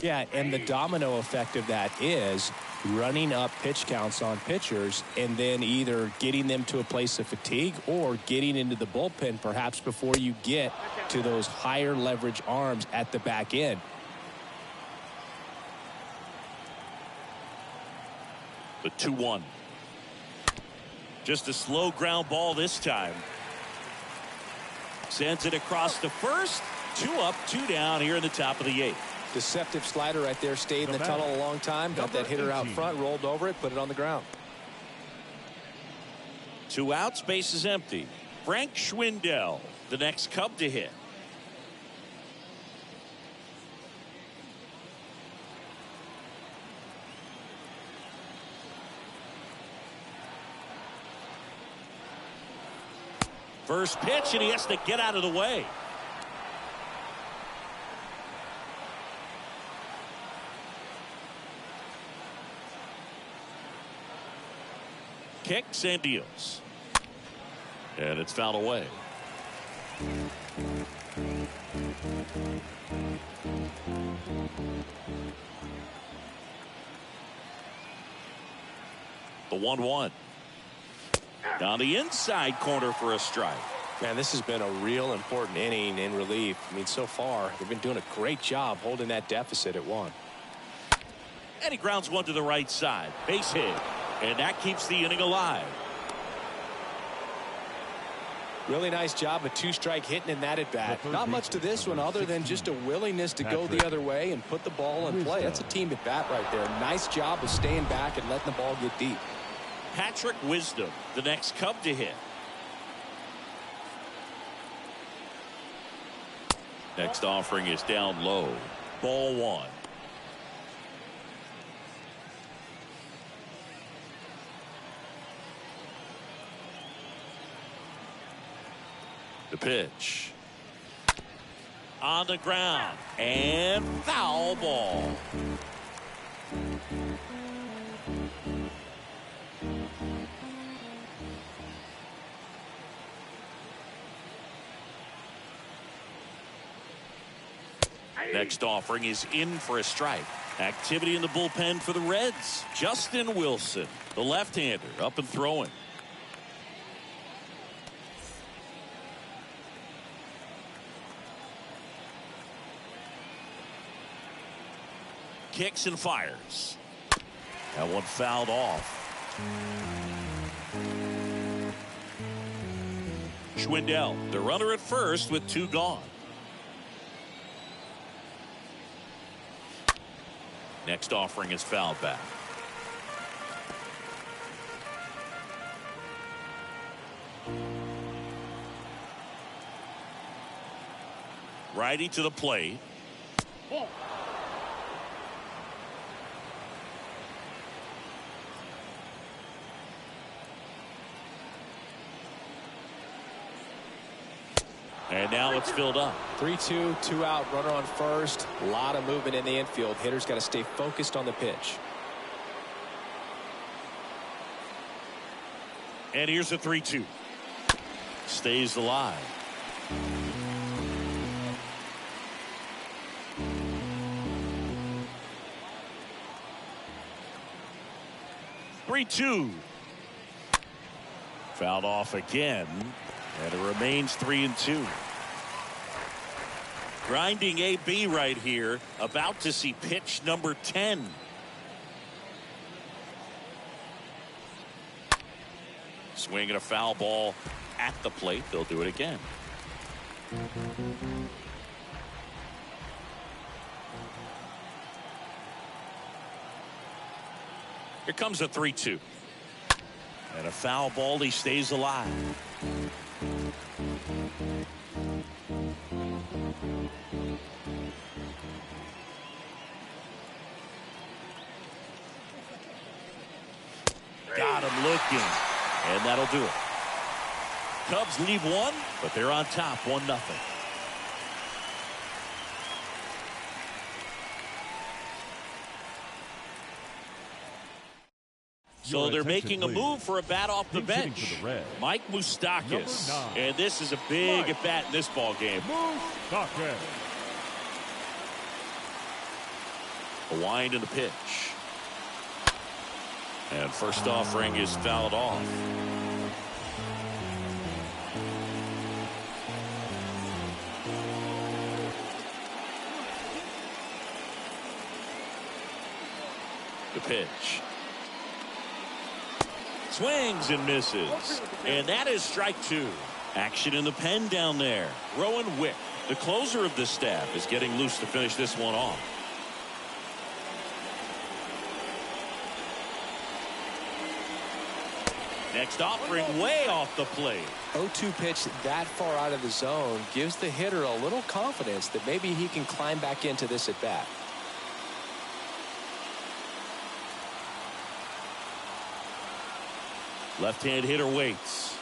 Yeah, and the domino effect of that is running up pitch counts on pitchers and then either getting them to a place of fatigue or getting into the bullpen perhaps before you get to those higher leverage arms at the back end. The 2-1. Just a slow ground ball this time. Sends it across to first. 2 up, 2 down here in the top of the 8th. Deceptive slider right there. Stayed in the tunnel a long time. Got that hitter out front, rolled over it, put it on the ground. 2 outs, base is empty. Frank Schwindel, the next Cub to hit. First pitch, and he has to get out of the way. Kicks and deals. And it's fouled away. The 1-1. Down the inside corner for a strike. Man, this has been a real important inning in relief. I mean, so far, they've been doing a great job holding that deficit at 1. And he grounds one to the right side. Base hit. And that keeps the inning alive. Really nice job of 2-strike hitting in that at bat. Not much to this one other than just a willingness to go the other way and put the ball in play. That's a team at bat right there. Nice job of staying back and letting the ball get deep. Patrick Wisdom, the next Cub to hit. Next offering is down low. Ball 1. The pitch. On the ground. And foul ball. Next offering is in for a strike. Activity in the bullpen for the Reds. Justin Wilson, the left-hander, up and throwing. Kicks and fires. That one fouled off. Schwindel, the runner at first with 2 gone. Next offering is fouled back. Righty to the plate. And now it's filled up. 3-2, 2 out, runner on first. A lot of movement in the infield. Hitter's got to stay focused on the pitch. And here's a 3-2. Stays alive. 3-2. Fouled off again, and it remains 3-2. Grinding AB right here, about to see pitch number 10. Swinging a foul ball at the plate. They'll do it again. Here comes a 3-2. And a foul ball. He stays alive. Got him looking. And that'll do it. Cubs leave one, but they're on top 1-0. So they're making a move for a bat off the bench. Mike Moustakas. And this is a big at bat in this ball game. A wind in the pitch. And first offering is fouled off. The pitch. Swings and misses. And that is strike 2. Action in the pen down there. Rowan Wick, the closer of the staff, is getting loose to finish this one off. Next offering way off the plate. 0-2 pitch that far out of the zone gives the hitter a little confidence that maybe he can climb back into this at bat. Left-hand hitter waits.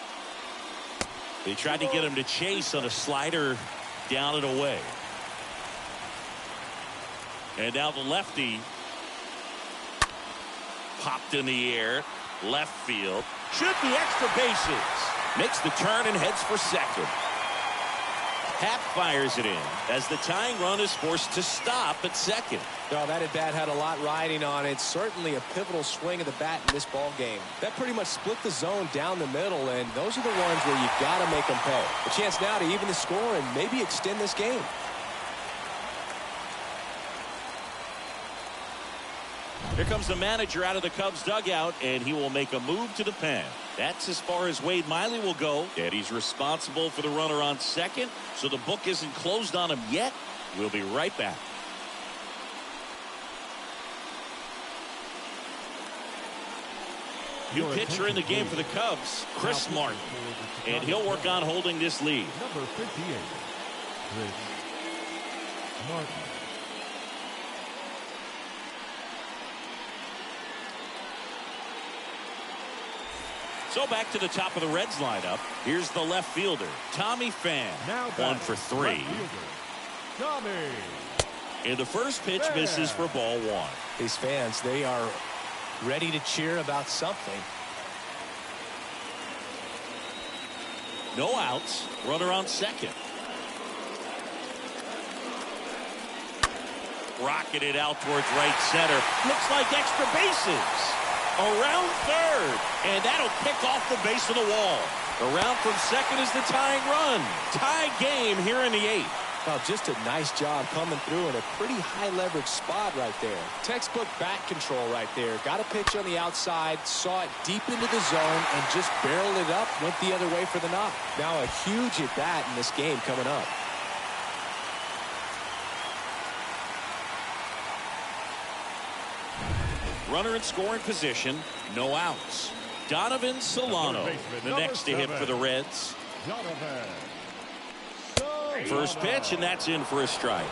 They tried to get him to chase on a slider down and away. And now the lefty popped in the air. Left field. Should be extra bases. Makes the turn and heads for second. Happ fires it in as the tying run is forced to stop at second. No, that at bat had a lot riding on it. Certainly a pivotal swing of the bat in this ball game. That pretty much split the zone down the middle, and those are the ones where you got to make them pay. A chance now to even the score and maybe extend this game. Here comes the manager out of the Cubs dugout, and he will make a move to the pen. That's as far as Wade Miley will go, and he's responsible for the runner on second, so the book isn't closed on him yet. We'll be right back. New pitcher in the game for the Cubs, Chris Martin, and he'll work on holding this lead. Number 58, Chris Martin. So back to the top of the Reds lineup. Here's the left fielder, Tommy Pham. Now 1 for 3. Tommy. And the first pitch misses for ball 1. These fans, they are ready to cheer about something. No outs. Runner on second. Rocketed out towards right center. Looks like extra bases. Around third, and that'll kick off the base of the wall. Around from second is the tying run. Tie game here in the 8th. Well, just a nice job coming through in a pretty high leverage spot right there. Textbook bat control right there. Got a pitch on the outside, saw it deep into the zone, and just barreled it up, went the other way for the knock. Now a huge at bat in this game coming up. Runner in scoring position, no outs. Donovan Solano, the next to hit for the Reds. First pitch, and that's in for a strike.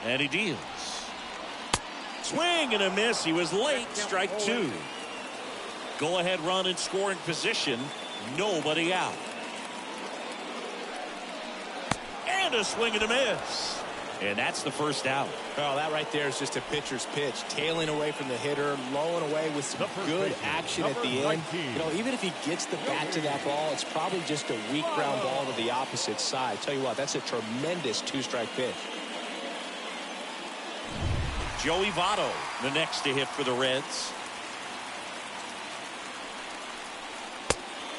And he deals. Swing and a miss. He was late. Strike 2. Go-ahead run in scoring position. Nobody out. And a swing and a miss. And that's the first out. Well, that right there is just a pitcher's pitch. Tailing away from the hitter, lowing away with some good action at the end. You know, even if he gets the bat to that ball, it's probably just a weak ground ball to the opposite side. Tell you what, that's a tremendous two-strike pitch. Joey Votto, the next to hit for the Reds.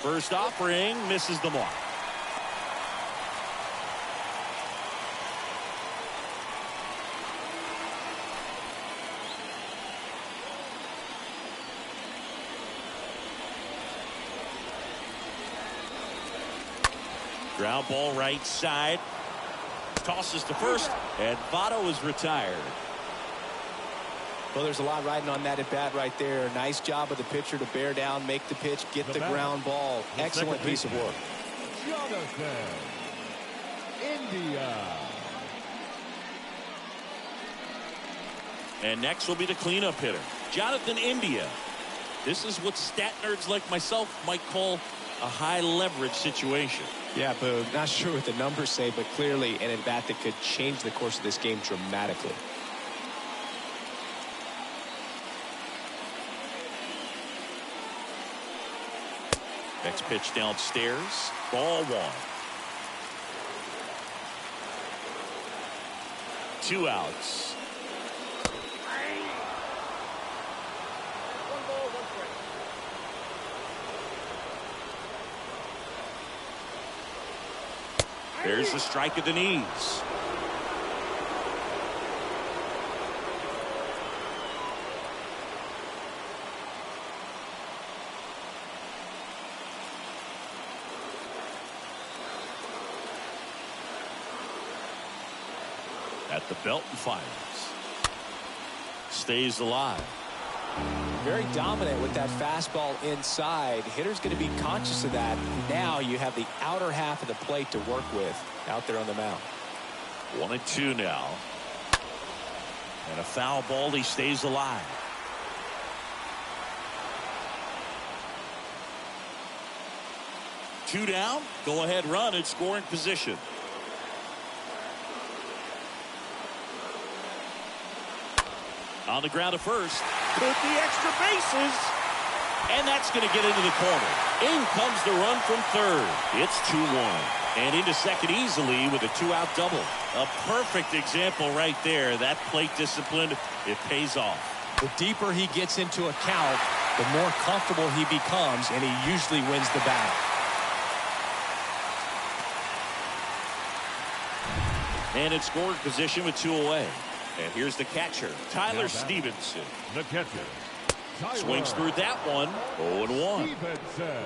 First offering, misses the mark. Ground ball right side. Tosses to first, and Votto is retired. Well, there's a lot riding on that at bat right there. Nice job of the pitcher to bear down, make the pitch, get the ground ball. Excellent piece of work. Jonathan India. And next will be the cleanup hitter, Jonathan India. This is what stat nerds like myself might call a high leverage situation. Yeah, Boog. Not sure what the numbers say, but clearly an at-bat that could change the course of this game dramatically. Next pitch downstairs. Ball one. 2 outs. One ball, one strike. There's the strike at the knees. At the belt and fires. Stays alive. Very dominant with that fastball inside. Hitter's going to be conscious of that. Now you have the outer half of the plate to work with out there on the mound. 1-2 now. And a foul ball. He stays alive. Two down. Go ahead run in scoring position. On the ground to first. Could be extra bases. And that's going to get into the corner. In comes the run from third. It's 2-1. And into second easily with a 2-out double. A perfect example right there. That plate discipline, it pays off. The deeper he gets into a count, the more comfortable he becomes, and he usually wins the battle. And in scoring position with 2 away. And here's the catcher, Tyler Stevenson. The catcher, Tyler Swings through that one. 0-1. Stevenson.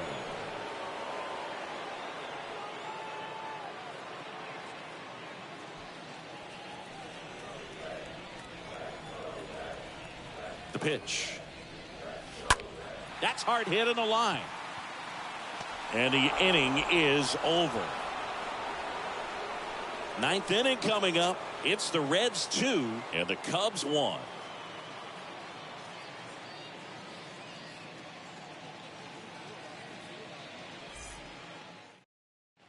The pitch. That's hard hit on the line. And the inning is over. 9th inning coming up. It's the Reds 2 and the Cubs 1.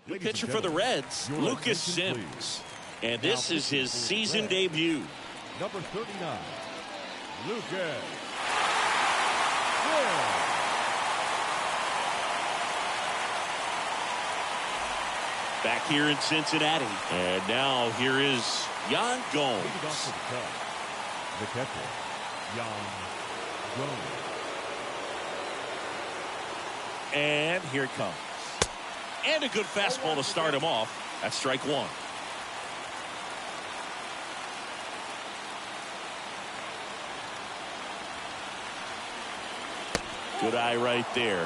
The pitcher for the Reds, Lucas Sims. And this is his season debut. Number 39, Lucas. Back here in Cincinnati. And now here is Yan Gomes. The catcher, Yan Gomes. And here it comes. And a good fastball to start him off. That's strike one. Good eye right there.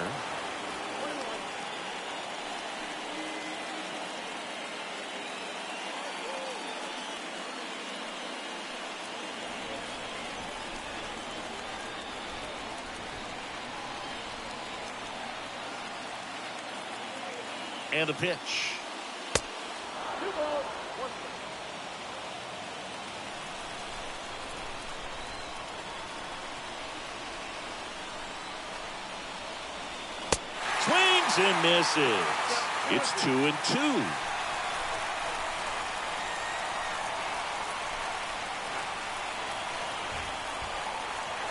And a pitch. 2 balls, 1 strike. Swings and misses. It's 2-2.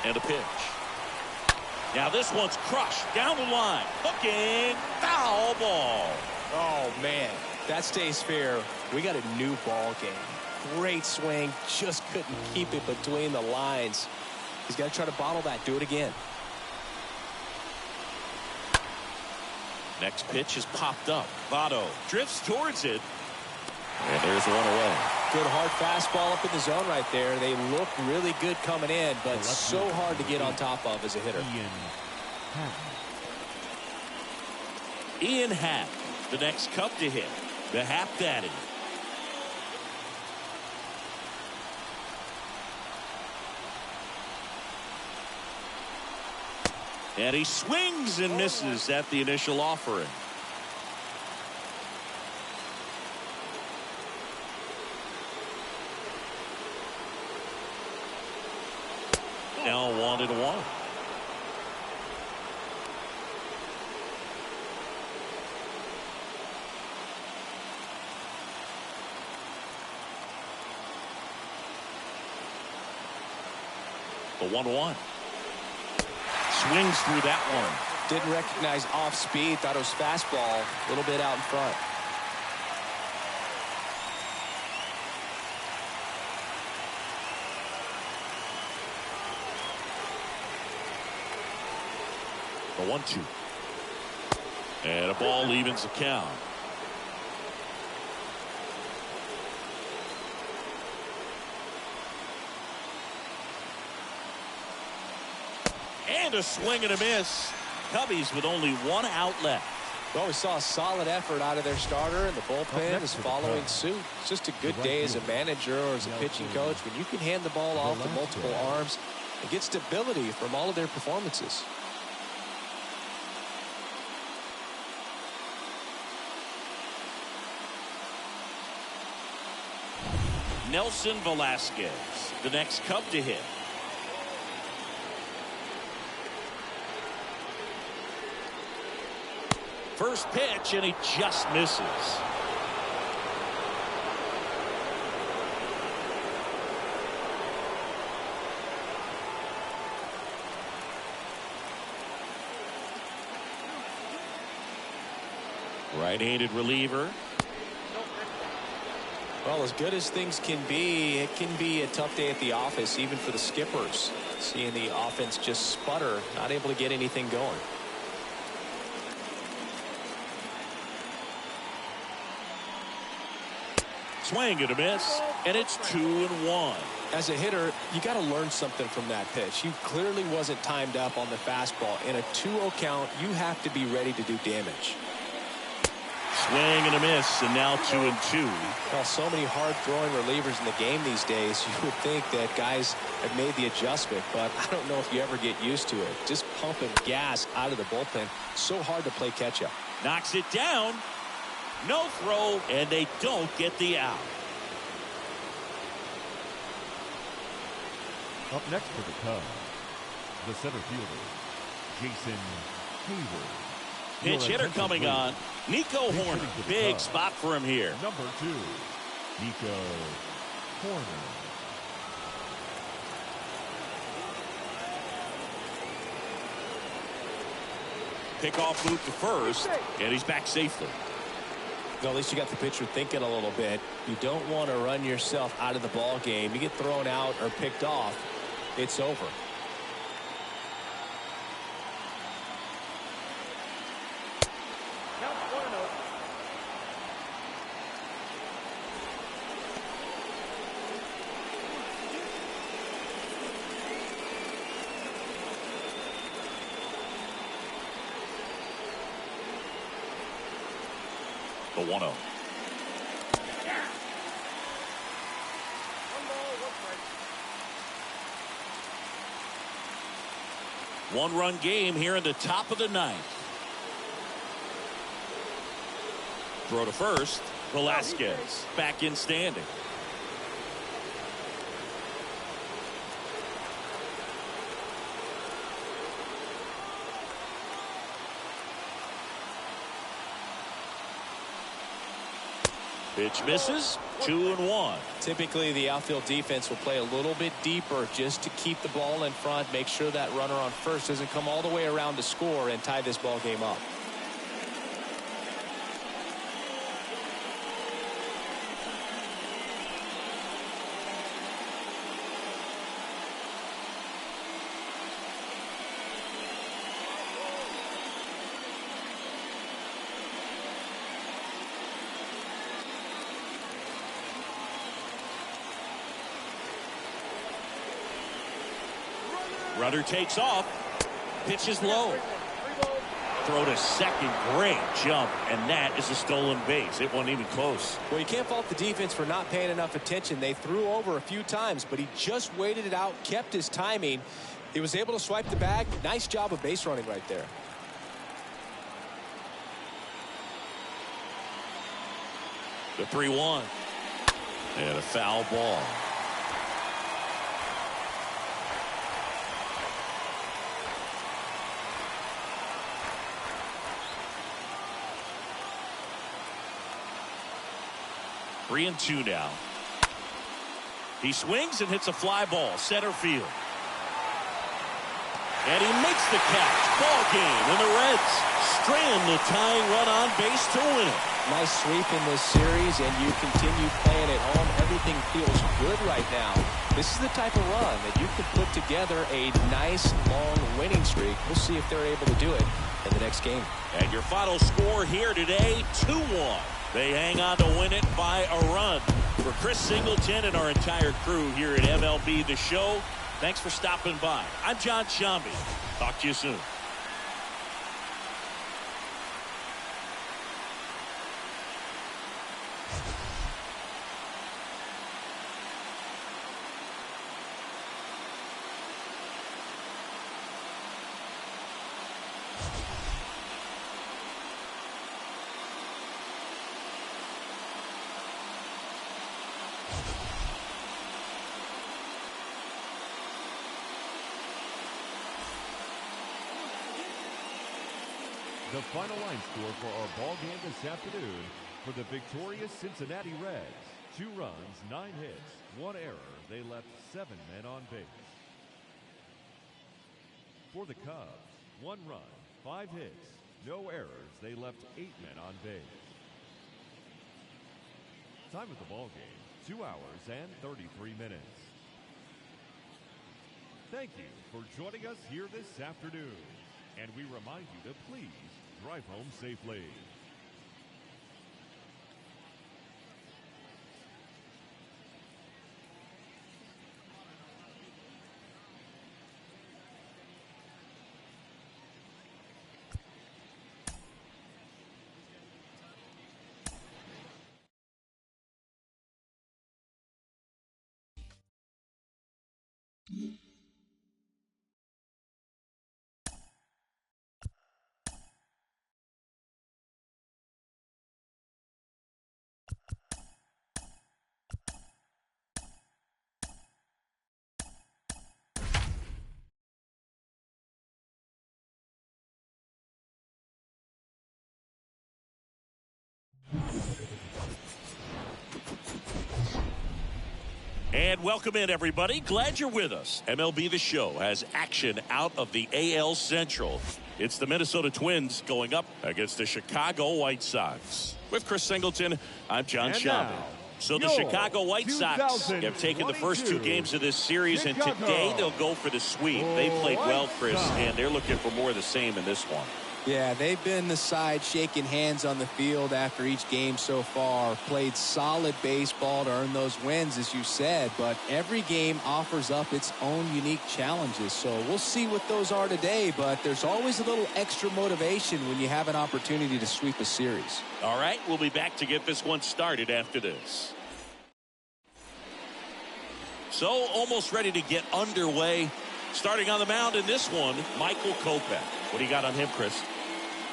And a pitch. Now this one's crushed down the line. Hooking. Foul ball. Oh, man. That stays fair. We got a new ball game. Great swing. Just couldn't keep it between the lines. He's got to try to bottle that. Do it again. Next pitch is popped up. Votto drifts towards it. And there's one away. Good hard fastball up in the zone right there. They look really good coming in, but so hard to get on top of as a hitter. Ian Happ, the next Cub to hit. The Happ Daddy. And he swings and misses at the initial offering. Now 1-1. The 1-1. Swings through that one. Didn't recognize off speed. Thought it was fastball. A little bit out in front. The 1-2. And a ball evens the count. And a swing and a miss. Cubbies with only one out left. Well, we saw a solid effort out of their starter, and the bullpen is following suit. It's just a good day as a manager or as a pitching coach when you can hand the ball off to multiple arms and get stability from all of their performances. Nelson Velasquez, the next Cub to hit. First pitch, and he just misses. Right-handed reliever. Well, as good as things can be, it can be a tough day at the office, even for the skippers. Seeing the offense just sputter, not able to get anything going. Swing and a miss, and it's 2-1. As a hitter, you got to learn something from that pitch. He clearly wasn't timed up on the fastball. In a 2-0 count, you have to be ready to do damage. Swing and a miss, and now 2-2. Well, so many hard-throwing relievers in the game these days, you would think that guys have made the adjustment, but I don't know if you ever get used to it. Just pumping gas out of the bullpen, so hard to play catch-up. Knocks it down. No throw, and they don't get the out. Up next for the Cubs, the center fielder, Jason Hayward. Pinch hitter coming on. Nico Horner. Big spot for him here. Number 2, Nico Horner. Pickoff move to first, and he's back safely. Well, at least you got the pitcher thinking a little bit. You don't want to run yourself out of the ball game. You get thrown out or picked off, it's over. The 1-0. One-run game here in the top of the ninth. Throw to first. Velasquez back in standing. Pitch misses. 2-1. Typically, the outfield defense will play a little bit deeper just to keep the ball in front, make sure that runner on first doesn't come all the way around to score and tie this ball game up. Runner takes off. Pitch is low. Throw to second. Great jump. And that is a stolen base. It wasn't even close. Well, you can't fault the defense for not paying enough attention. They threw over a few times, but he just waited it out, kept his timing. He was able to swipe the bag. Nice job of base running right there. The 3-1. And a foul ball. Three and two now. He swings and hits a fly ball center field. And he makes the catch. Ball game, and the Reds strand the tying run on base to win it. Nice sweep in this series, and you continue playing at home. Everything feels good right now. This is the type of run that you can put together a nice long winning streak. We'll see if they're able to do it in the next game. And your final score here today, 2-1. They hang on to win it by a run. For Chris Singleton and our entire crew here at MLB The Show, thanks for stopping by. I'm John Shambi. Talk to you soon. The final line score for our ball game this afternoon for the victorious Cincinnati Reds. 2 runs, 9 hits, 1 error. They left 7 men on base. For the Cubs, 1 run, 5 hits, no errors. They left 8 men on base. Time of the ball game, 2 hours and 33 minutes. Thank you for joining us here this afternoon. And we remind you to please drive home safely. And welcome in, everybody. Glad you're with us. MLB The Show has action out of the AL Central. It's the Minnesota Twins going up against the Chicago White Sox. With Chris Singleton, I'm John Shambi. So the Chicago White Sox have taken the first 2 games of this series, and today they'll go for the sweep. They played well, Chris, and they're looking for more of the same in this one. Yeah, they've been the side shaking hands on the field after each game so far. Played solid baseball to earn those wins, as you said, but every game offers up its own unique challenges. So we'll see what those are today, but there's always a little extra motivation when you have an opportunity to sweep a series. All right, we'll be back to get this one started after this. So almost ready to get underway. Starting on the mound in this one, Michael Kopech. What do you got on him, Chris?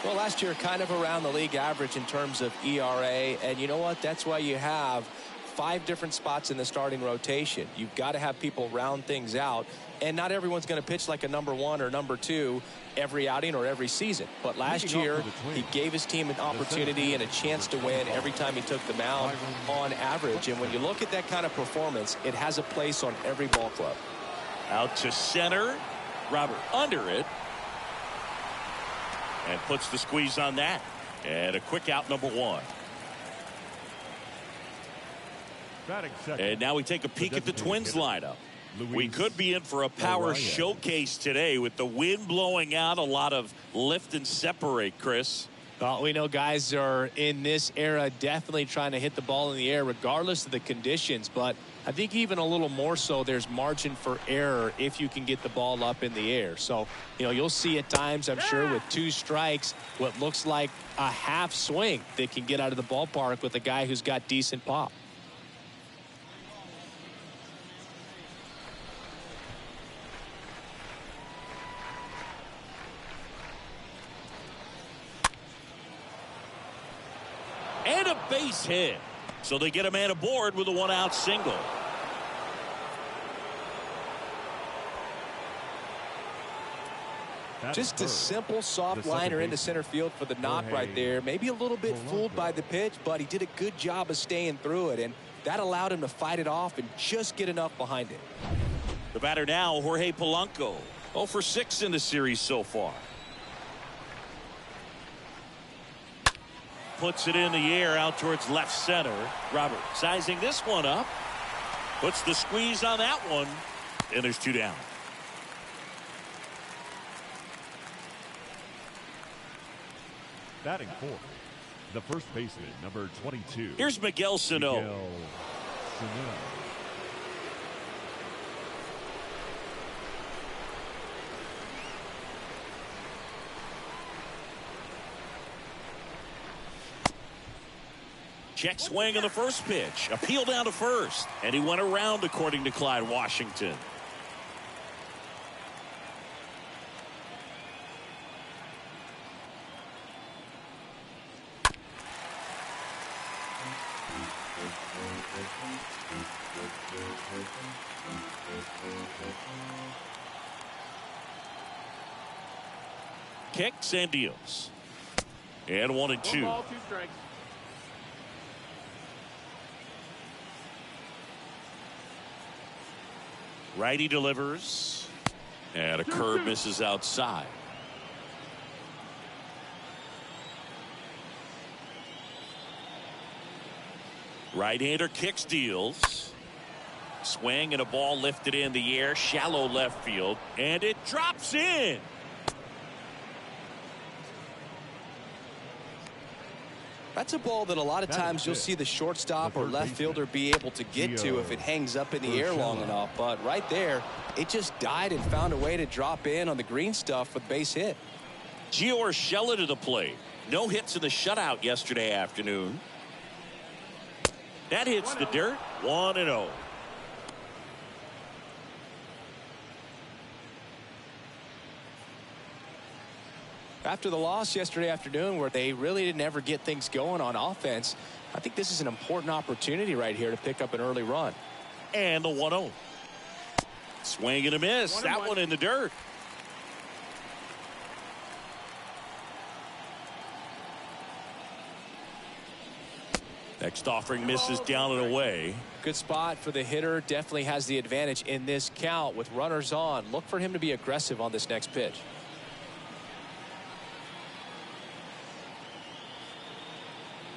Well, last year kind of around the league average in terms of ERA, and you know what? That's why you have 5 different spots in the starting rotation. You've got to have people round things out, and not everyone's going to pitch like a number 1 or number 2 every outing or every season. But last year, he gave his team an opportunity and a chance to win every time he took the mound on average. And when you look at that kind of performance, it has a place on every ball club. Out to center. Robert under it. And puts the squeeze on that. And a quick out, number 1. And now we take a peek at the Twins lineup. We could be in for a power showcase today with the wind blowing out. A lot of lift and separate, Chris. Well, we know guys are in this era definitely trying to hit the ball in the air regardless of the conditions, but I think even a little more so there's margin for error if you can get the ball up in the air. So, you'll see at times, I'm sure, with 2 strikes, what looks like a half swing that can get out of the ballpark with a guy who's got decent pop. And a base hit. So they get a man aboard with a 1-out single. Just a simple soft liner into center field for the knock right there. Maybe a little bit fooled by the pitch, but he did a good job of staying through it, and that allowed him to fight it off and just get enough behind it. The batter now, Jorge Polanco. 0 for 6 in the series so far. Puts it in the air out towards left center. Robert sizing this one up. Puts the squeeze on that one. And there's 2 down. Batting 4th, the first baseman, number 22. Here's Miguel Sano. Check swing on the first pitch. Appeal down to first. And he went around, according to Clyde Washington. Kicks and deals. And 1 and 2. 1 ball, 2 strikes. Righty delivers. And a curve misses outside. Right-hander kicks, deals. Swing and a ball lifted in the air. Shallow left field. And it drops in. That's a ball that a lot of times you'll see the shortstop or left fielder be able to get to if it hangs up in the air long enough. But right there, it just died and found a way to drop in on the green stuff with base hit. Gio Urshela to the plate. No hits in the shutout yesterday afternoon. That hits the dirt. 1-0. After the loss yesterday afternoon where they really didn't ever get things going on offense, I think this is an important opportunity right here to pick up an early run. And the 1-0. Swing and a miss. That one in the dirt. Next offering misses down and away. Good spot for the hitter. Definitely has the advantage in this count with runners on. Look for him to be aggressive on this next pitch.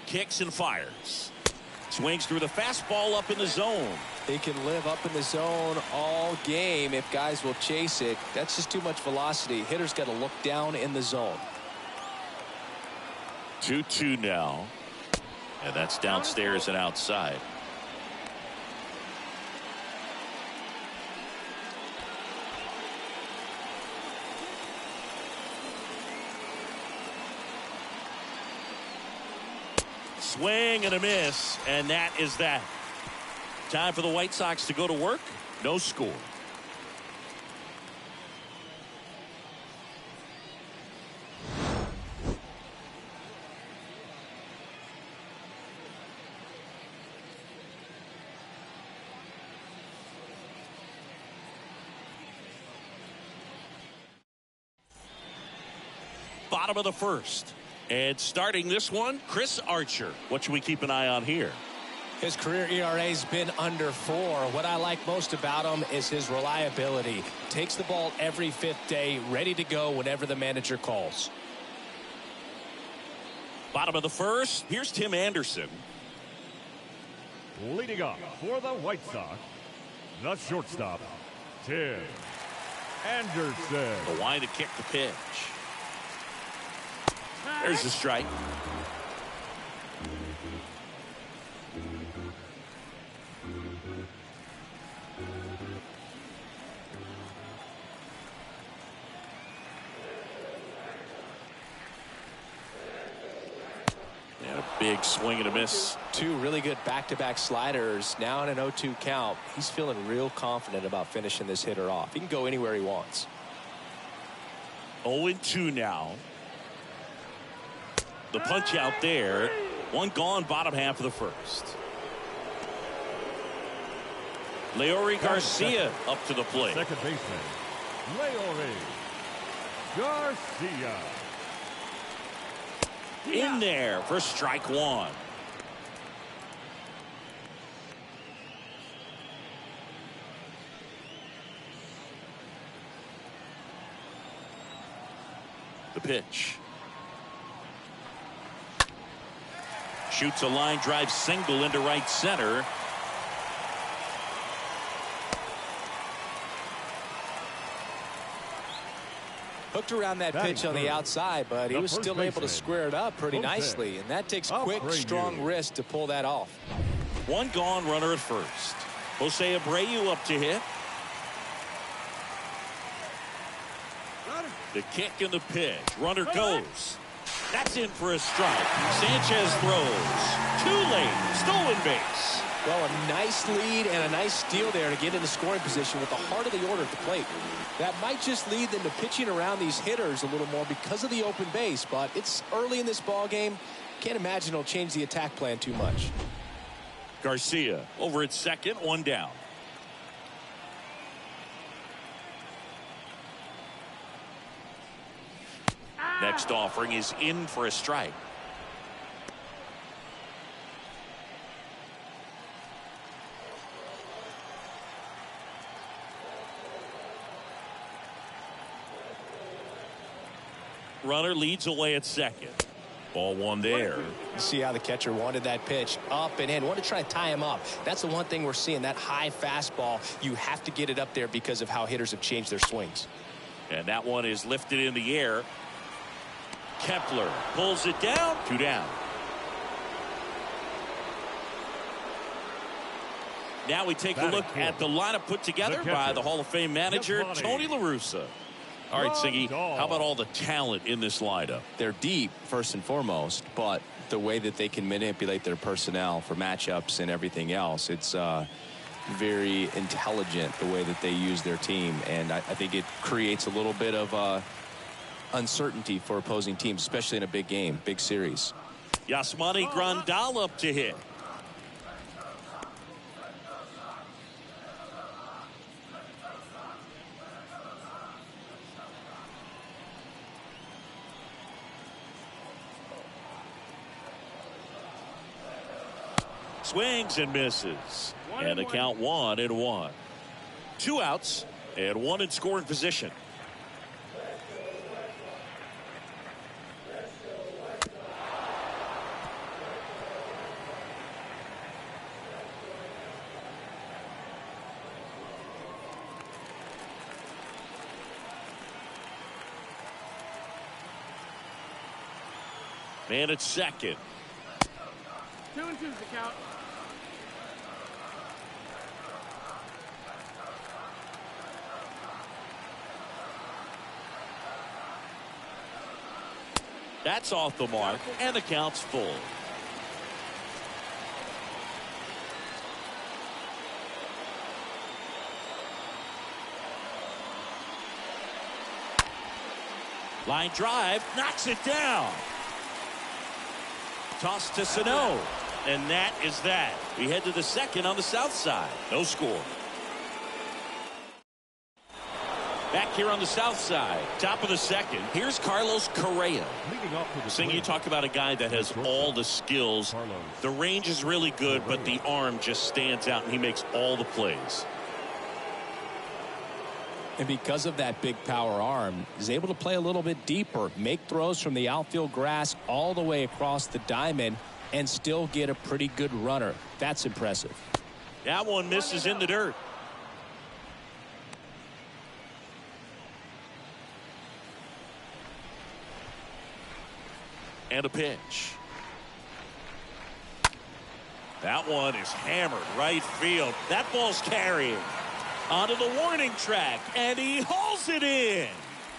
Kicks and fires. Swings through the fastball up in the zone. He can live up in the zone all game if guys will chase it. That's just too much velocity. Hitter's got to look down in the zone. 2-2 now. And that's downstairs and outside. Swing and a miss, and that is that. Time for the White Sox to go to work. No score. Bottom of the first. And starting this one, Chris Archer. What should we keep an eye on here? His career ERA's been under 4. What I like most about him is his reliability. Takes the ball every 5th day, ready to go whenever the manager calls. Bottom of the first, here's Tim Anderson. Leading off for the White Sox, the shortstop, Tim Anderson. The wind to kick the pitch. There's the strike. And a big swing and a miss. 2 really good back-to-back sliders. Now in an 0-2 count. He's feeling real confident about finishing this hitter off. He can go anywhere he wants. 0-2 now. The punch out there. 1 gone, bottom half of the first. Leori Garcia up to the plate. Second baseman, Leori Garcia. In there for strike 1. The pitch. Shoots a line drive single into right center. Hooked around that pitch on the outside, but he was still able to square it up pretty nicely. And that takes quick, strong wrist to pull that off. 1 gone, runner at first. Jose Abreu up to hit. The kick and the pitch. Runner goes. That's in for a strike. Sanchez throws. Too late. Stolen base. Well, a nice lead and a nice steal there to get into scoring position with the heart of the order at the plate. That might just lead them to pitching around these hitters a little more because of the open base, but it's early in this ball game. Can't imagine it'll change the attack plan too much. Garcia over at second, 1 down. Next offering is in for a strike. Runner leads away at second. Ball 1 there. You see how the catcher wanted that pitch up and in. Wanted to try to tie him up. That's the one thing we're seeing, that high fastball. You have to get it up there because of how hitters have changed their swings. And that one is lifted in the air. Kepler pulls it down. 2 down. Now we take a look at the lineup put together by the Hall of Fame manager, Tony La Russa. All right, Siggy, how about all the talent in this lineup? They're deep, first and foremost, but the way that they can manipulate their personnel for matchups and everything else, it's very intelligent the way that they use their team. And I think it creates a little bit of uncertainty for opposing teams, especially in a big game, big series. Yasmani Grandal up to hit. Swings and misses. And the count 1-1. 2 outs and 1 in scoring position. Man at second. 2-2's the count. That's off the mark, and the count's full. Line drive, knocks it down. Toss to Sano, and that is that. We head to the second on the south side. No score. Back here on the south side, top of the second, here's Carlos Correa. Leading off for the Sing, you talk about a guy that has all the skills. The range is really good, but the arm just stands out, and he makes all the plays. And because of that big power arm, he's able to play a little bit deeper, make throws from the outfield grass all the way across the diamond, and still get a pretty good runner. That's impressive. That one misses in the dirt. And a pitch. That one is hammered right field. That ball's carrying onto the warning track, and he hauls it in.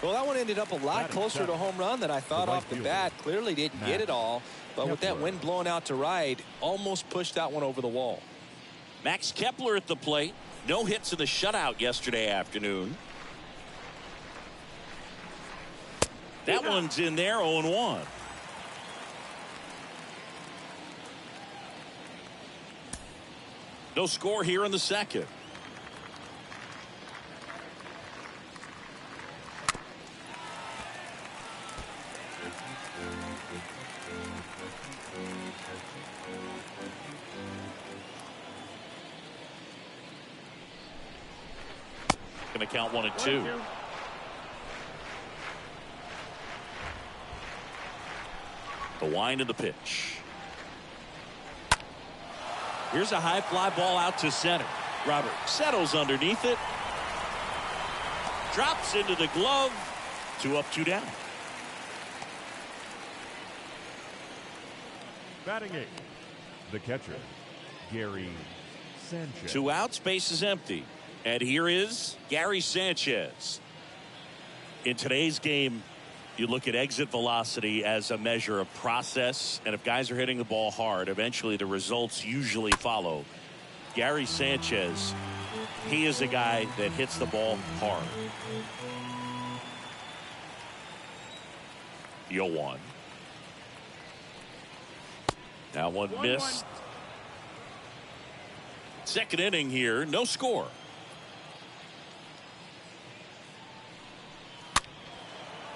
Well, that one ended up a lot closer to a home run than I thought off the bat. Clearly didn't get it all, but with that wind blowing out to right, almost pushed that one over the wall. Max Kepler at the plate. No hits in the shutout yesterday afternoon. That one's in there, 0-1. No score here in the second. Going to count 1 and 2. The wind of the pitch. Here's a high fly ball out to center. Robert settles underneath it. Drops into the glove. 2 up, 2 down. Batting 8th, the catcher, Gary Sanchez. 2 outs, base is empty. And here is Gary Sanchez. In today's game, you look at exit velocity as a measure of process, and if guys are hitting the ball hard, eventually the results usually follow. Gary Sanchez, he is a guy that hits the ball hard. 0-1. Now one missed. Second inning here, no score.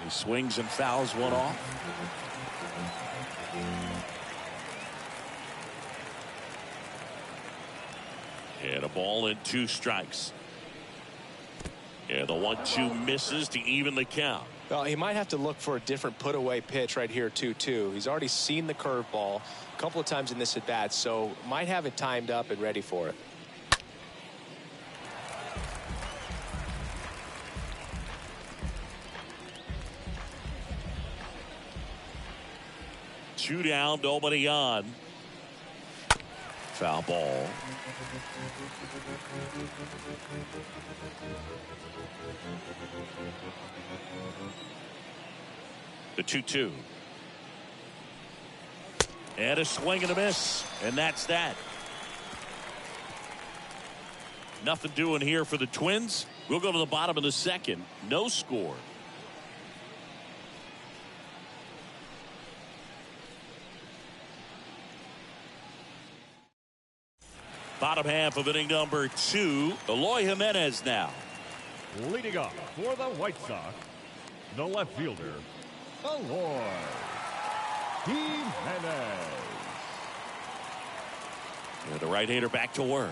He swings and fouls one off. And a ball and 2 strikes. And the 1-2 misses to even the count. Well, he might have to look for a different put-away pitch right here, 2-2. He's already seen the curveball a couple of times in this at-bat, so might have it timed up and ready for it. Two down, nobody on. Foul ball. The 2-2. And a swing and a miss. And that's that. Nothing doing here for the Twins. We'll go to the bottom of the second. No score. Bottom half of inning number 2. Eloy Jimenez now. Leading off for the White Sox, the left fielder, Eloy Jimenez. And the right-hander back to work.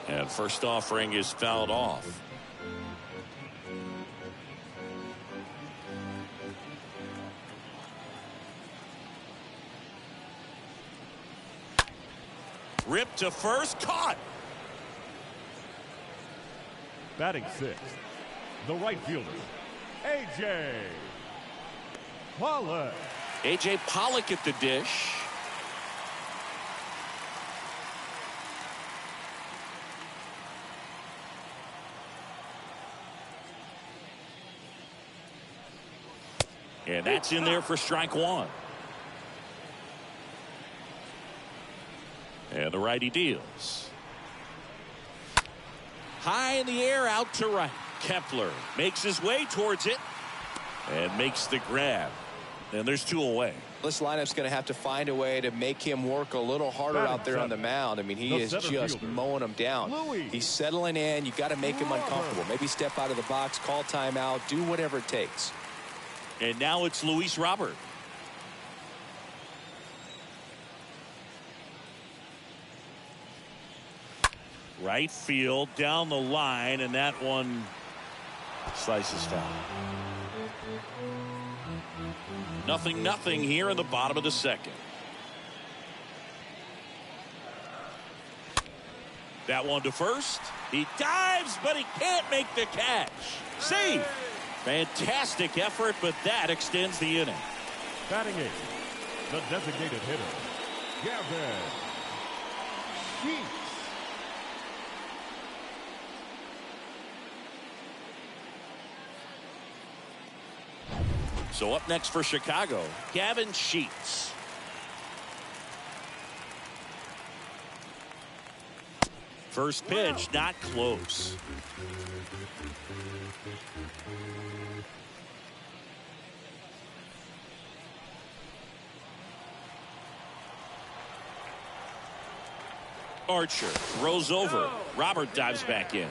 And first offering is fouled off. Ripped to first, caught. Batting 6th, the right fielder, A.J. Pollock. A.J. Pollock at the dish. And that's in there for strike 1. And the righty deals. High in the air, out to right. Kepler makes his way towards it and makes the grab. And there's 2 away. This lineup's going to have to find a way to make him work a little harder out there on the mound. I mean, he is just mowing them down. He's settling in. You got to make him uncomfortable. Maybe step out of the box, call timeout, do whatever it takes. And now it's Luis Robert. Right field, down the line, and that one slices foul. 0-0 here in the bottom of the second. That one to first. He dives, but he can't make the catch. Save. Fantastic effort, but that extends the inning. Batting 8, the designated hitter, Gavin Sheets. So up next for Chicago, Gavin Sheets. First pitch, not close. Archer throws over. Robert dives back in.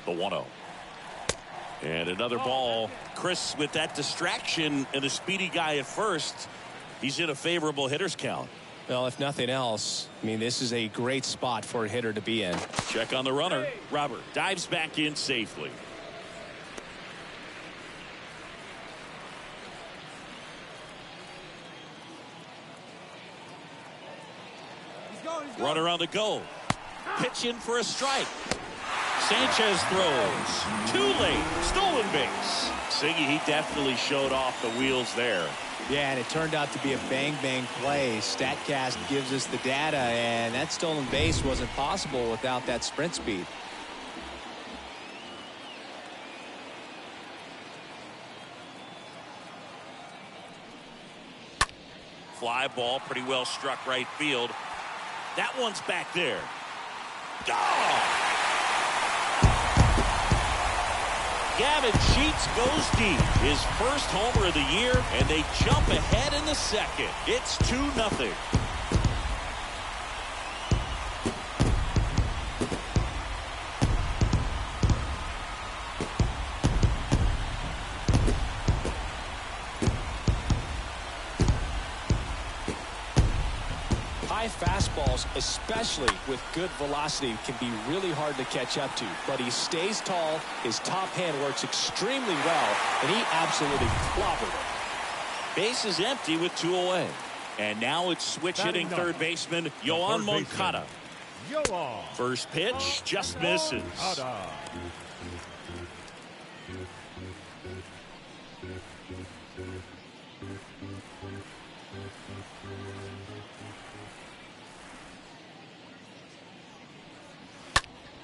The 1-0. And another ball. Chris, with that distraction and the speedy guy at first, he's in a favorable hitter's count. Well, if nothing else, I mean, this is a great spot for a hitter to be in. Check on the runner. Robert dives back in safely. Runner on the go. Pitch in for a strike. Sanchez throws. Too late. Stolen base. Siggy, he definitely showed off the wheels there. Yeah, and it turned out to be a bang-bang play. StatCast gives us the data, and that stolen base wasn't possible without that sprint speed. Fly ball, pretty well struck right field. That one's back there. Gone! Gavin Sheets goes deep. His first homer of the year, and they jump ahead in the second. It's 2-0. High fastballs, especially with good velocity, can be really hard to catch up to. But he stays tall, his top hand works extremely well, and he absolutely clobbered it. Base is empty with 2 away. And now it's switch hitting third baseman Yoan Moncada. First pitch just misses.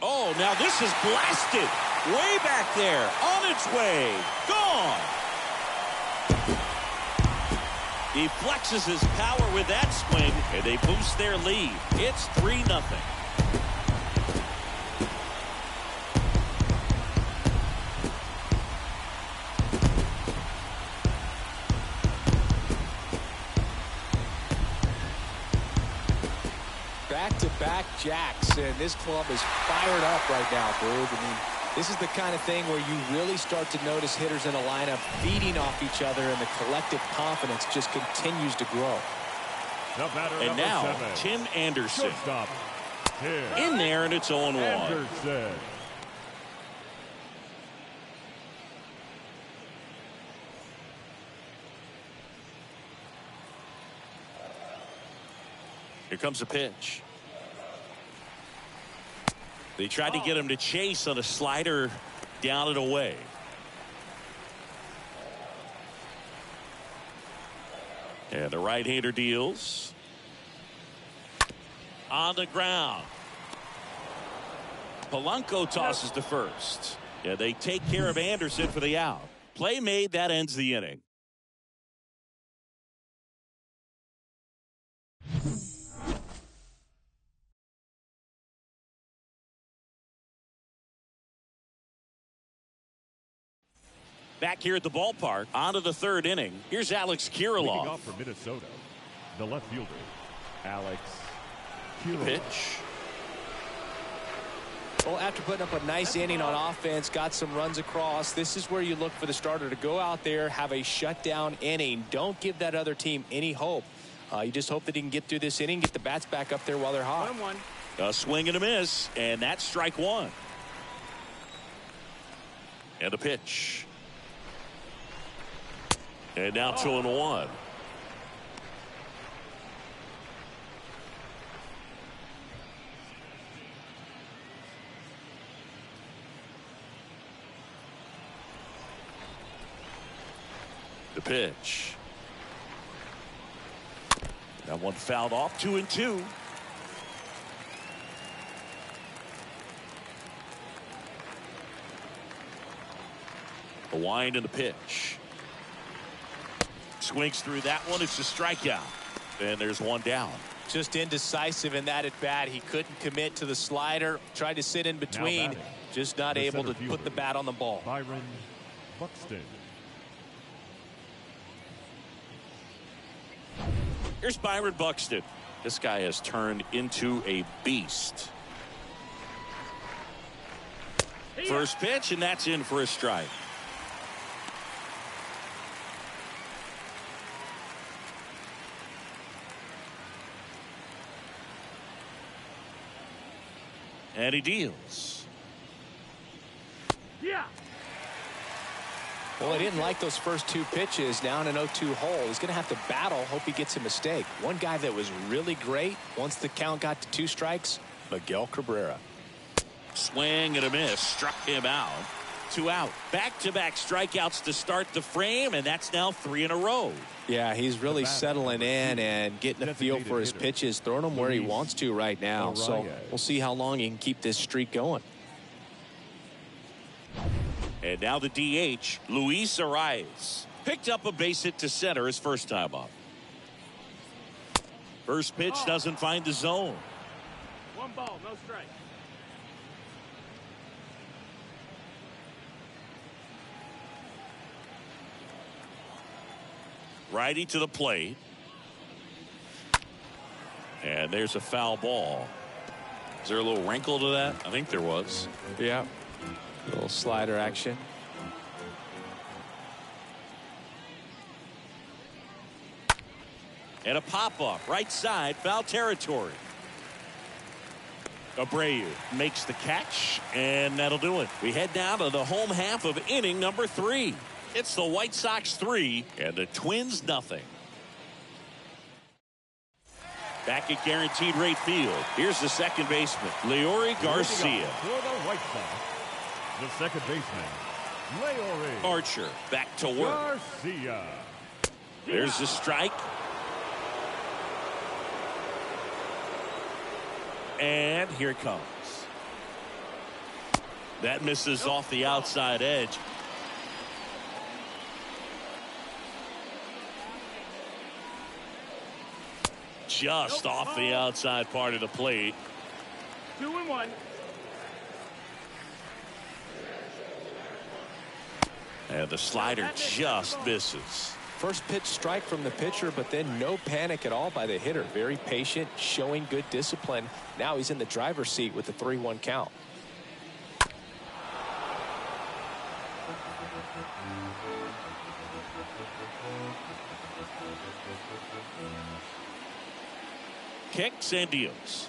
Oh, now this is blasted. Way back there. On its way. Gone. He flexes his power with that swing, and they boost their lead. It's 3-0. Back-to-back jacks, and this club is fired up right now, Boog. I mean, this is the kind of thing where you really start to notice hitters in a lineup feeding off each other, and the collective confidence just continues to grow. And now, Tim Anderson. In there, and it's 0-1. Here comes a pitch. They tried to get him to chase on a slider down and away. And the right-hander deals. On the ground. Polanco tosses to first. Yeah, they take care of Anderson for the out. Play made, that ends the inning. Back here at the ballpark, on to the third inning. Here's Alex Leading Kirilloff. off for Minnesota, the left fielder, Alex Kirilloff. Pitch. Well, after putting up a nice inning on offense, got some runs across, this is where you look for the starter to go out there, have a shutdown inning. Don't give that other team any hope. You just hope that he can get through this inning, get the bats back up there while they're hot. 1-1. A swing and a miss, and that's strike one. And a pitch. And now 2-1. The pitch. That one fouled off. 2-2. The wind and the pitch. Swings through that one. It's a strikeout. And there's one down. Just indecisive in that at bat. He couldn't commit to the slider. Tried to sit in between. Just not the able to center put the fielder, bat on the ball. Byron Buxton. Here's Byron Buxton. This guy has turned into a beast. First pitch, and that's in for a strike. And he deals. Yeah. Well, he didn't like those first two pitches. Now in an 0-2 hole. He's going to have to battle. Hope he gets a mistake. One guy that was really great once the count got to 2 strikes, Miguel Cabrera. Swing and a miss. Struck him out. 2 out. Back-to-back strikeouts to start the frame, and that's now 3 in a row. Yeah, he's really settling in and getting a feel for his pitches, throwing them where he wants to right now. So we'll see how long he can keep this streak going. And now the DH, Luis Arias. Picked up a base hit to center his first time up. First pitch doesn't find the zone. 1 ball, no strike. Righty to the plate. And there's a foul ball. Is there a little wrinkle to that? I think there was. Yeah. A little slider action. And a pop-up right side, foul territory. Abreu makes the catch, and that'll do it. We head down to the home half of inning number 3. It's the White Sox 3 and the Twins nothing. Back at Guaranteed Rate Field, here's the second baseman, Leori Garcia. For the White Sox, the second baseman, Leori Archer back to work. Garcia. There's the strike. And here it comes. That misses off the outside edge. Just off the outside part of the plate. 2-1. And the slider just misses. First pitch strike from the pitcher, but then no panic at all by the hitter. Very patient, showing good discipline. Now he's in the driver's seat with the 3-1 count. Kicks and deals.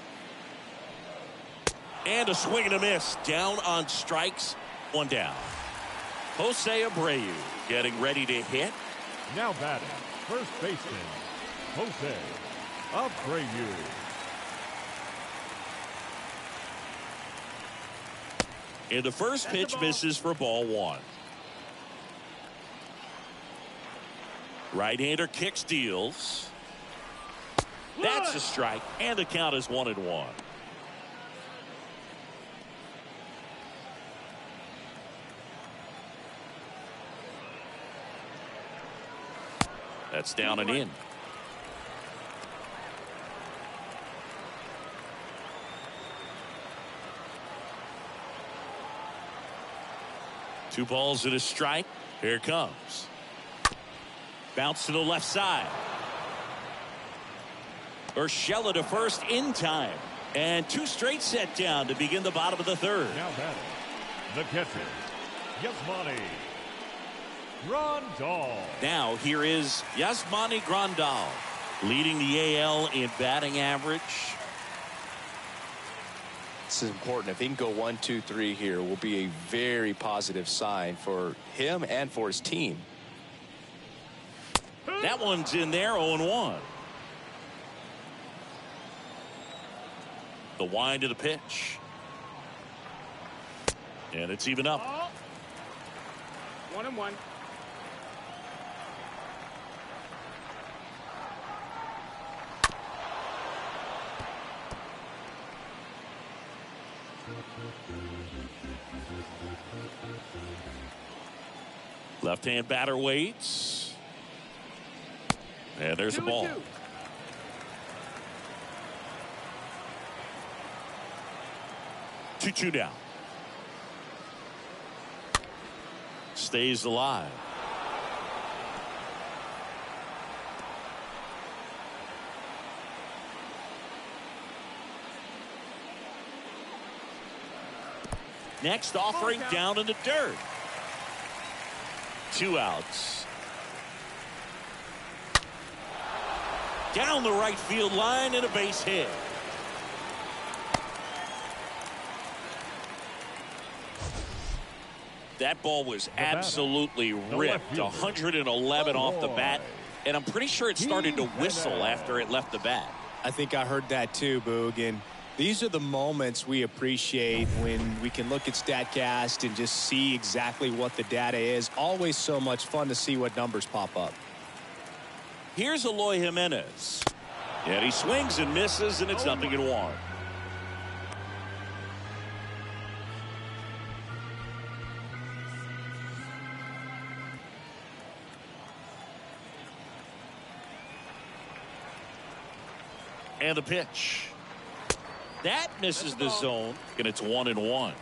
And a swing and a miss. Down on strikes. 1 down. Jose Abreu getting ready to hit. Now batting, first baseman, Jose Abreu. And the first pitch misses for ball 1. Right-hander kicks, deals. That's a strike, and the count is 1-1. That's down and in. Two balls and a strike. Here it comes. Bounce to the left side. Urshela to first in time. And 2 straight set down to begin the bottom of the 3rd. Now batting, the catcher, Yasmani Grandal. Now here is Yasmani Grandal, leading the AL in batting average. This is important. If he can go 1, 2, 3 here, will be a very positive sign for him and for his team. That one's in there, 0-1. The wind of the pitch. And it's even up. 1-1. Left-hand batter waits. And there's the ball. 2-2 down. Stays alive. Next offering down in the dirt. 2 outs. Down the right field line and a base hit. That ball was absolutely ripped. 111 off the bat. And I'm pretty sure it started to whistle after it left the bat. I think I heard that too, Boog. And these are the moments we appreciate when we can look at StatCast and just see exactly what the data is. Always so much fun to see what numbers pop up. Here's Eloy Jimenez. And he swings and misses, and it's 0-1. And the pitch. That misses the zone, and it's 1-1.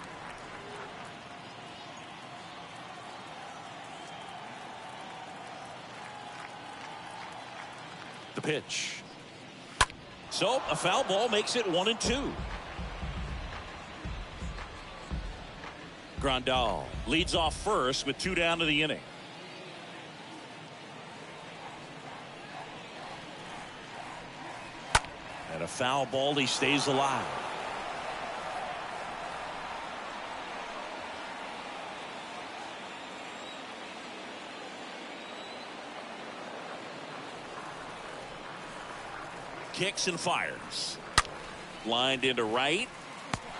The pitch. So a foul ball makes it 1-2. Grandal leads off first with 2 down to the inning. And a foul ball, he stays alive. Kicks and fires. Lined into right.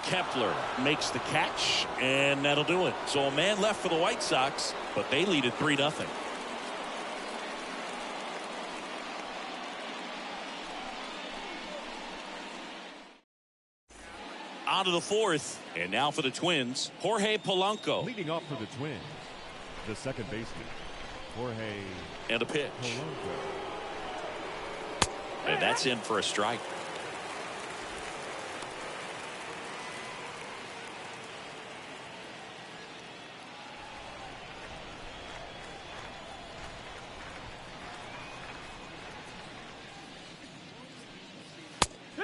Kepler makes the catch, and that'll do it. So a man left for the White Sox, but they lead at 3-0. On to the 4th, and now for the Twins, Jorge Polanco. Leading off for the Twins, the second baseman, Jorge. And a pitch. Polanco. And that's in for a strike.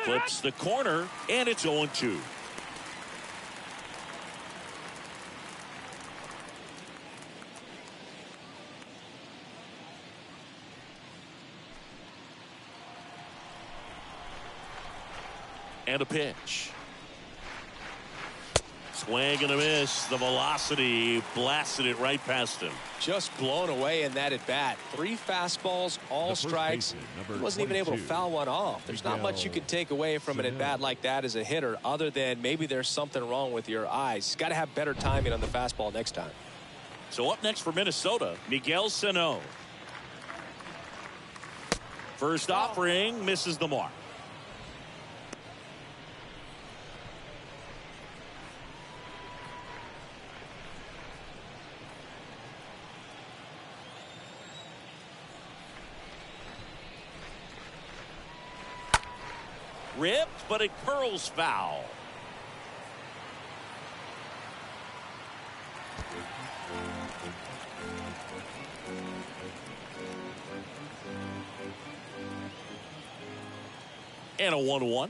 Flips the corner, and it's 0-2. And a pitch. Swing and a miss. The velocity blasted it right past him. Just blown away in that at bat. 3 fastballs, all strikes. He wasn't even able to foul one off. There's not much you can take away from an at bat like that as a hitter, other than maybe there's something wrong with your eyes. He's got to have better timing on the fastball next time. So up next for Minnesota, Miguel Sano. First offering misses the mark. Ripped, but it curls foul. And a 1-1.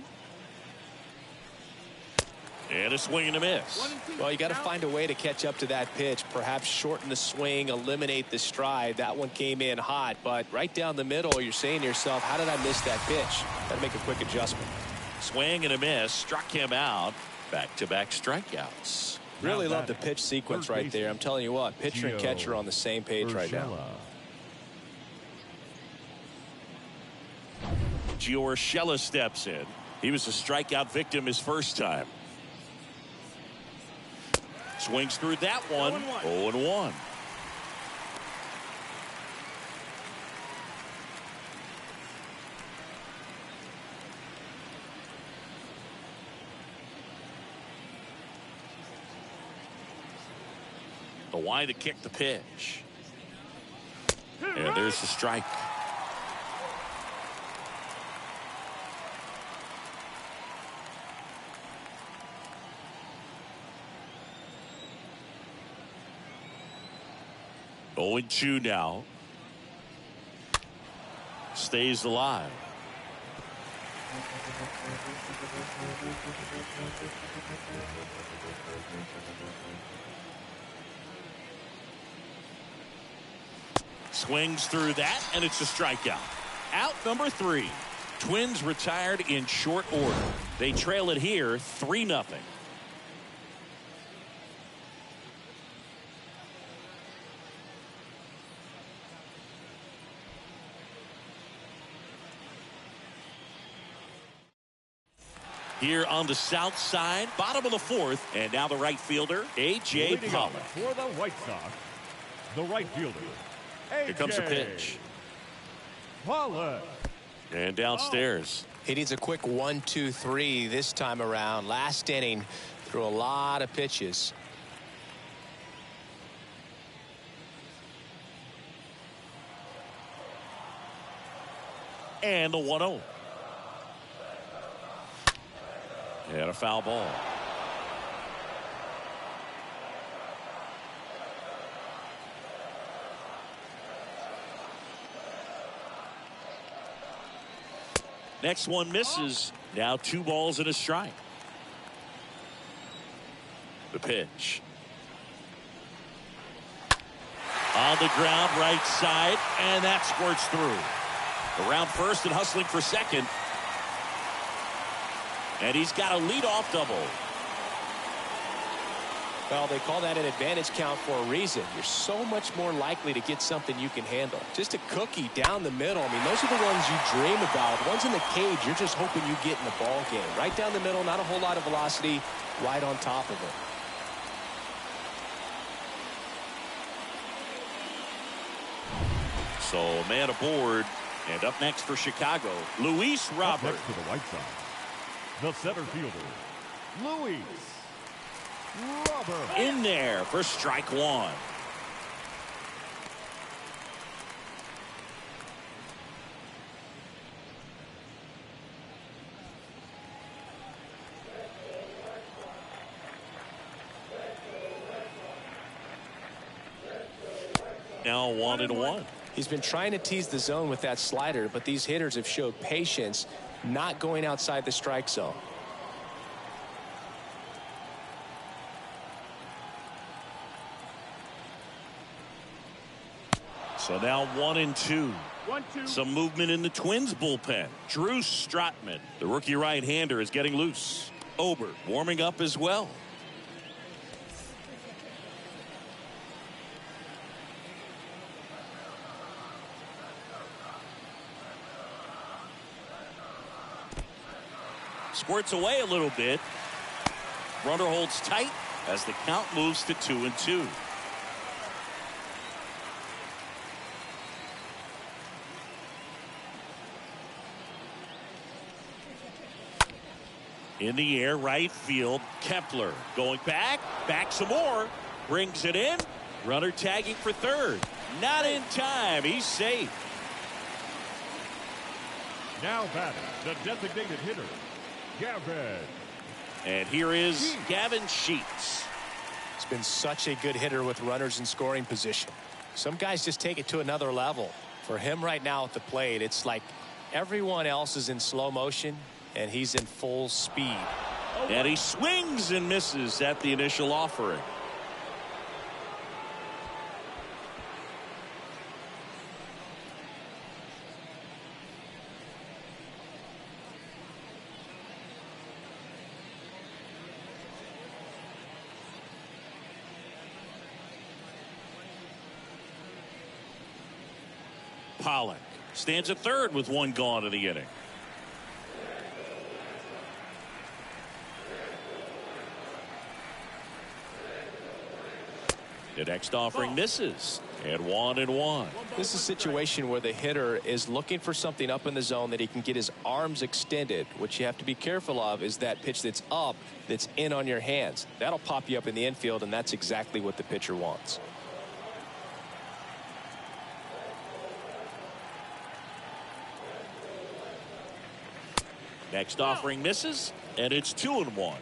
And a swing and a miss. Well, you got to find a way to catch up to that pitch. Perhaps shorten the swing, eliminate the stride. That one came in hot, but right down the middle, you're saying to yourself, how did I miss that pitch? Got to make a quick adjustment. Swing and a miss. Struck him out. Back-to-back strikeouts. Really love the pitch sequence right there. I'm telling you what, pitcher and catcher are on the same page right now. Gio Urshela steps in. He was a strikeout victim his first time. Swings through that one. 0-1. The wide to kick the pitch. And there's the strike. Oh, 0-2 now. Stays alive. Swings through that, and it's a strikeout. Out number 3. Twins retired in short order. They trail it here 3-0. Here on the south side, bottom of the 4th, and now the right fielder, A.J. Pollock. For the White Sox, the right fielder, A.J. Here comes the pitch. Pollock. And downstairs. He needs a quick 1-2-3 this time around. Last inning, threw a lot of pitches. And the 1-0. And a foul ball. Next one misses. Now 2 balls and a strike. The pitch. On the ground, right side, and that squirts through. Around first and hustling for second. And he's got a leadoff double. Well, they call that an advantage count for a reason. You're so much more likely to get something you can handle. Just a cookie down the middle. I mean, those are the ones you dream about. Ones in the cage, you're just hoping you get in the ball game. Right down the middle, not a whole lot of velocity, right on top of it. So a man aboard, and up next for Chicago, Luis Robert. Next to the White Sox, the center fielder, Luis Robert. In there for strike 1. Now 1-1. He's been trying to tease the zone with that slider, but these hitters have showed patience, not going outside the strike zone. So now 1-2. 1-2. Some movement in the Twins bullpen. Drew Strotman, the rookie right-hander, is getting loose. Ober warming up as well. Squirts away a little bit. Runner holds tight as the count moves to 2-2. In the air, right field. Kepler going back some more. Brings it in. Runner tagging for third. Not in time. He's safe. Now batting, the designated hitter, Gavin. And here is Gavin Sheets. He's been such a good hitter with runners in scoring position. Some guys just take it to another level. For him right now at the plate, it's like everyone else is in slow motion and he's in full speed. And he swings and misses at the initial offering. Pollock stands at third with one gone in the inning. The next offering misses, and 1-1. This is a situation where the hitter is looking for something up in the zone that he can get his arms extended. What you have to be careful of is that pitch that's up, that's in on your hands. That'll pop you up in the infield, and that's exactly what the pitcher wants. Next offering misses, and it's 2-1.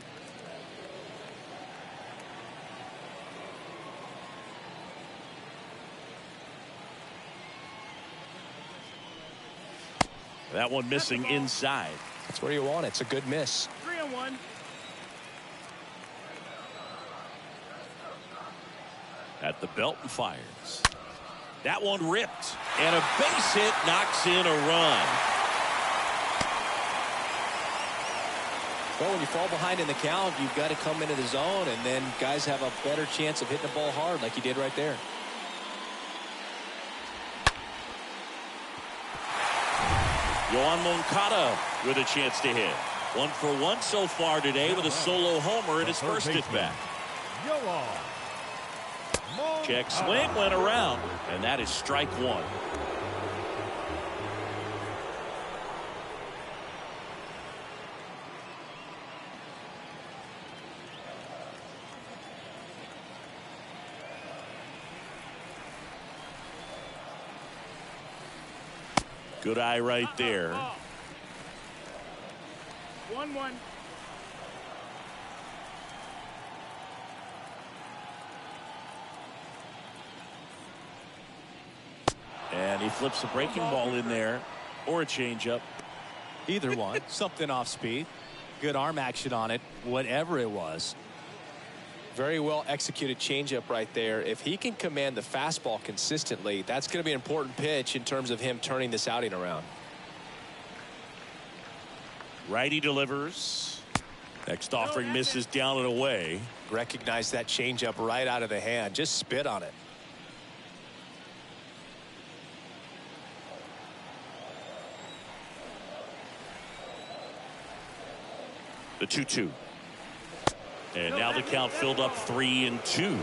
That one missing inside. That's where you want it. It's a good miss. 3-1. At the belt and fires. That one ripped, and a base hit knocks in a run. Well, when you fall behind in the count, you've got to come into the zone, and then guys have a better chance of hitting the ball hard like you did right there. Yoan Moncada with a chance to hit. 1 for 1 so far today with a solo homer in his first at bat. Check swing went around, and that is strike one. Good eye right there. 1-1. And he flips a breaking ball in there, or a changeup. Either one. Something off speed. Good arm action on it, whatever it was. Very well executed changeup right there. If he can command the fastball consistently, that's going to be an important pitch in terms of him turning this outing around. Righty delivers. Next offering misses down and away. Recognize that changeup right out of the hand. Just spit on it. The 2-2. And now the count filled up 3-2.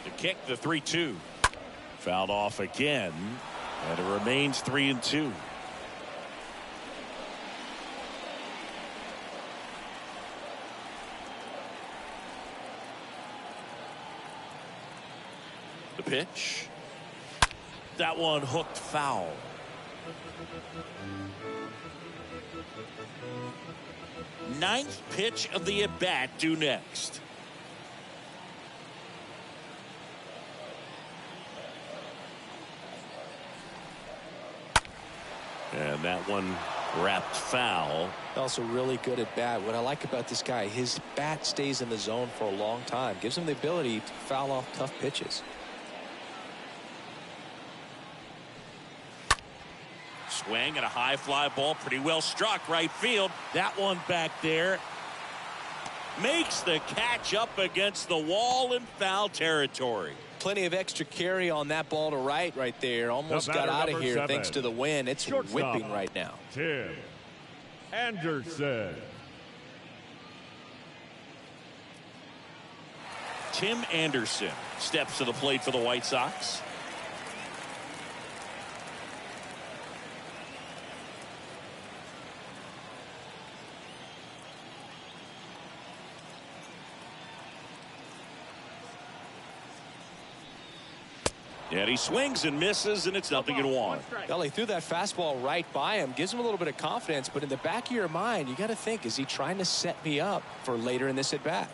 The kick, the 3-2. Fouled off again, and it remains 3-2. The pitch. That one hooked foul. Ninth pitch of the at-bat due next. And that one wrapped foul. Also really good at bat. What I like about this guy, his bat stays in the zone for a long time. Gives him the ability to foul off tough pitches. Swing and a high fly ball, pretty well struck right field. That one back there makes the catch up against the wall in foul territory. Plenty of extra carry on that ball to right there. Almost got out of here 7. Thanks to the wind. It's Shortstop, whipping right now. Tim Anderson. Tim Anderson steps to the plate for the White Sox. And he swings and misses, and it's 0-1. Well, he threw that fastball right by him, gives him a little bit of confidence, but in the back of your mind, you got to think, is he trying to set me up for later in this at bat?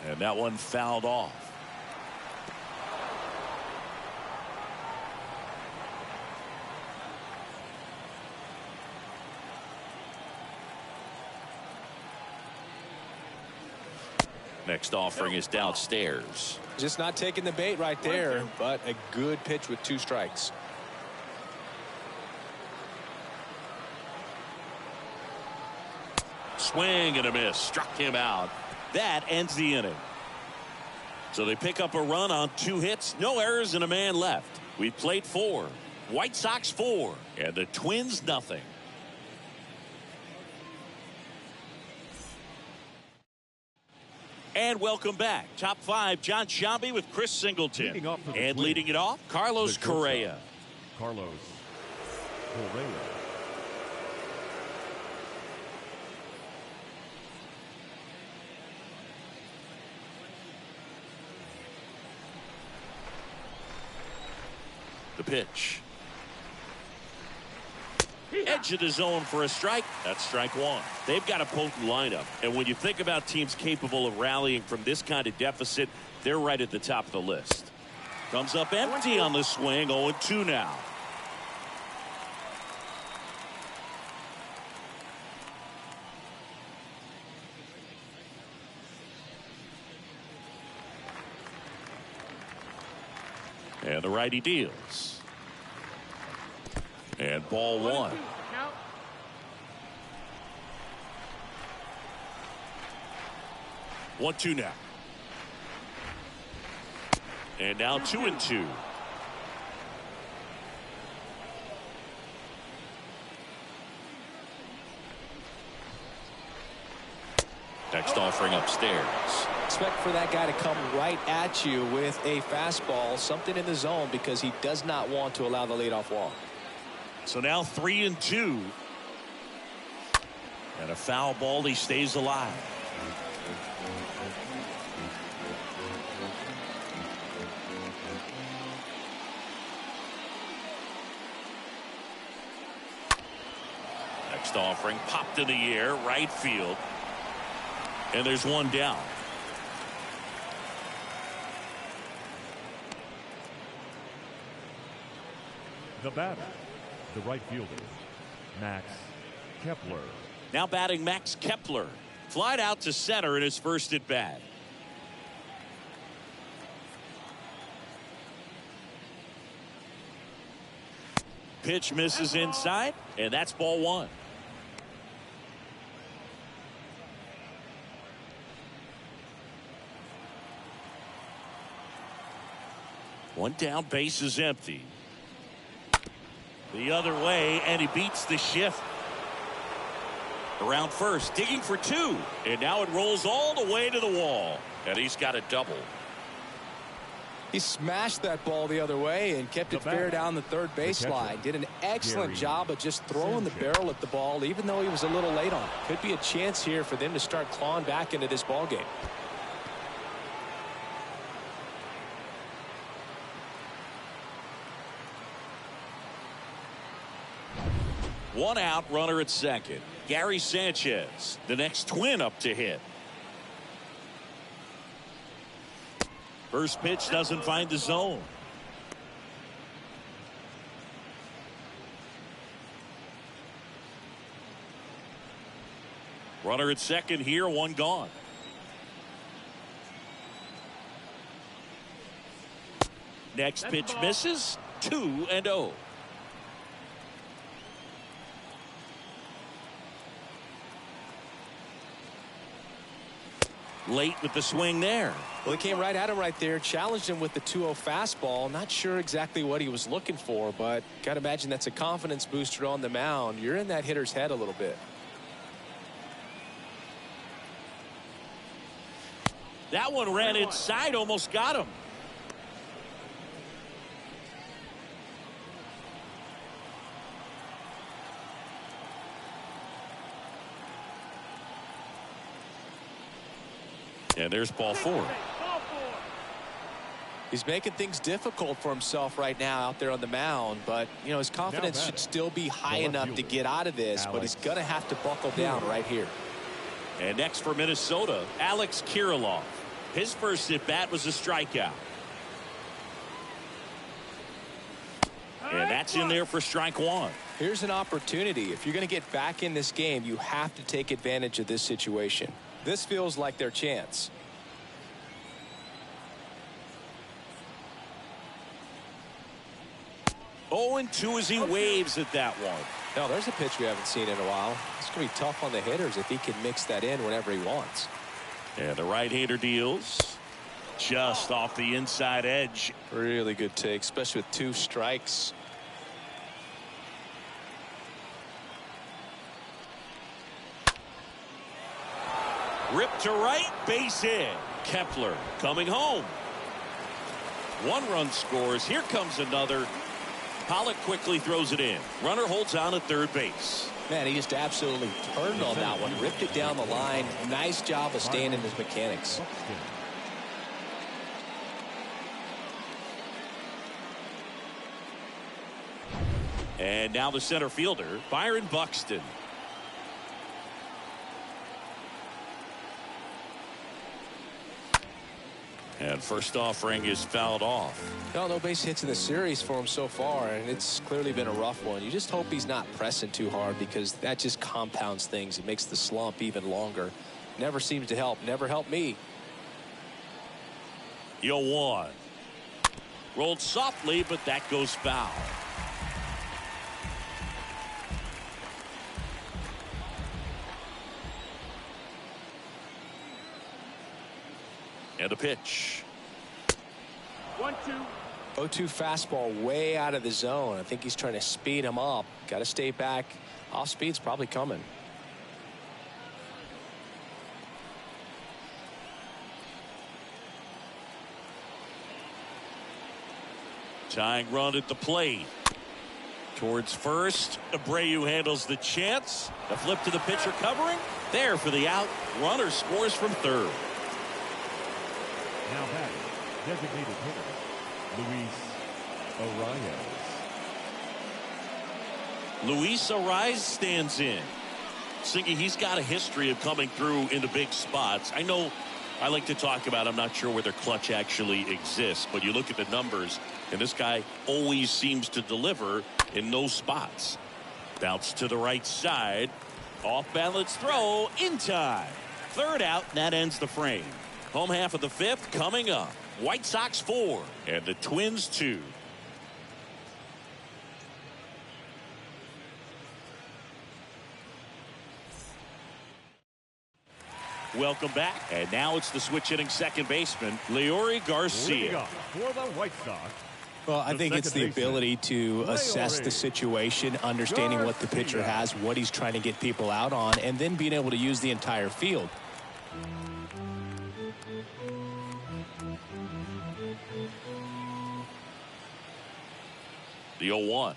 And that one fouled off. Next offering is downstairs. Just not taking the bait right there, but a good pitch with 2 strikes. Swing and a miss. Struck him out. That ends the inning. So they pick up a run on 2 hits, no errors, and a man left. We've played 4. White Sox 4, and the Twins nothing. And welcome back. Top 5, John Sciambi with Chris Singleton. And leading it off, Carlos Correa. Carlos Correa. The pitch. Edge of the zone for a strike. That's strike 1. They've got a potent lineup. And when you think about teams capable of rallying from this kind of deficit, they're right at the top of the list. Comes up empty on the swing. 0-2 now. And the righty deals. And ball 1. 1-2 now. And now 2-2. Next offering upstairs. Expect for that guy to come right at you with a fastball, something in the zone, because he does not want to allow the leadoff walk. So now 3-2. And a foul ball. He stays alive. Next offering popped in the air, right field. And there's one down. The batter, the right fielder, Max Kepler. Now batting Max Kepler. Flied out to center in his first at bat. Pitch misses inside, and that's ball 1. One down, base is empty. The other way, and he beats the shift. Around first, digging for 2. And now it rolls all the way to the wall. And he's got a double. He smashed that ball the other way and kept it fair down the third baseline. Did an excellent job of just throwing the barrel at the ball, even though he was a little late on it. Could be a chance here for them to start clawing back into this ball game. One out, runner at second. Gary Sanchez, the next Twin up to hit. First pitch doesn't find the zone. Runner at second here, one gone. Next pitch misses. 2-0. Late with the swing there. Well, he came right at him right there, challenged him with the 2-0 fastball. Not sure exactly what he was looking for, but got to imagine that's a confidence booster on the mound. You're in that hitter's head a little bit. That one ran inside, almost got him. And there's ball 4. He's making things difficult for himself right now out there on the mound, but you know his confidence should still be high enough to get out of this, but he's going to have to buckle down right here. And next for Minnesota, Alex Kirilloff. His first at bat was a strikeout. And that's in there for strike one. Here's an opportunity. If you're going to get back in this game, you have to take advantage of this situation. This feels like their chance. 0-2 as he waves at that one. No, there's a pitch we haven't seen in a while. It's going to be tough on the hitters if he can mix that in whenever he wants. And the right-hander deals just off the inside edge. Really good take, especially with 2 strikes. Ripped to right, base hit. Kepler coming home. 1 run scores. Here comes another. Pollock quickly throws it in. Runner holds on at third base. Man, he just absolutely turned on that one. Ripped it down the line. Nice job of staying in his mechanics. And now the center fielder, Byron Buxton. And first offering is fouled off. No base hits in the series for him so far, and it's clearly been a rough one. You just hope he's not pressing too hard because that just compounds things. It makes the slump even longer. Never seems to help. Never helped me. 0-1. Rolled softly, but that goes foul. And a pitch. 1-2. 0-2 fastball way out of the zone. I think he's trying to speed him up. Got to stay back. Off speed's probably coming. Tying run at the plate. Towards first. Abreu handles the chance. The flip to the pitcher covering. There for the out. Runner scores from third. Now batting, designated hitter, Luis Arias. Luis Arias stands in. Singy, he's got a history of coming through into big spots. I know I like to talk about, I'm not sure whether clutch actually exists, but you look at the numbers, and this guy always seems to deliver in those spots. Bounce to the right side. Off balance throw in time. Third out, and that ends the frame. Home half of the 5th coming up. White Sox 4 and the Twins 2. Welcome back, and now it's the switch hitting second baseman Leury Garcia. For the White Sox. Well, I think it's the ability to assess the situation, understanding what the pitcher has, what he's trying to get people out on, and then being able to use the entire field. The 0-1.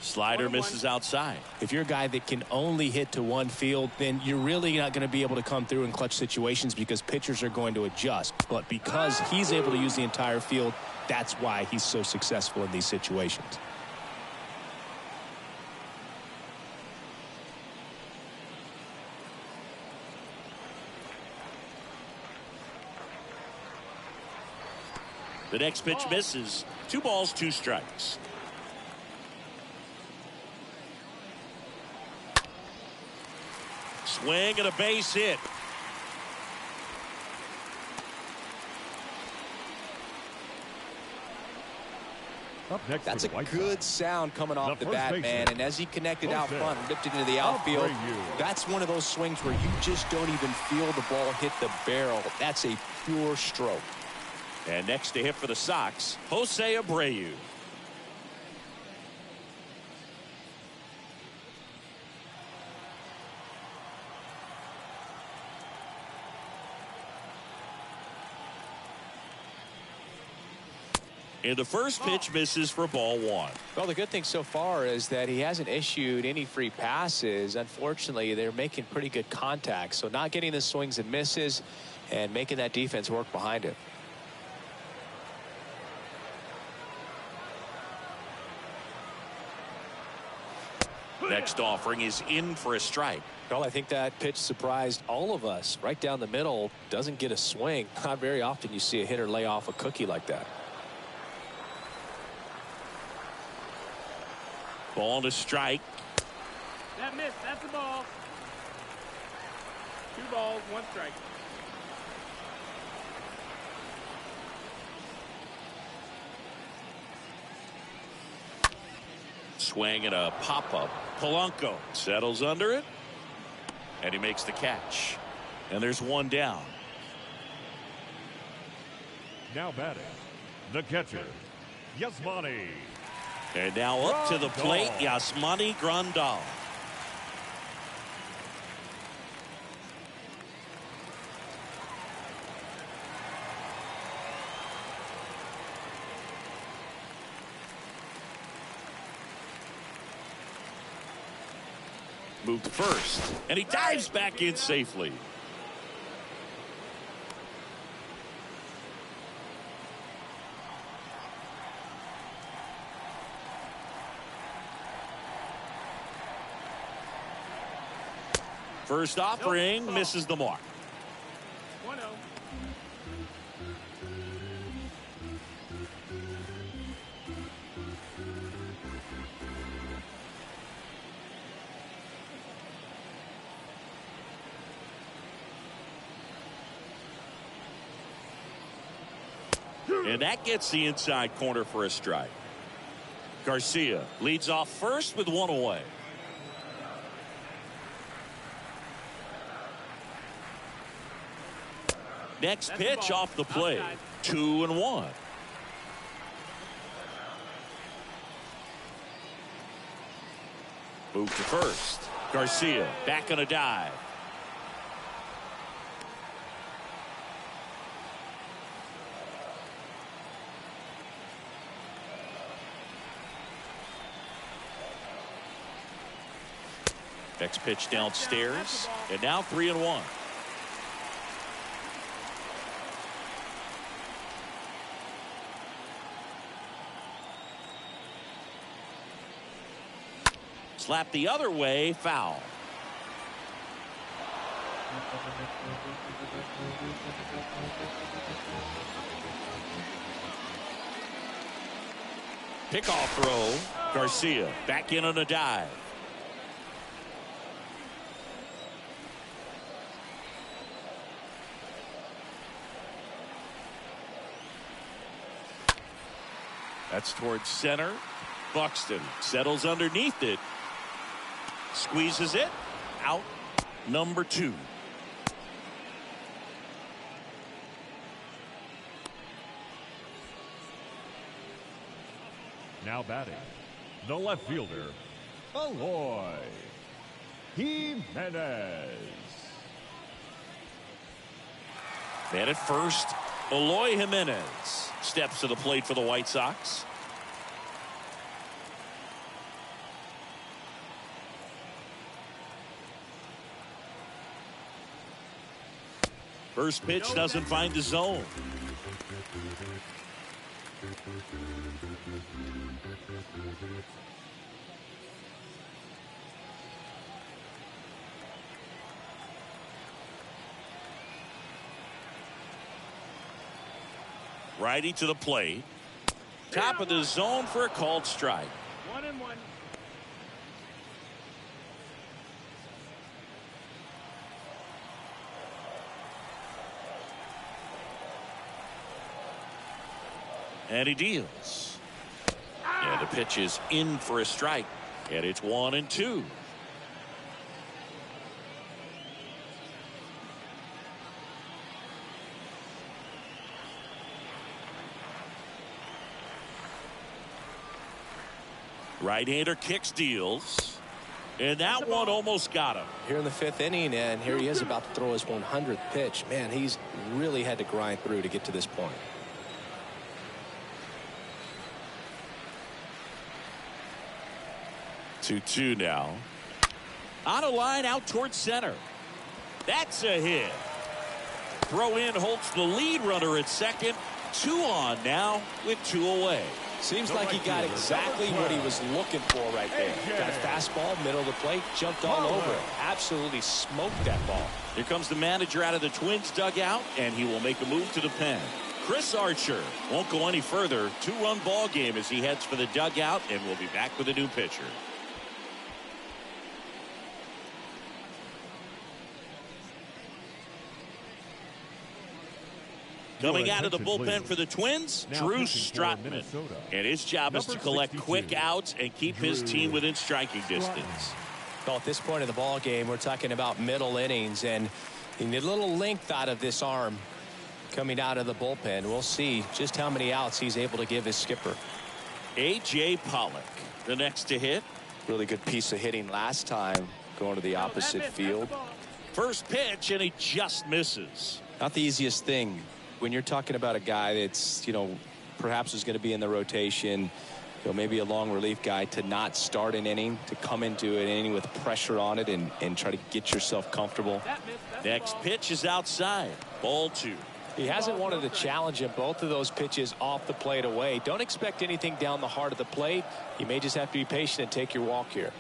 Slider misses outside. If you're a guy that can only hit to one field, then you're really not going to be able to come through in clutch situations because pitchers are going to adjust. But because he's able to use the entire field, that's why he's so successful in these situations. The next pitch misses. 2 balls, 2 strikes. Swing and a base hit. Up next That's a for the White good Sox, sound coming off the first bat, baseman, man. And as he connected out front and ripped it into the outfield, that's one of those swings where you just don't even feel the ball hit the barrel. That's a pure stroke. And next to hit for the Sox, Jose Abreu. And the first pitch misses for ball 1. Well, the good thing so far is that he hasn't issued any free passes. Unfortunately, they're making pretty good contact. So not getting the swings and misses, and making that defense work behind it. Next offering is in for a strike. Well, I think that pitch surprised all of us. Right down the middle, doesn't get a swing. Not very often you see a hitter lay off a cookie like that. Ball to strike. That missed. That's the ball. 2 balls, 1 strike. Swing and a pop-up. Polanco settles under it, and he makes the catch. And there's 1 down. Now batting, the catcher, Yasmani. And now up to the plate, Yasmani Grandal. Moved to first, and he dives back in safely. First offering misses the mark. 1-0. And that gets the inside corner for a strike. Garcia leads off first with 1 away. Next pitch off the plate. 2-1. Move to first. Garcia back on a dive. Next pitch downstairs, and now 3-1. Slap the other way, foul. Pickoff throw. Garcia back in on a dive. That's towards center. Buxton settles underneath it. Squeezes it. Out. Number 2. Now batting, the left fielder, Eloy Jimenez. Man at first, Eloy Jimenez steps to the plate for the White Sox. First pitch doesn't find the zone. Righty to the plate. Top of the zone for a called strike. 1-1. And he deals. And the pitch is in for a strike. And it's 1-2. Right-hander kicks, deals. And that one almost got him. Here in the 5th inning, and here he is about to throw his 100th pitch. Man, he's really had to grind through to get to this point. 2-2 now. On a line out towards center. That's a hit. throw in holds the lead runner at second. 2 on now with 2 away. Seems like he got exactly what he was looking for right there. Got a fastball, middle of the plate, jumped all over it. Absolutely smoked that ball. Here comes the manager out of the Twins dugout, and he will make a move to the pen. Chris Archer won't go any further. 2-run ball game as he heads for the dugout, and we'll be back with a new pitcher. Coming out of the bullpen for the Twins, Drew Strotman. And his job is to collect quick outs and keep his team within striking distance. Well, at this point in the ball game, we're talking about middle innings, and you need a little length out of this arm coming out of the bullpen. We'll see just how many outs he's able to give his skipper. A.J. Pollock, the next to hit. Really good piece of hitting last time, going to the opposite field. First pitch, and he just misses. Not the easiest thing when you're talking about a guy that's, perhaps is going to be in the rotation, maybe a long relief guy, to not start an inning, to come into an inning with pressure on it and try to get yourself comfortable. Next pitch is outside. Ball 2. He hasn't wanted to challenge him. Both of those pitches off the plate away. Don't expect anything down the heart of the plate. You may just have to be patient and take your walk here.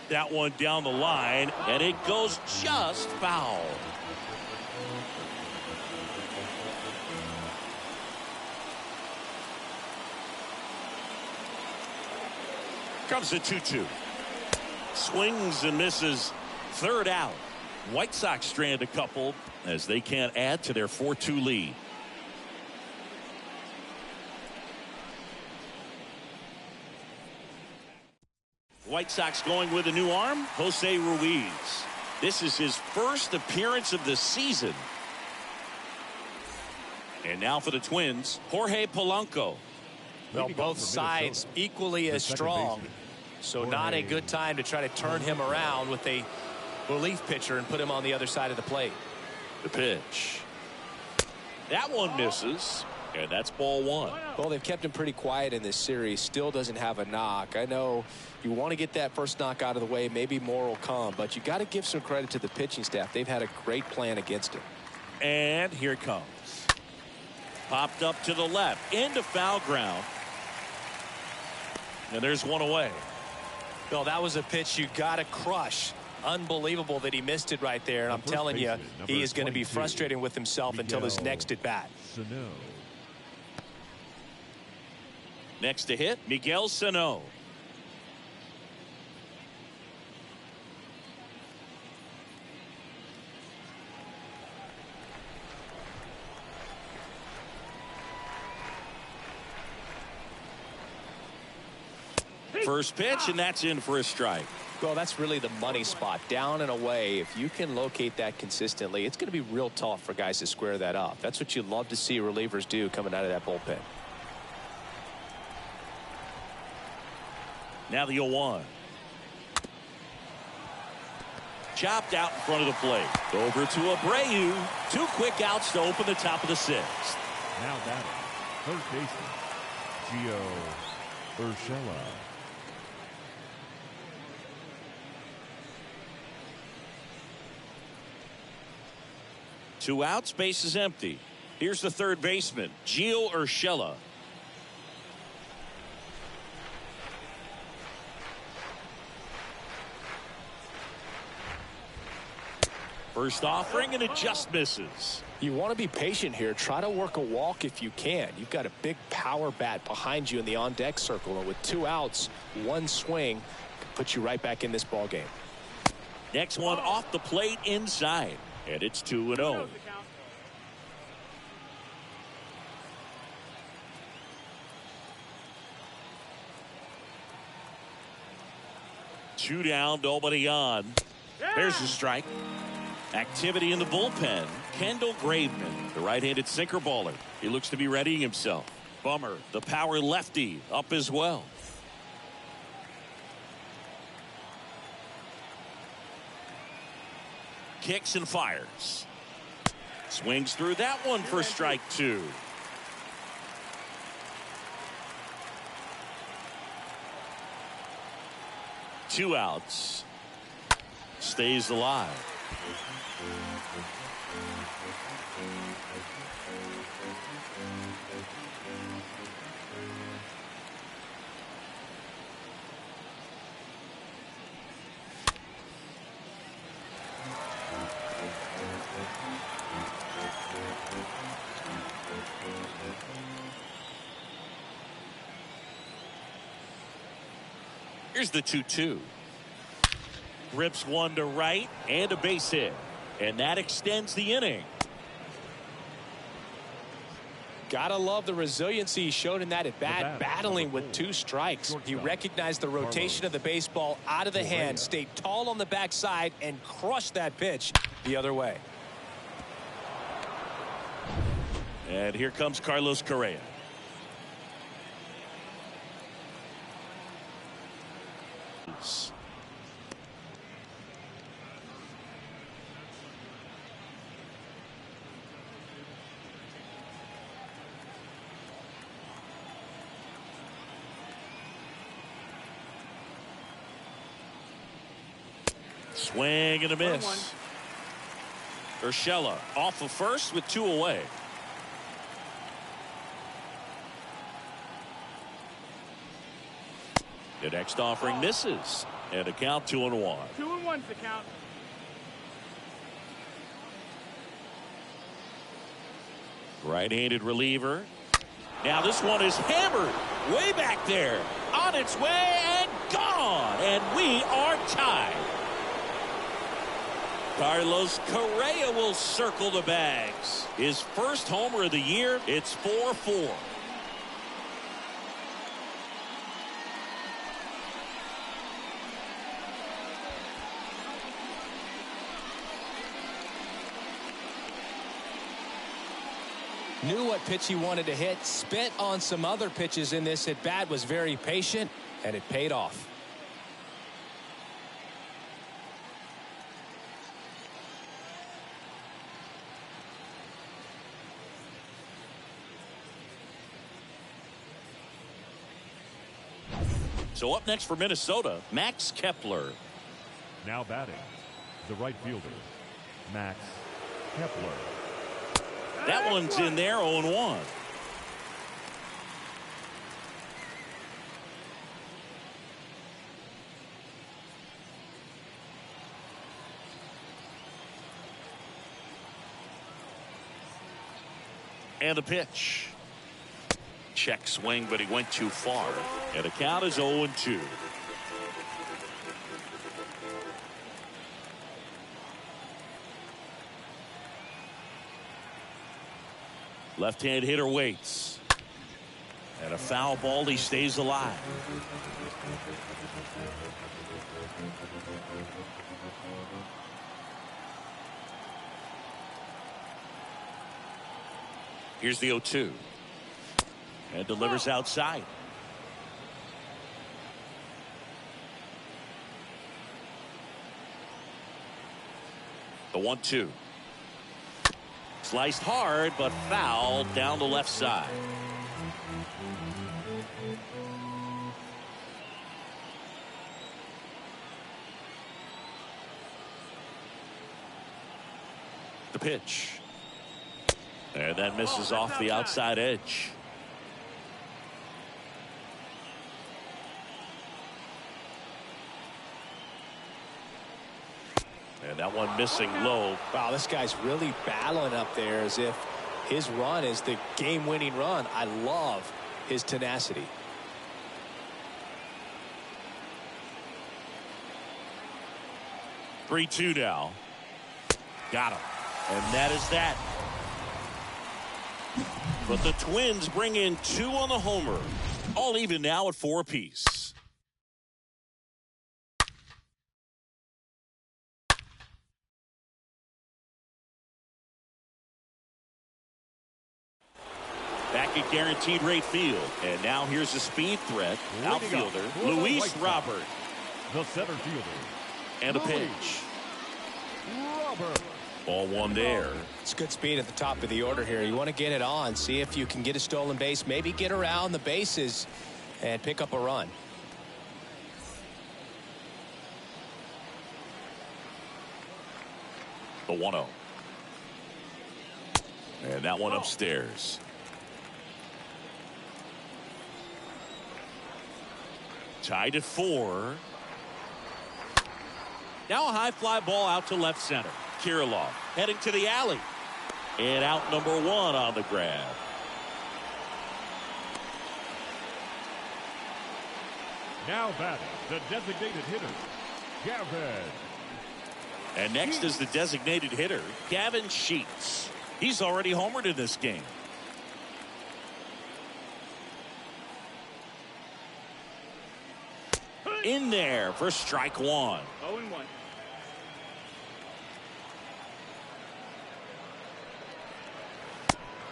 That one down the line, and it goes just foul. Comes the 2-2. Swings and misses. Third out. White Sox strand a couple as they can't add to their 4-2 lead. White Sox going with a new arm, Jose Ruiz. This is his first appearance of the season. And now for the Twins, Jorge Polanco. Well, both sides equally as strong. So not a good time to try to turn him around with a relief pitcher and put him on the other side of the plate. The pitch. That one misses. And that's ball 1. Well, they've kept him pretty quiet in this series. Still doesn't have a knock. I know you want to get that first knock out of the way. Maybe more will come. But you got to give some credit to the pitching staff. They've had a great plan against him. And here it comes. Popped up to the left. Into foul ground. And there's one away. Well, that was a pitch you got to crush. Unbelievable that he missed it right there. And I'm telling you, he is going to be frustrated with himself until his next at bat. Next to hit, Miguel Sano. First pitch, and that's in for a strike. Well, that's really the money spot, down and away. If you can locate that consistently, it's going to be real tough for guys to square that up. That's what you love to see relievers do coming out of that bullpen. Now the 0-1. Chopped out in front of the plate. Over to Abreu. 2 quick outs to open the top of the 6th. Now batting, third baseman, Gio Urshela. Two outs, base is empty. Here's the third baseman, Gio Urshela. First offering, and it just misses. You want to be patient here. Try to work a walk if you can. You've got a big power bat behind you in the on-deck circle, and with 2 outs, 1 swing can put you right back in this ball game. Next one off the plate inside, and it's 2-0. Two down, nobody on. There's the strike. Activity in the bullpen. Kendall Graveman, the right-handed sinker baller. He looks to be readying himself. Bummer, the power lefty, up as well. Kicks and fires. Swings through that one for strike 2. Two outs. Stays alive. Here's the 2-2. Rips one to right and a base hit. And that extends the inning. Gotta love the resiliency he showed in that at bat, battling with 2 strikes. He recognized the rotation of the baseball out of the hand, stayed tall on the backside, and crushed that pitch the other way. And here comes Carlos Correa. Swing and a miss. Urshela off of first with 2 away. The next offering misses. And a count 2-1. 2-1's the count. Right-handed reliever. Now this one is hammered way back there. On its way and gone. And we are tied. Carlos Correa will circle the bags. His first homer of the year. It's 4-4. Knew what pitch he wanted to hit, spent on some other pitches in this at bat, was very patient, and it paid off. So up next for Minnesota, Max Kepler. Now batting, the right fielder, Max Kepler. That one's in there, 0-1. And a pitch. Check swing, but he went too far. And the count is 0-2. Left-hand hitter waits. And a foul ball, he stays alive. Here's the 0-2. And delivers outside. The 1-2. Sliced hard, but foul down the left side. The pitch. And that misses off the outside edge. And that one missing low. Wow, this guy's really battling up there as if his run is the game-winning run. I love his tenacity. Three-2 now. Got him. And that is that. But the Twins bring in 2 on the homer. All even now at 4 apiece. Back at guaranteed rate field. And now here's the speed threat. Outfielder Luis Robert. The center fielder. And a pitch. Robert. Ball one there. It's good speed at the top of the order here. You want to get it on, see if you can get a stolen base, maybe get around the bases and pick up a run. The 1-0. And that one upstairs. Tied at 4. Now a high fly ball out to left center. Kirilloff heading to the alley. And out number 1 on the grab. Now batting, the designated hitter, Gavin. And next is the designated hitter, Gavin Sheets. He's already homered in this game. In there for strike 1. 0-1.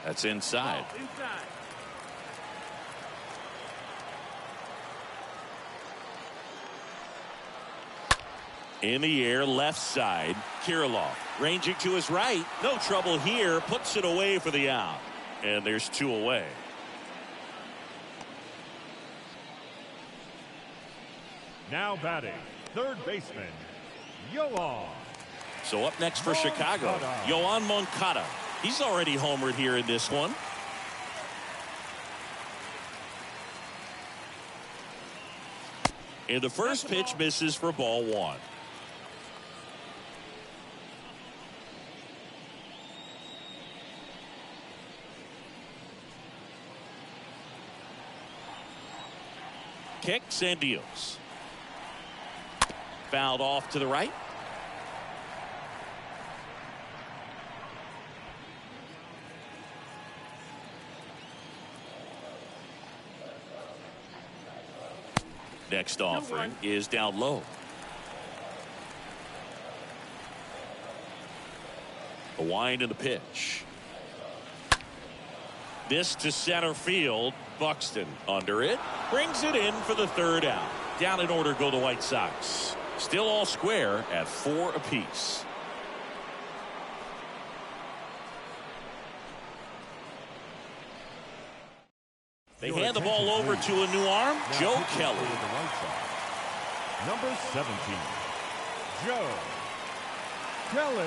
That's inside. Inside. In the air, left side. Kirilloff ranging to his right. No trouble here. Puts it away for the out. And there's 2 away. Now batting, third baseman, Yoan. So up next for Chicago, Yoan Moncada. He's already homered here in this one. And the first pitch misses for ball 1. Kicks and deals. Fouled off to the right. Next offering is down low. A wind in the pitch. This to center field. Buxton under it. Brings it in for the 3rd out. Down in order go the White Sox. Still all square at 4 apiece. They hand the ball over to a new arm, Joe Kelly. Number 17, Joe Kelly.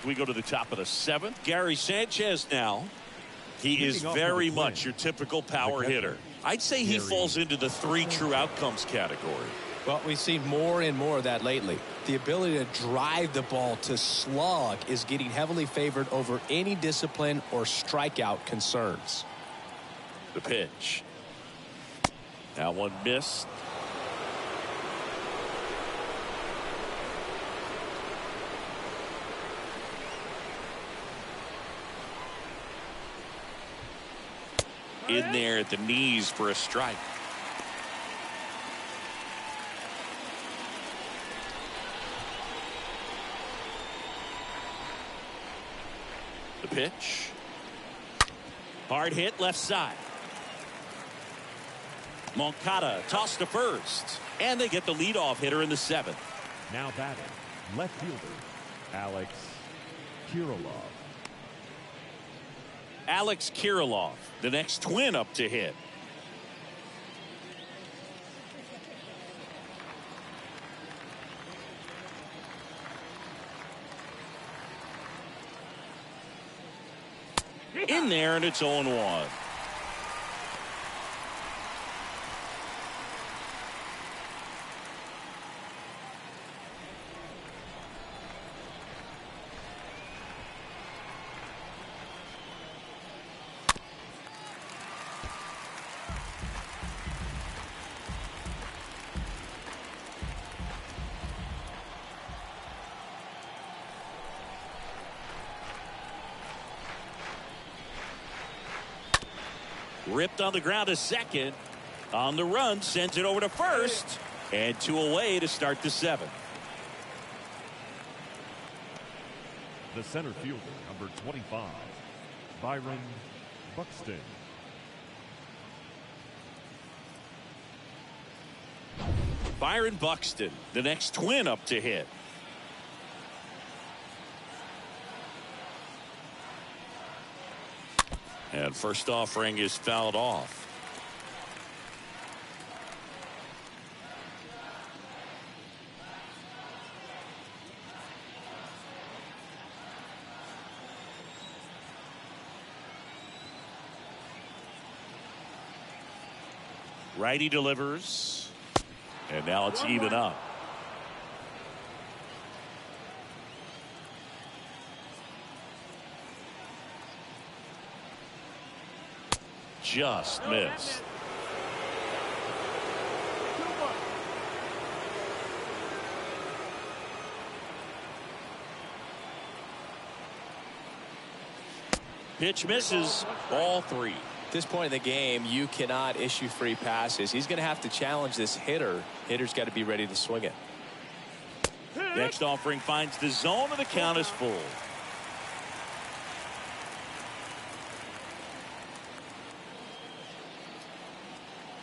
We go to the top of the 7th. Gary Sanchez now. He is very much your typical power hitter. I'd say he falls into the 3 true outcomes category. Well, we've seen more and more of that lately. The ability to drive the ball to slug is getting heavily favored over any discipline or strikeout concerns. The pitch. That one missed. In there at the knees for a strike. The pitch. Hard hit left side. Moncada tossed to first. And they get the leadoff hitter in the 7th. Now batting, left fielder, Alex Kirilloff. Alex Kirilloff, the next twin up to hit. In there, and it's 0-1. Ripped on the ground to second. On the run, sends it over to first. And 2 away to start the 7th. The center fielder, number 25, Byron Buxton. Byron Buxton, the next Twin up to hit. And first offering is fouled off. Righty delivers. And now it's even up. Just missed. Pitch misses. Ball 3. At this point in the game, you cannot issue free passes. He's going to have to challenge this hitter. Hitter's got to be ready to swing it. Next offering finds the zone, and the count is full.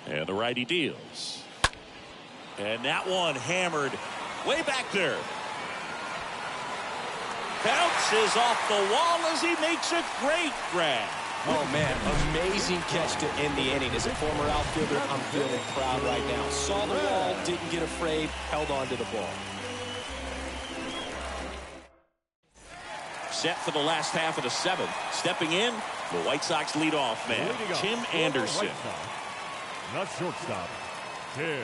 And the righty deals. And that one hammered way back there. Bounces off the wall as he makes a great grab. Oh, man, amazing catch to end the inning. As a former outfielder, I'm feeling proud right now. Saw the wall, didn't get afraid, held on to the ball. Set for the last half of the 7th. Stepping in, the White Sox leadoff man, Tim Anderson. Not shortstop, Tim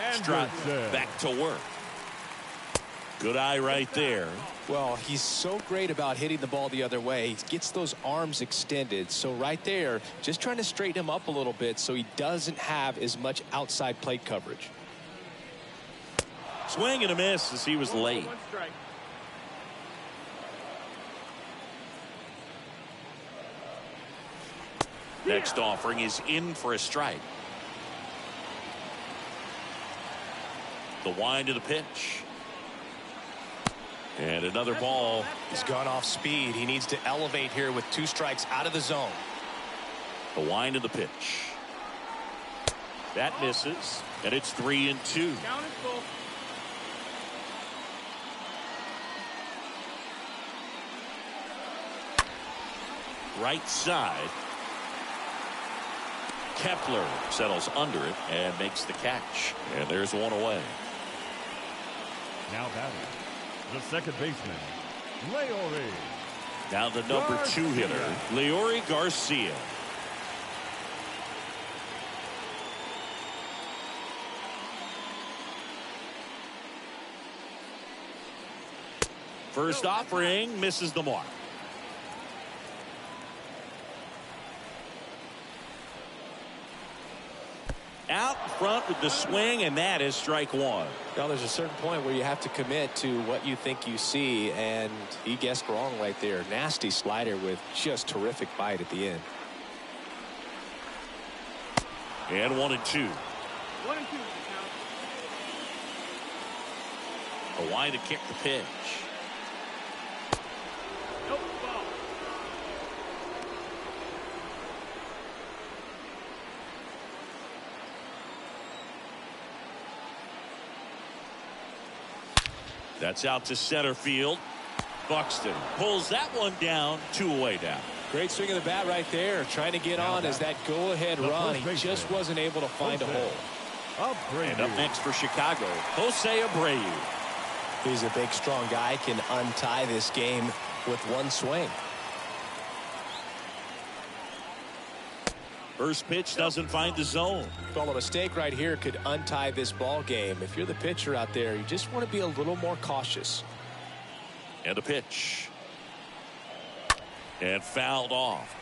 Anderson. Back to work. Good eye right there. Well, he's so great about hitting the ball the other way. He gets those arms extended. So right there, just trying to straighten him up a little bit so he doesn't have as much outside plate coverage. Swing and a miss as he was late. Next offering is in for a strike. The wind of the pitch. And another ball. He's gone off speed. He needs to elevate here with 2 strikes out of the zone. The wind of the pitch. That misses. And it's 3-2. Right side. Kepler settles under it and makes the catch. And there's one away. Now batting, the second baseman, Leori. Now the number 2 hitter, Leori Garcia. First offering misses the mark. Out front with the swing, and that is strike 1. Now there's a certain point where you have to commit to what you think you see, and he guessed wrong right there. Nasty slider with just terrific bite at the end. And 1-2. 1-2. A wind to kick the pitch. Nope, ball. That's out to center field. Buxton pulls that one down, 2 away down. Great swing of the bat right there. Trying to get on as that go-ahead run. He just wasn't able to find a hole. And up next for Chicago, Jose Abreu. He's a big, strong guy. Can untie this game with 1 swing. First pitch doesn't find the zone. Well, a mistake right here could untie this ball game. If you're the pitcher out there, you just want to be a little more cautious. And a pitch. And fouled off.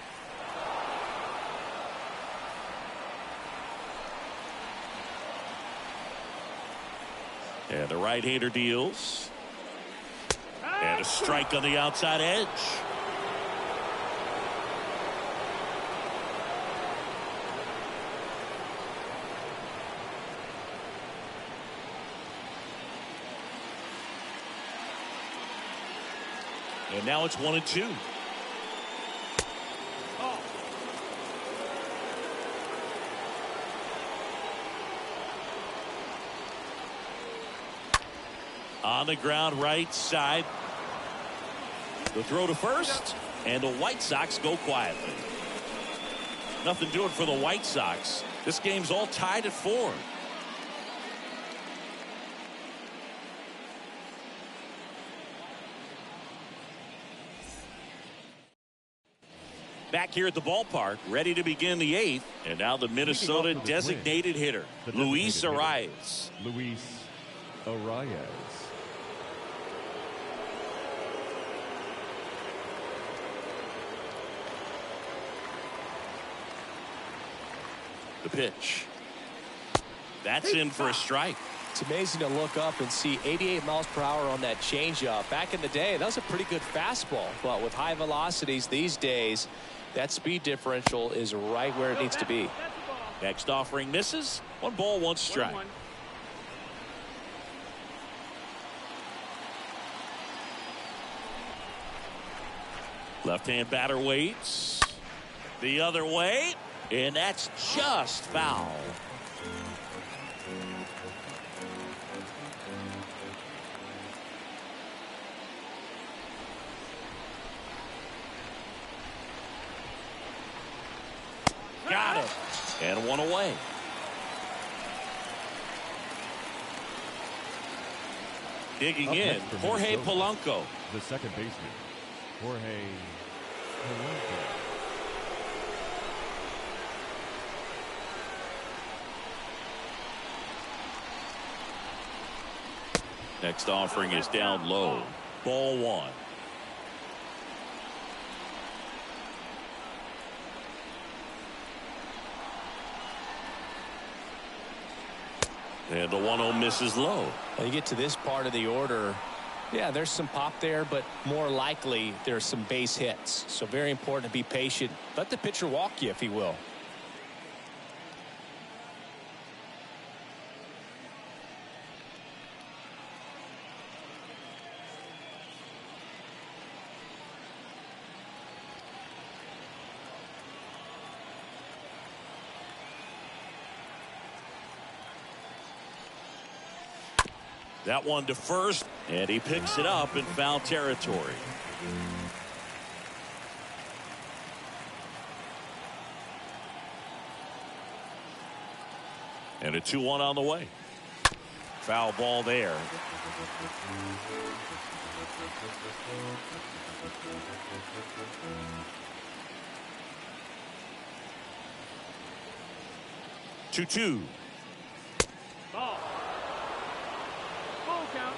And the right-hander deals. And a strike on the outside edge. And now it's 1-2. On the ground right side. The throw to first, and the White Sox go quietly. Nothing doing for the White Sox. This game's all tied at 4. Back here at the ballpark, ready to begin the 8th. And now the Minnesota designated hitter, Luis Arias. Luis Arias. The pitch. That's in for a strike. It's amazing to look up and see 88 miles per hour on that changeup. Back in the day, that was a pretty good fastball. But with high velocities these days, that speed differential is right where it needs to be. Next offering misses. 1 ball, 1 strike. Left-hand batter waits. The other way. And that's just foul. Got it. And 1 away. Digging in, Jorge Polanco. The second baseman, Jorge Polanco. Next offering is down low. Ball 1. And the 1-0 misses low. When you get to this part of the order, yeah, there's some pop there, but more likely there's some base hits. So very important to be patient. Let the pitcher walk you if he will. That one to first, and he picks it up in foul territory. And a 2-1 on the way. Foul ball there. Two. Ball. Full count.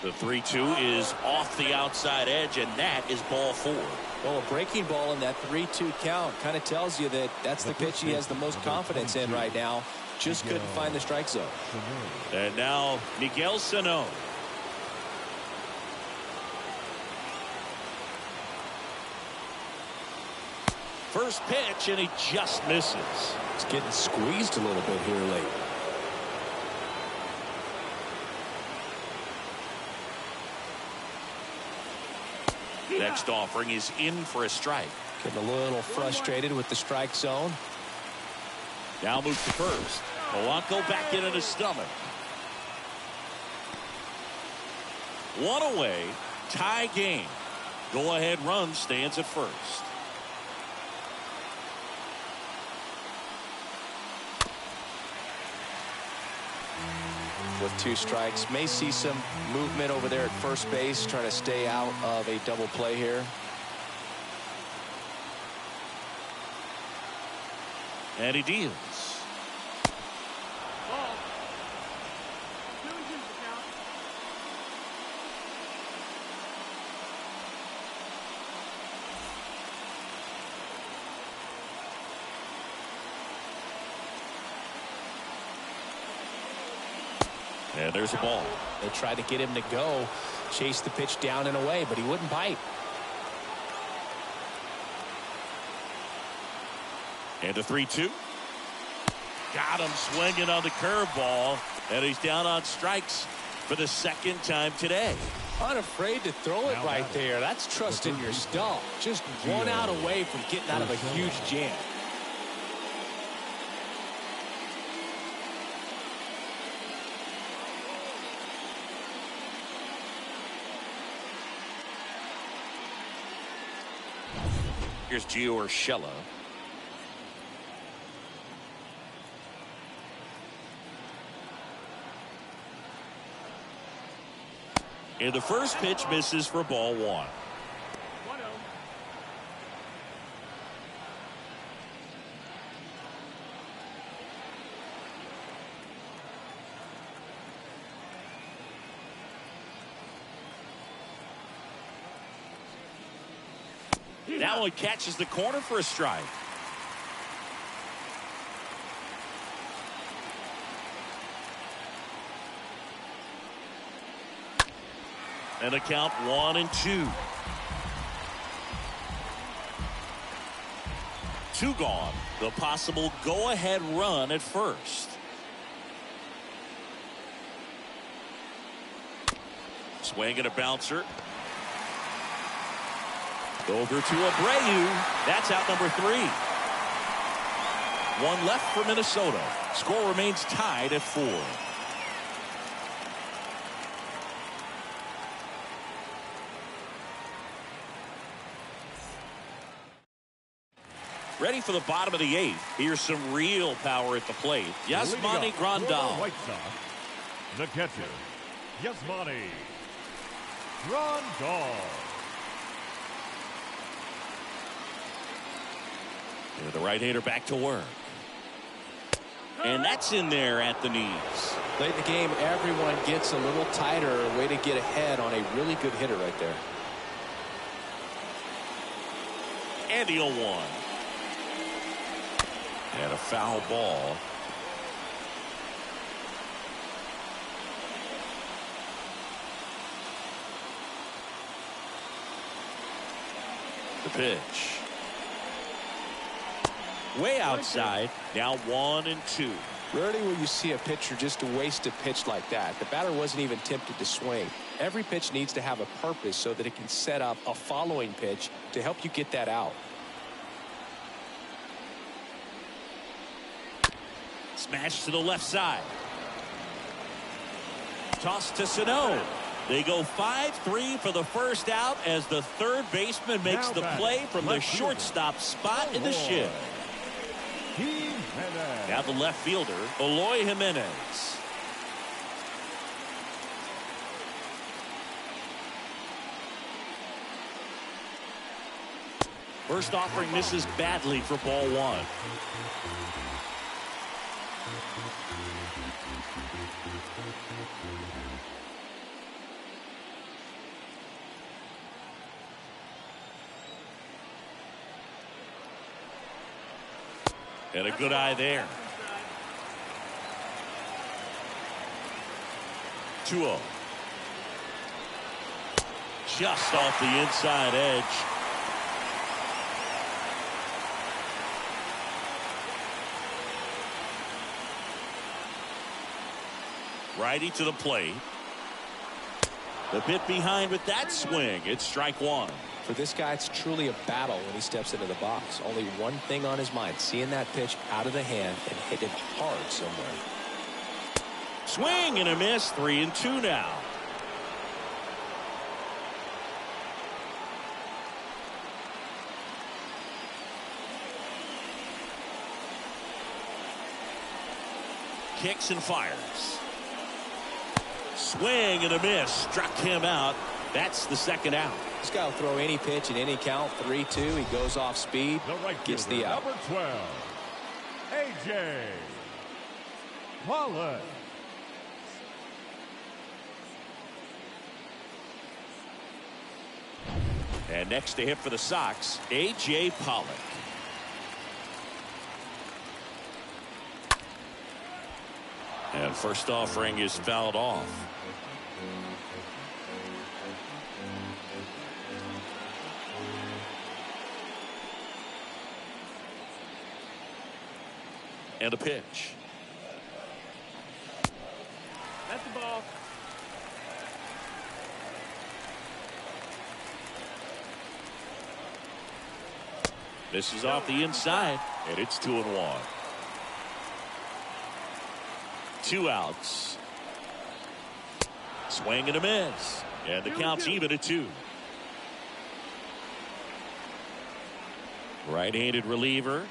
The 3-2 is off the outside edge, and that is ball 4. Well, a breaking ball in that 3-2 count kind of tells you that that's the pitch he has the most confidence in right now. Just couldn't find the strike zone. And now Miguel Sano. First pitch, and he just misses. It's getting squeezed a little bit here late. Next offering is in for a strike. Getting a little frustrated with the strike zone. Now moves to first. Polanco back in his stomach. 1 away. Tie game. Go ahead run stands at first. With 2 strikes, may see some movement over there at first base, trying to stay out of a double play here. And he deals. Ball. 2-2 the count. And there's a ball. They tried to get him to go, chase the pitch down and away, but he wouldn't bite. And a 3-2. Got him swinging on the curveball, and he's down on strikes for the second time today. Unafraid to throw it Now right batting. there. That's trusting your stuff. Just one out away from getting out of a huge jam. Here's Gio Urshela. And the first pitch misses for ball 1. That one catches the corner for a strike. And the count 1-2. 2 gone. The possible go-ahead run at first. Swing and a bouncer. Over to Abreu. That's out number 3. 1 left for Minnesota. Score remains tied at 4. Ready for the bottom of the 8th. Here's some real power at the plate. Yasmani Grandal. White Sox, the catcher, Yasmani Grandal. The right-hander back to work. And that's in there at the knees. Late in the game, everyone gets a little tighter. A way to get ahead on a really good hitter right there. And the 0-1. And a foul ball. The pitch. Way outside. Now 1-2. Rarely will you see a pitcher just waste a pitch like that. The batter wasn't even tempted to swing. Every pitch needs to have a purpose so that it can set up a following pitch to help you get that out. Smash to the left side. Toss to Sano. They go 5-3 for the first out as the third baseman makes the play from the shortstop spot in the shed. Now the left fielder, Eloy Jimenez. First offering misses badly for ball 1. And a good eye there. 2-0. Just off the inside edge. Righty to the plate. The bit behind with that swing. It's strike 1. For this guy, it's truly a battle when he steps into the box. Only one thing on his mind, seeing that pitch out of the hand and hit it hard somewhere. Swing and a miss. 3-2 now. Kicks and fires. Swing and a miss. Struck him out. That's the second out. This guy will throw any pitch in any count. 3-2. He goes off speed. Gets the out. Number 12, A.J. Pollock. And next to hit for the Sox, A.J. Pollock. And first offering is fouled off. And a pitch. That's the ball. This is off the inside, and it's 2-1. 2 outs. Swing and a miss. And the count's even at 2. Right-handed reliever.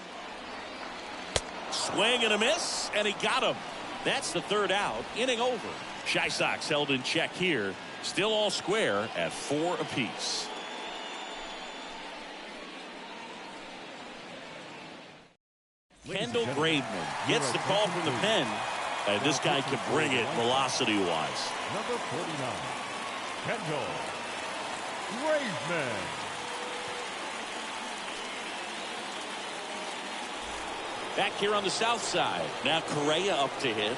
Swing and a miss, and he got him. That's the 3rd out. Inning over. Chi Sox held in check here. Still all square at 4 apiece. Kendall Graveman gets the call from the pen. And this guy can bring it velocity-wise. Number 49, Kendall Graveman. Back here on the south side. Now Correa up to hit.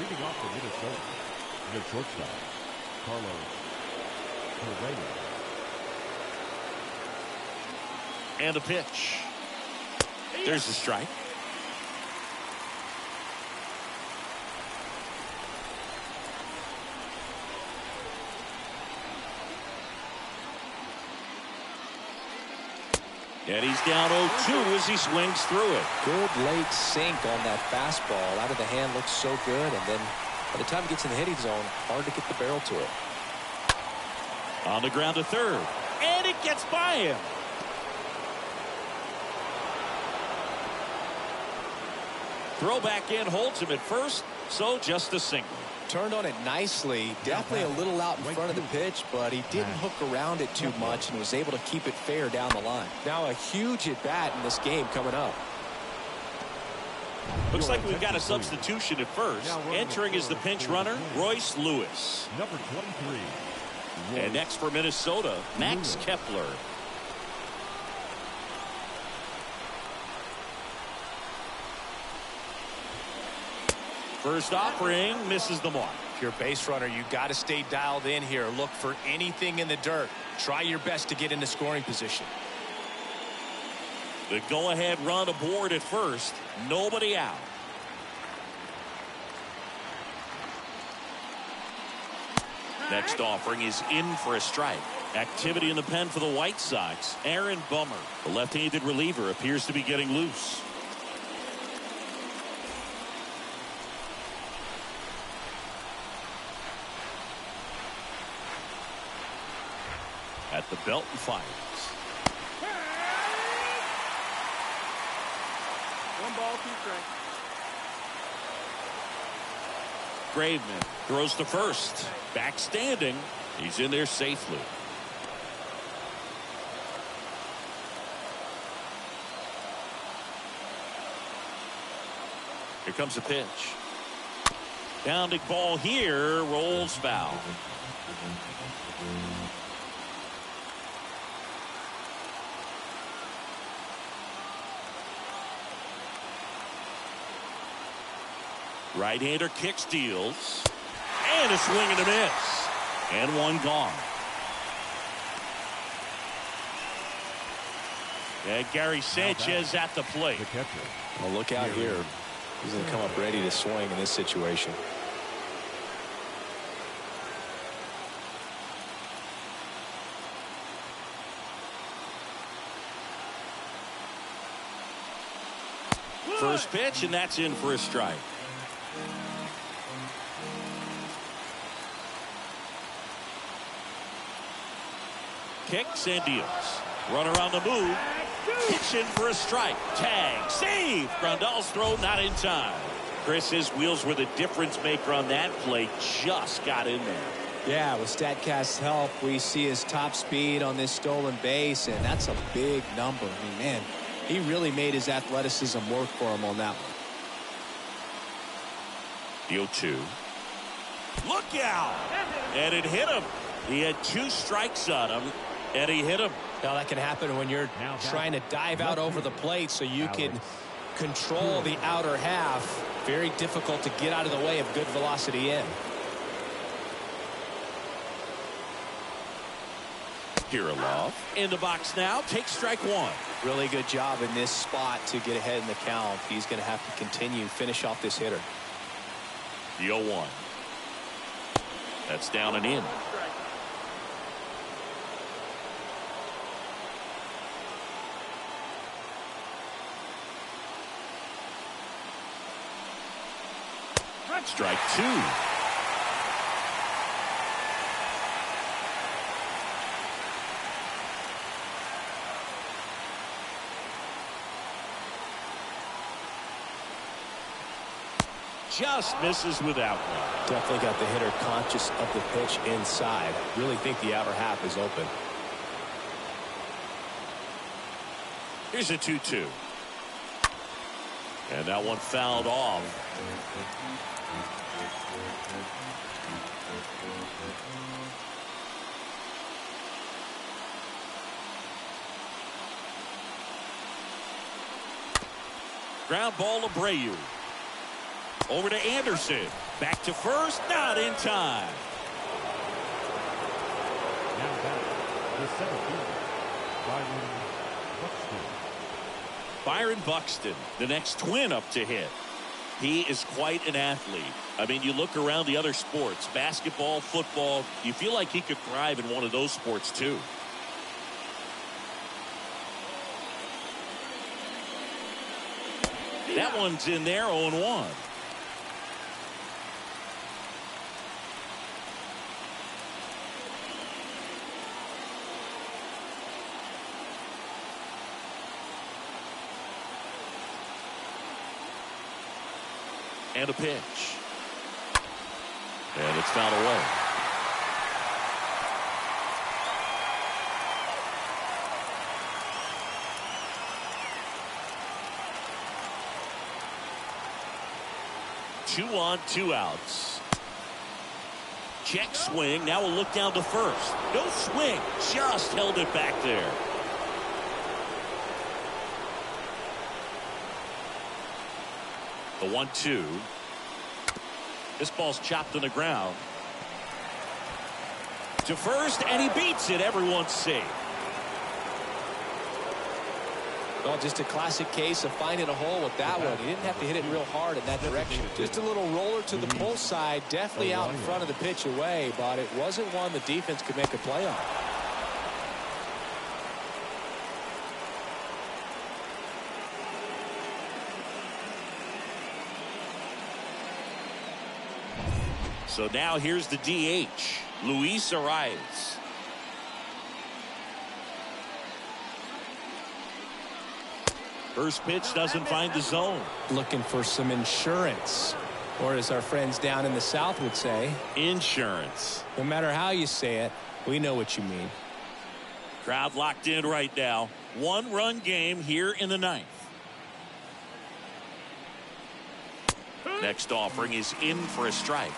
Leading off for Minnesota, the shortstop, Carlos Correa. And a pitch. There's the strike. And he's down 0-2 as he swings through it. Good late sink on that fastball. Out of the hand, looks so good. And then by the time it gets in the hitting zone, hard to get the barrel to it. On the ground to third. And it gets by him. Throw back in, holds him at first. So just a single. Turned on it nicely. Definitely a little out in front of the pitch, but he didn't hook around it too much and was able to keep it fair down the line. Now a huge at bat in this game coming up. Looks like we've got a substitution at first. Entering is the pinch runner, Royce Lewis. Number 23. And next for Minnesota, Max Kepler. First offering misses the mark. If you're a base runner, you got to stay dialed in here. Look for anything in the dirt. Try your best to get into scoring position. The go-ahead run aboard at first. Nobody out. Next offering is in for a strike. Activity in the pen for the White Sox. Aaron Bummer, the left-handed reliever, appears to be getting loose. At the belt and fires. 1 ball, 2 strikes. Graveman throws to first. Back standing. He's in there safely. Here comes the pitch. Pounding ball here. Rolls foul. Right-hander kick steals. And a swing and a miss. And one gone. And Gary Sanchez at the plate. Well, look out here. He's going to come up ready to swing in this situation. First pitch, and that's in for a strike. Kicks and deals. Runner on the move. Pitch in for a strike. Tag. Save. Grandal's throw not in time. Chris, his wheels were the difference maker on that play. Just got in there. Yeah, with StatCast's help, we see his top speed on this stolen base, and that's a big number. I mean, man, he really made his athleticism work for him on that one. The 0-2. Look out! And it hit him. He had 2 strikes on him, and he hit him. Now that can happen when you're trying to dive out over the plate so you can control the outer half. Very difficult to get out of the way of good velocity in. Kirilov in the box now. Takes strike 1. Really good job in this spot to get ahead in the count. He's going to have to continue finish off this hitter. The 0-1. That's down and in. Strike two. Just misses with that one. Definitely got the hitter conscious of the pitch inside. Really think the outer half is open. Here's a 2-2. And that one fouled off. Ground ball, Abreu. Over to Anderson. Back to first. Not in time. Now back, the center fielder, Byron Buxton, the next twin up to hit. He is quite an athlete. I mean, you look around the other sports, basketball, football, you feel like he could thrive in one of those sports too. That one's in there, 0-1. And a pitch. And it's fouled away. Two on, two outs. Check swing. Now we'll look down to first. No swing. Just held it back there. The 1-2. This ball's chopped on the ground. To first, and he beats it. Everyone's safe. Well, just a classic case of finding a hole with that one. He didn't have to hit it real hard in that direction. Just a little roller to the pull side, definitely out in front of the pitch away, but it wasn't one the defense could make a play on. So now here's the DH, Luis Arias. First pitch doesn't find the zone. Looking for some insurance, or as our friends down in the South would say, insurance. No matter how you say it, we know what you mean. Crowd locked in right now. One-run game here in the ninth. Next offering is in for a strike.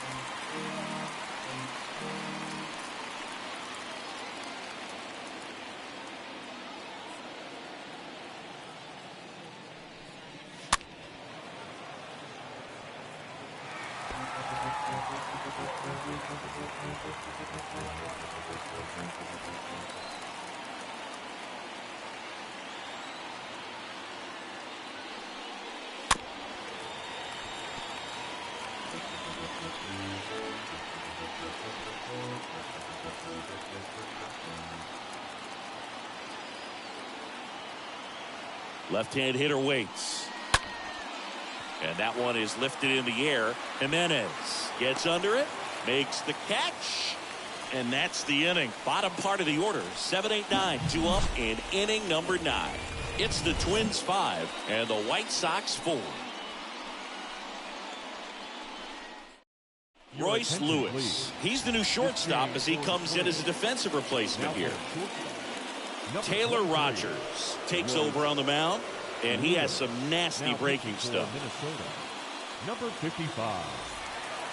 Left-hand hitter waits. And that one is lifted in the air. Jimenez gets under it, makes the catch, and that's the inning. Bottom part of the order, 7-8-9, 2 up in inning number 9. It's the Twins 5 and the White Sox 4. Royce Lewis, he's the new shortstop as he comes in as a defensive replacement here. Taylor Rogers takes over on the mound, and he has some nasty breaking stuff. Number 55.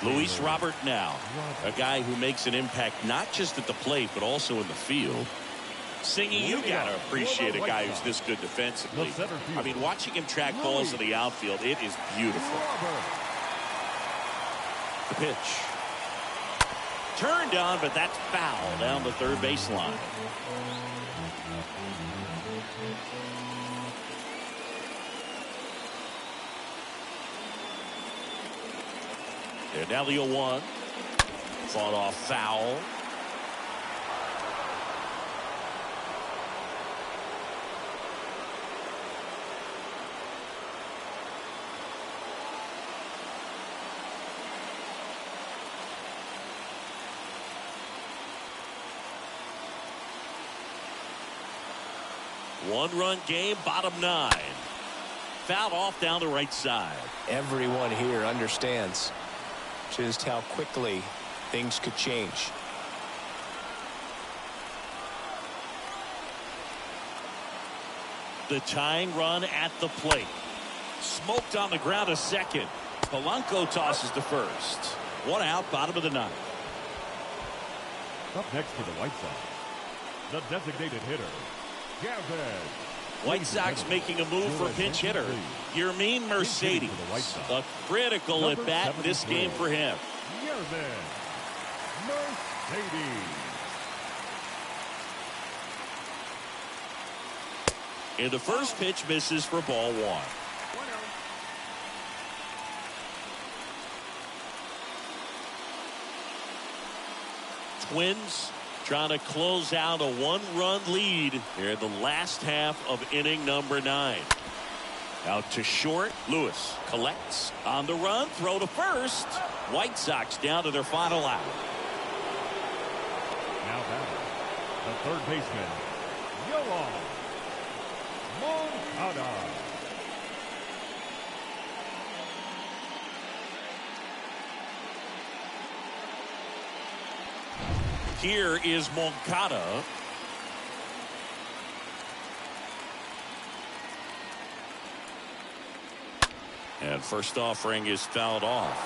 Luis Robert now, a guy who makes an impact not just at the plate but also in the field. Singy, you gotta appreciate a guy who's this good defensively. I mean, watching him track balls in the outfield, it is beautiful. The pitch. Turned on, but that's foul down the third baseline. And now the 0-1. Fought off foul. One-run game, bottom 9. Fouled off down the right side. Everyone here understands just how quickly things could change. The tying run at the plate. Smoked on the ground a second. Polanco tosses to first. One out, bottom of the 9th. Up next for the White Sox, the designated hitter, Gavin. White Sox making a move for pinch hitter Yermin Mercedes. A critical at bat in this game for him. Yermin Mercedes. And the first pitch misses for ball 1. Twins trying to close out a 1-run lead here in the last half of inning number 9. Out to short. Lewis collects on the run. Throw to first. White Sox down to their final out. Now batting, the third baseman, Yoan Moncada. Here is Moncada. And first offering is fouled off.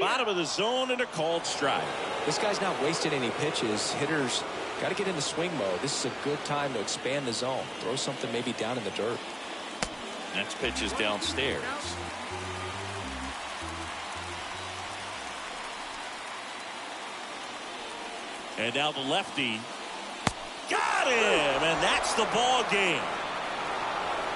Bottom of the zone and a called strike. This guy's not wasting any pitches. Hitters got to get into swing mode. This is a good time to expand the zone. Throw something maybe down in the dirt. Next pitch is downstairs. And now the lefty. Got him! And that's the ball game.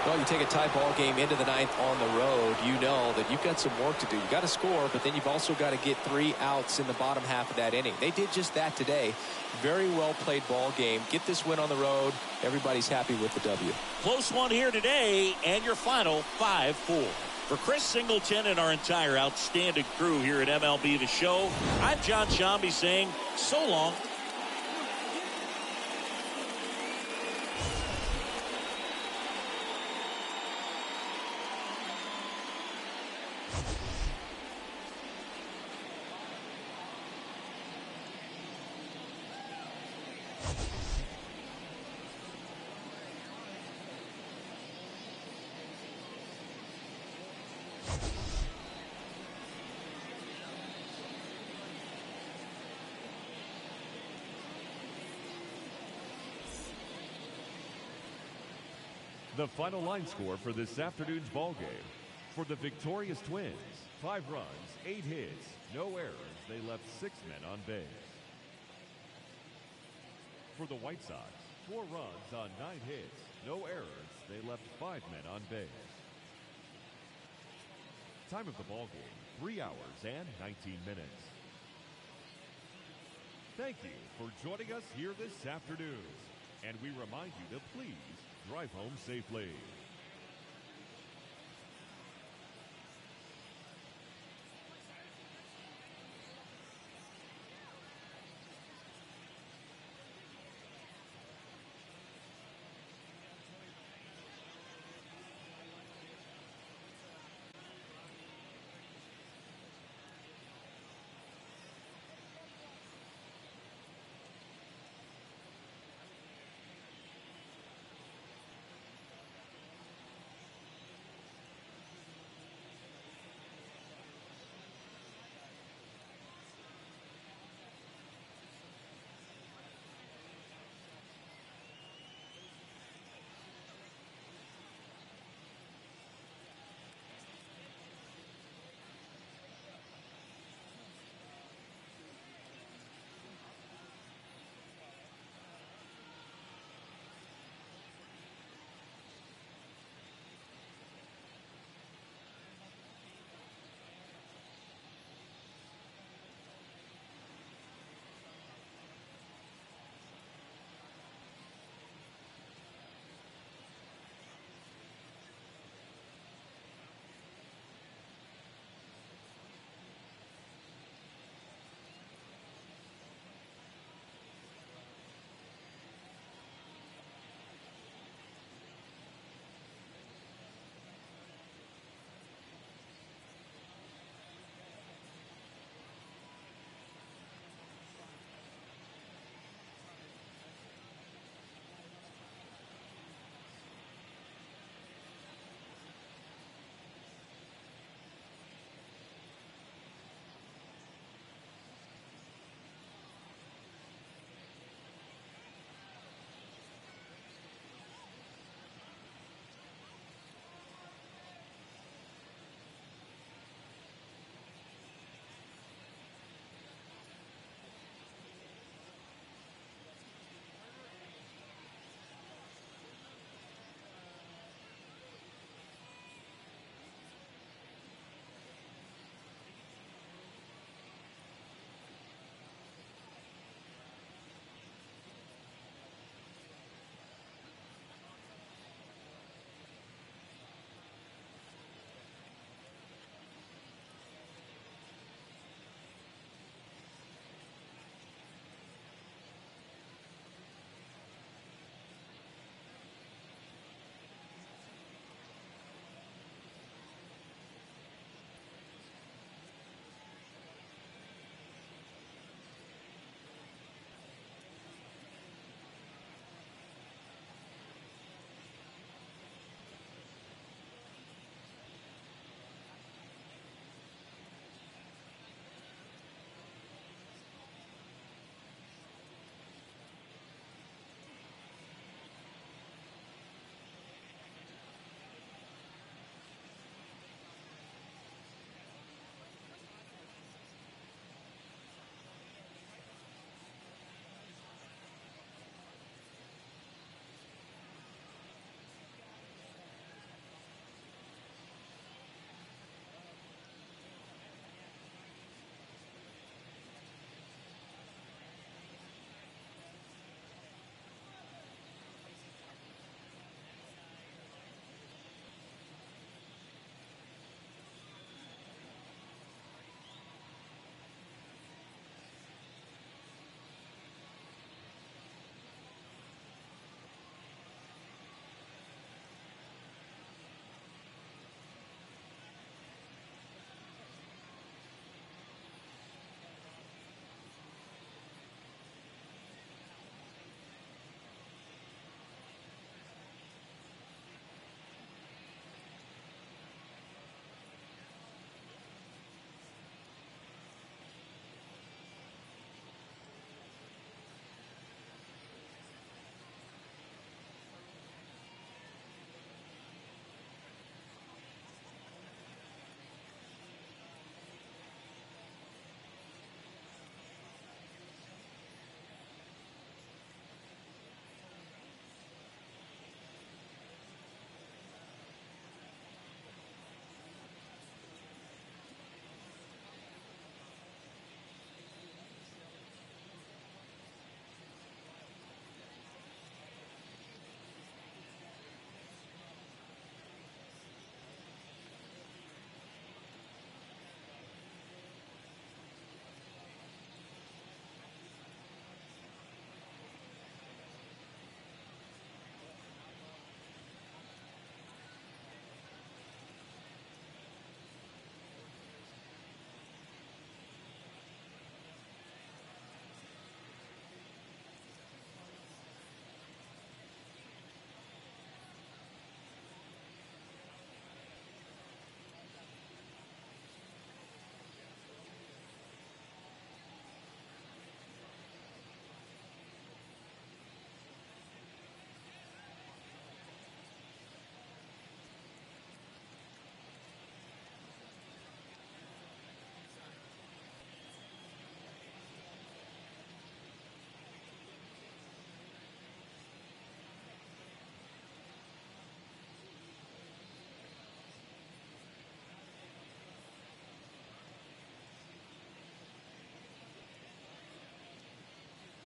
Well, you take a tie ball game into the 9th on the road, you know that you've got some work to do. You've got to score, but then you've also got to get 3 outs in the bottom half of that inning. They did just that today. Very well played ball game. Get this win on the road. Everybody's happy with the W. Close one here today, and your final 5-4. For Chris Singleton and our entire outstanding crew here at MLB The Show, I'm John Shambi saying so long. The final line score for this afternoon's ball game. For the victorious Twins, 5 runs, 8 hits, no errors. They left 6 men on base. For the White Sox, 4 runs on 9 hits, no errors. They left 5 men on base. Time of the ball game, 3 hours and 19 minutes. Thank you for joining us here this afternoon. And we remind you to please drive home safely.